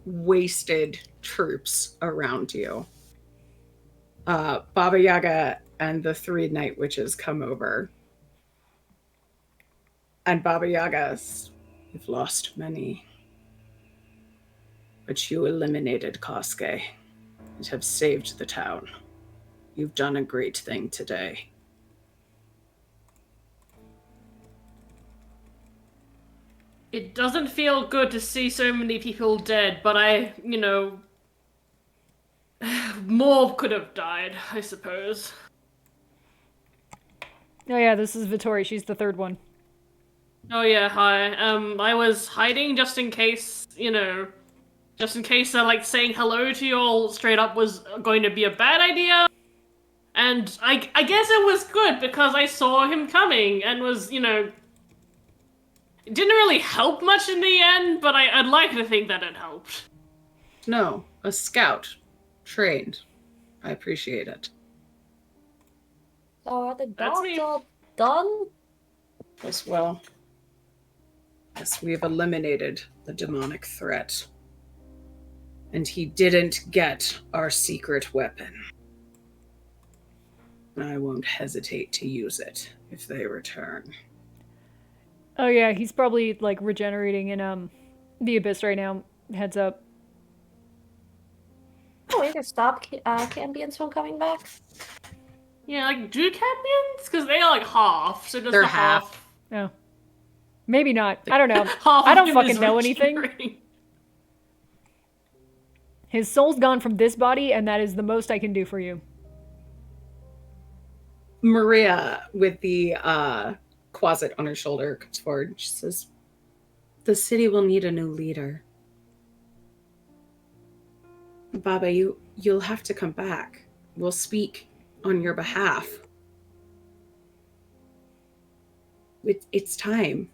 wasted troops around you. Baba Yaga and the 3 night witches come over. And Baba Yaga's, you've lost many. But you eliminated Kosuke and have saved the town. You've done a great thing today. It doesn't feel good to see so many people dead, but more could have died, I suppose. Oh yeah, this is Vittori. She's the 3rd one. Oh yeah, hi. I was hiding just in case, saying hello to you all straight up was going to be a bad idea. And I guess it was good because I saw him coming and was, it didn't really help much in the end, but I'd like to think that it helped. No, a scout. Trained. I appreciate it. So are the That's dogs me. all done? As well. Yes, we've eliminated the demonic threat. And he didn't get our secret weapon. I won't hesitate to use it if they return. Oh yeah, he's probably regenerating in the abyss right now. Heads up. Oh, we can stop Cambions from coming back. Yeah, do Cambions? Because they are half, so does They're the half. Oh. Maybe not. I don't know. half I don't of him fucking is know anything. regenerating. His soul's gone from this body, and that is the most I can do for you. Maria, with the closet on her shoulder, comes forward. She says, "The city will need a new leader. Baba, you'll have to come back. We'll speak on your behalf. It's time."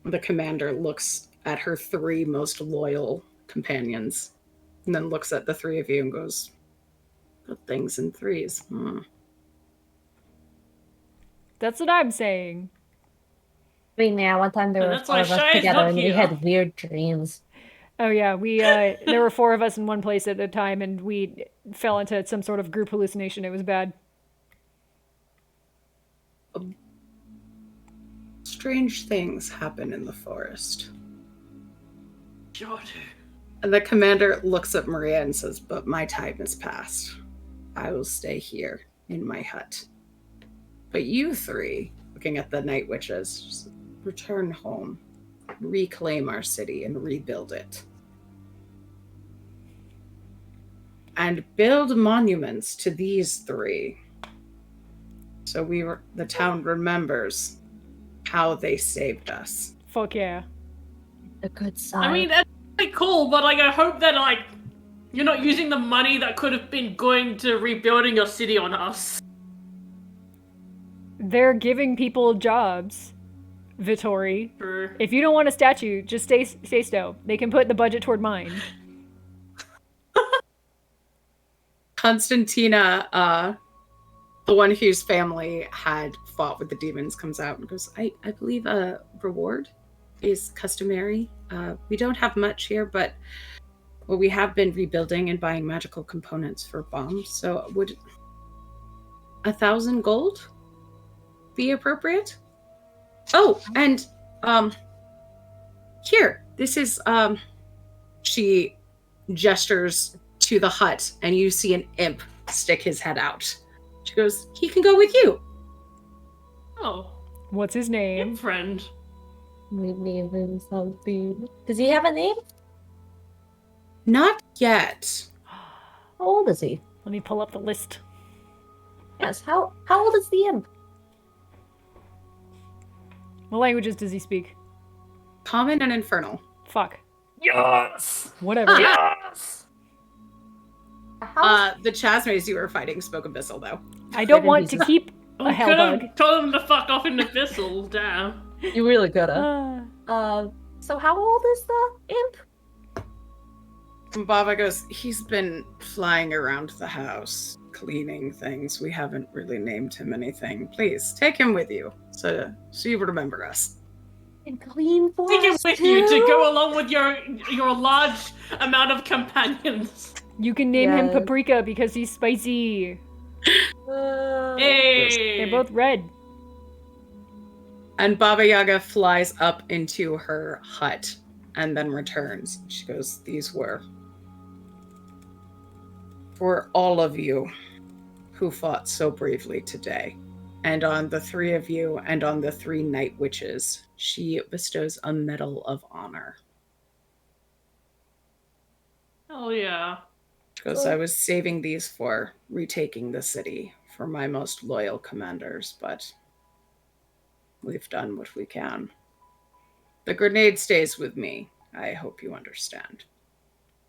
The commander looks at her 3 most loyal companions, and then looks at the 3 of you and goes, "Good things in 3s. That's what I'm saying. I mean, yeah, one time there And were that's 4 why of us Shy is together not and we here. had weird dreams. Oh yeah, we there were 4 of us in one place at a time, and we fell into some sort of group hallucination. It was bad. Strange things happen in the forest." Sure do. And the commander looks at Maria and says, "But my time is past. I will stay here in my hut. But you 3, looking at the night witches. Just return home, reclaim our city, and rebuild it. And build monuments to these three. So the town remembers how they saved us. Fuck yeah. A good sign. I mean, that's really cool, but like, I hope that like you're not using the money that could have been going to rebuilding your city on us. They're giving people jobs, Vittori. True. If you don't want a statue, just stay stow. They can put the budget toward mine. Constantina, the one whose family had fought with the demons, comes out and goes, I believe a reward is customary. We don't have much here, but we have been rebuilding and buying magical components for bombs. So would 1,000 gold be appropriate? Oh, and here, this is she gestures to the hut, and you see an imp stick his head out. She goes, he can go with you. Oh, What's his name? friend. We name him something. Does he have a name? Not yet. How old is he? Let me pull up the list. Yes, how old is the imp? What languages does he speak? Common and infernal. Fuck. Yes. Whatever. Yes. The Chasmays you were fighting spoke Abyssal, though. I don't want to keep a I could hellbug. have told him to fuck off in the Abyssal. Damn. You really coulda. So how old is the imp? And Baba goes, he's been flying around the house, cleaning things. We haven't really named him anything. Please, take him with you, so you remember us. And clean for Take it us with too? you to go along with your large amount of companions. You can name him Yes. Paprika because he's spicy. Hey. They're both red. And Baba Yaga flies up into her hut and then returns. She goes, these were for all of you who fought so bravely today. And on the three of you and on the three night witches, she bestows a medal of honor. Oh yeah. She goes, I was saving these for retaking the city for my most loyal commanders, but we've done what we can. The grenade stays with me. I hope you understand.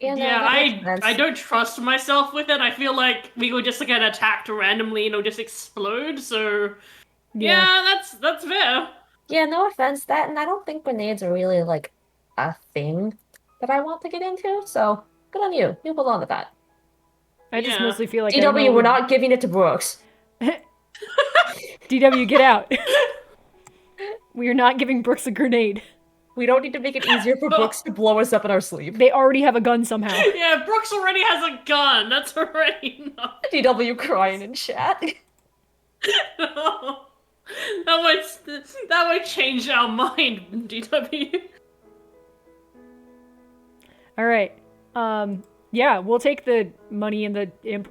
Yeah, no, Yeah, that makes sense. I don't trust myself with it. I feel like we would just get attacked randomly and it'll just explode. So yeah, that's fair. Yeah, no offense, that, and I don't think grenades are really like a thing that I want to get into. So good on you. You belong with that. I just Yeah. mostly feel like I don't DW, know- we're not giving it to Brooks. DW, get out. We are not giving Brooks a grenade. We don't need to make it easier for Brooks to blow us up in our sleep. They already have a gun somehow. Yeah, Brooks already has a gun. That's already enough. DW crying in chat. No. That might change our mind, DW. All right. Yeah, we'll take the money and the imp.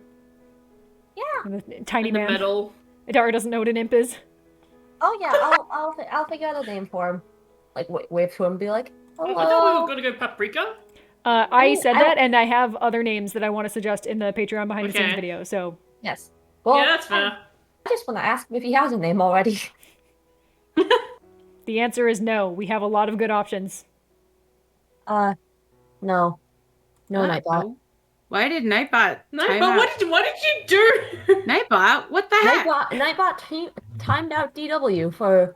Yeah. And the tiny In the man. middle. Adara doesn't know what an imp is. Oh yeah, I'll figure out a name for him. Like wave to him and be like, hello. I thought we were gonna go paprika. I Oh, said I- that, and I have other names that I want to suggest in the Patreon behind the scenes Okay. video. So Yes. Well, Yeah, that's fair. I just want to ask him if he has a name already. the answer is no. We have a lot of good options. No. No, Nightbot. Why did Nightbot time Nightbot, out? what did you do? Nightbot? What the heck? Nightbot timed out DW for,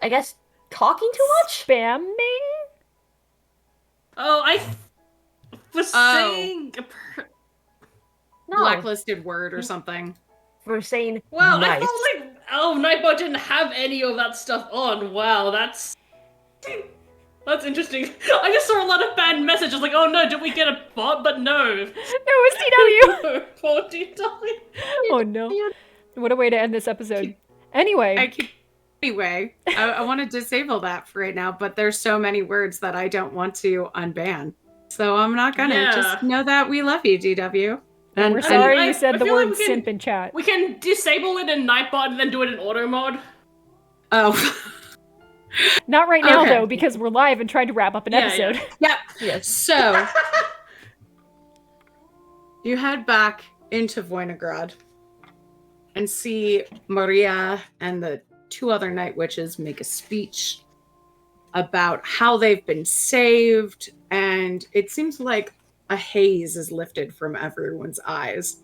I guess, talking too much? Spamming? Oh, I was saying. No, Blacklisted word or something. for saying Wow, nice. I felt like Nightbot didn't have any of that stuff on. Wow, that's interesting. I just saw a lot of bad messages like, oh no, did we get a bot? But no. It was DW! Poor DW. Oh no. What a way to end this episode. Anyway, Anyway, I want to disable that for right now, but there's so many words that I don't want to unban. So I'm not gonna. Yeah. Just know that we love you, DW. And we're sorry I you said the feel like word we can- simp in chat. We can disable it in Nightbot and then do it in auto mod. Oh. Not right now, Okay. though, because we're live and trying to wrap up an Yeah, episode. Yep. Yes. So, you head back into Voinograd and see Maria and the two other night witches make a speech about how they've been saved, and it seems like a haze is lifted from everyone's eyes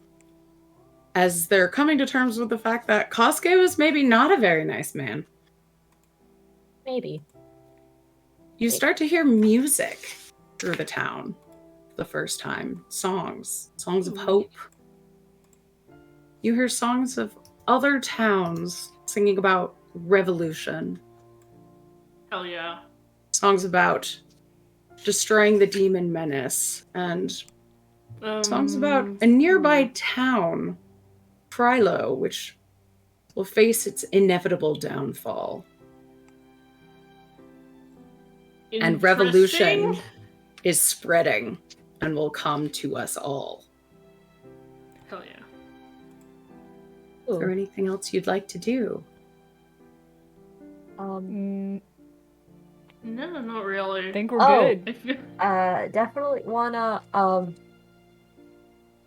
as they're coming to terms with the fact that Kosuke was maybe not a very nice man. Maybe. You start to hear music through the town for the first time. Songs of hope. You hear songs of other towns singing about revolution. Hell yeah. Songs about destroying the demon menace, and songs about a nearby town, Frilo, which will face its inevitable downfall. And revolution is spreading and will come to us all. Hell yeah. Is there anything else you'd like to do? No, not really. I think we're good. I feel- Definitely wanna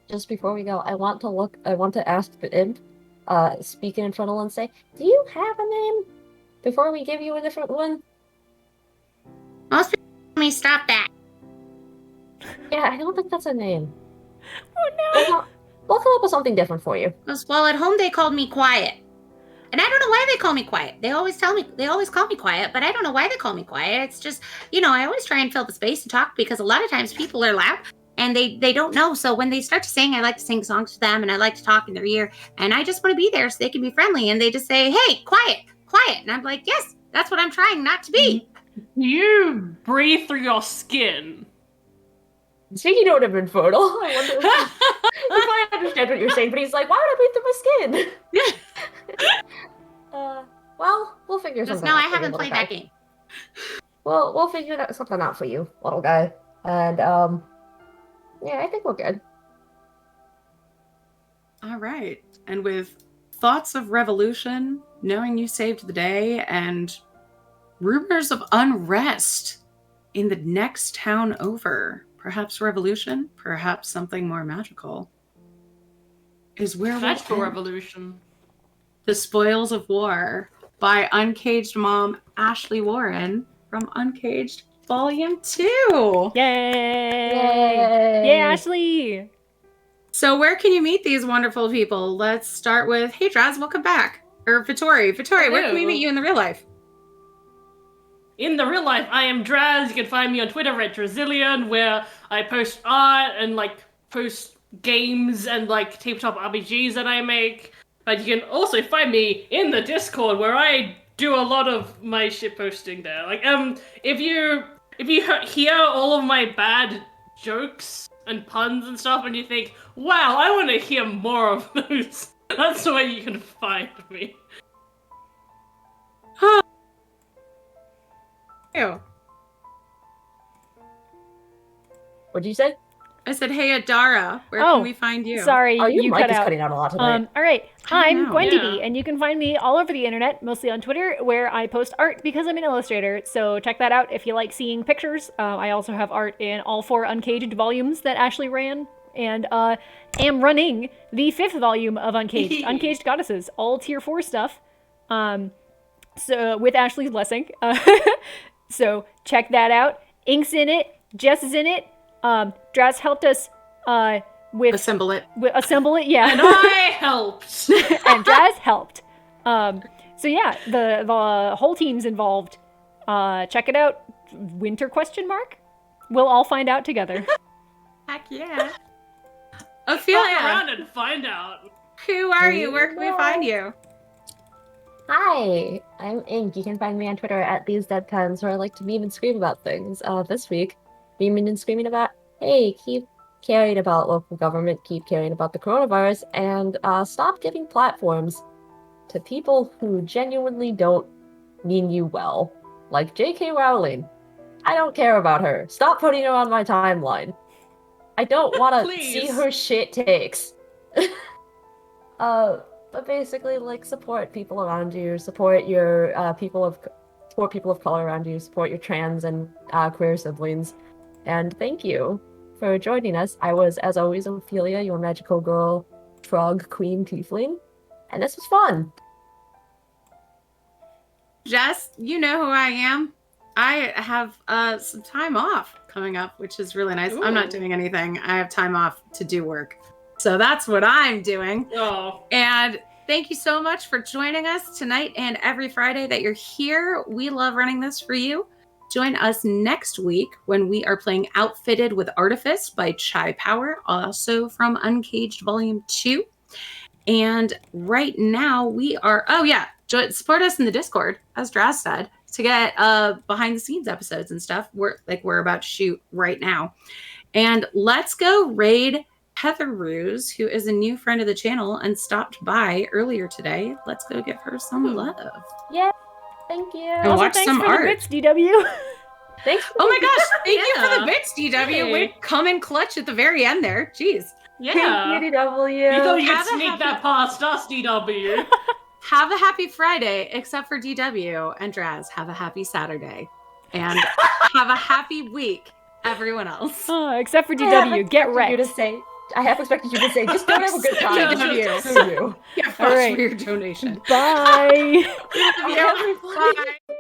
just before we go, I want to ask the imp, speaking in front of and say, do you have a name? Before we give you a different one? Most people tell me stop that. Yeah, I don't think that's a name. Oh no! We'll come up with something different for you. Well, at home they called me Quiet. And I don't know why they call me Quiet. They always call me Quiet, but I don't know why they call me Quiet. It's just, I always try and fill the space and talk, because a lot of times people are loud and they don't know. So when they start to sing, I like to sing songs to them, and I like to talk in their ear, and I just want to be there so they can be friendly, and they just say, hey, quiet. And I'm like, yes, that's what I'm trying not to be. You breathe through your skin. Speaking of been fertile, I wonder if I understand what you're saying, but he's like, why would I breathe through my skin? Well, we'll figure something out. No, I for you, haven't little played guy. that game. Well, we'll figure something out for you, little guy. And, yeah, I think we're good. All right. And with thoughts of revolution, knowing you saved the day, and rumors of unrest in the next town over, perhaps revolution, perhaps something more magical, is where Magical we'll end. revolution. The Spoils of War by Uncaged Mom Ashley Warren from Uncaged Volume 2. Yay! Yay, Ashley! So where can you meet these wonderful people? Let's start with, hey, Draz, welcome back. Or Vittori, where can we meet you in the real life? In the real life, I am Draz. You can find me on Twitter at Drazillion, where I post art and post games and tabletop RPGs that I make. But you can also find me in the Discord, where I do a lot of my shit posting there. If you hear all of my bad jokes and puns and stuff, and you think, wow, I want to hear more of those, that's the way you can find me. Ew. What'd you say? I said, hey, Adara, where can we find you? Sorry, Oh, your you mic cut is out. cutting out a lot tonight. All right, I'm Gwendy B, Yeah. and you can find me all over the internet, mostly on Twitter, where I post art because I'm an illustrator. So check that out if you like seeing pictures. I also have art in all 4 Uncaged volumes that Ashley ran, and am running the 5th volume of Uncaged, Uncaged Goddesses, all tier 4 stuff. So with Ashley's blessing. So check that out. Ink's in it. Jess is in it. Draz helped us with Assemble it. assemble it, yeah. And I helped. And Draz helped. So yeah, the whole team's involved. Check it out. Winter ? We'll all find out together. Heck yeah. Fuck Ophelia, around and find out. who are you? Where can we find you? Hi, I'm Ink. You can find me on Twitter at TheseDeadPens, where I like to meme and scream about things. This week, memeing and screaming about, hey, keep caring about local government, keep caring about the coronavirus, and stop giving platforms to people who genuinely don't mean you well. Like J.K. Rowling. I don't care about her. Stop putting her on my timeline. I don't want to Please. see her shit takes. but basically, like, support people around you, support your support people of color around you, support your trans and queer siblings, and thank you for joining us. I was, as always, Ophelia, your magical girl, frog queen tiefling, and this was fun. Jess, you know who I am. I have some time off coming up, which is really nice. Ooh. I'm not doing anything. I have time off to do work. So that's what I'm doing. Oh. And thank you so much for joining us tonight and every Friday that you're here. We love running this for you. Join us next week when we are playing Outfitted with Artifice by Chai Power, also from Uncaged Volume 2. And right now we are, support us in the Discord, as Draz said, to get behind the scenes episodes and stuff. We're about to shoot right now. And let's go raid Heather Ruse, who is a new friend of the channel and stopped by earlier today. Let's go give her some love. Yeah, thank you. And Also, watch thanks some for art. the bits, DW. Thanks. Oh my gosh, thank you for Yeah. the bits, DW. Hey. Way to come in clutch at the very end there. Jeez. Yeah. Thank you, DW. You thought you could Have a sneak happy- that past us, DW. Have a happy Friday, except for DW and Draz. Have a happy Saturday. And have a happy week, everyone else. Except for I half DW, get expected you to wrecked. say. I half expected you to say, just don't have a good time. DW. Screw you. Yeah, All right. for your donation. Bye. Bye.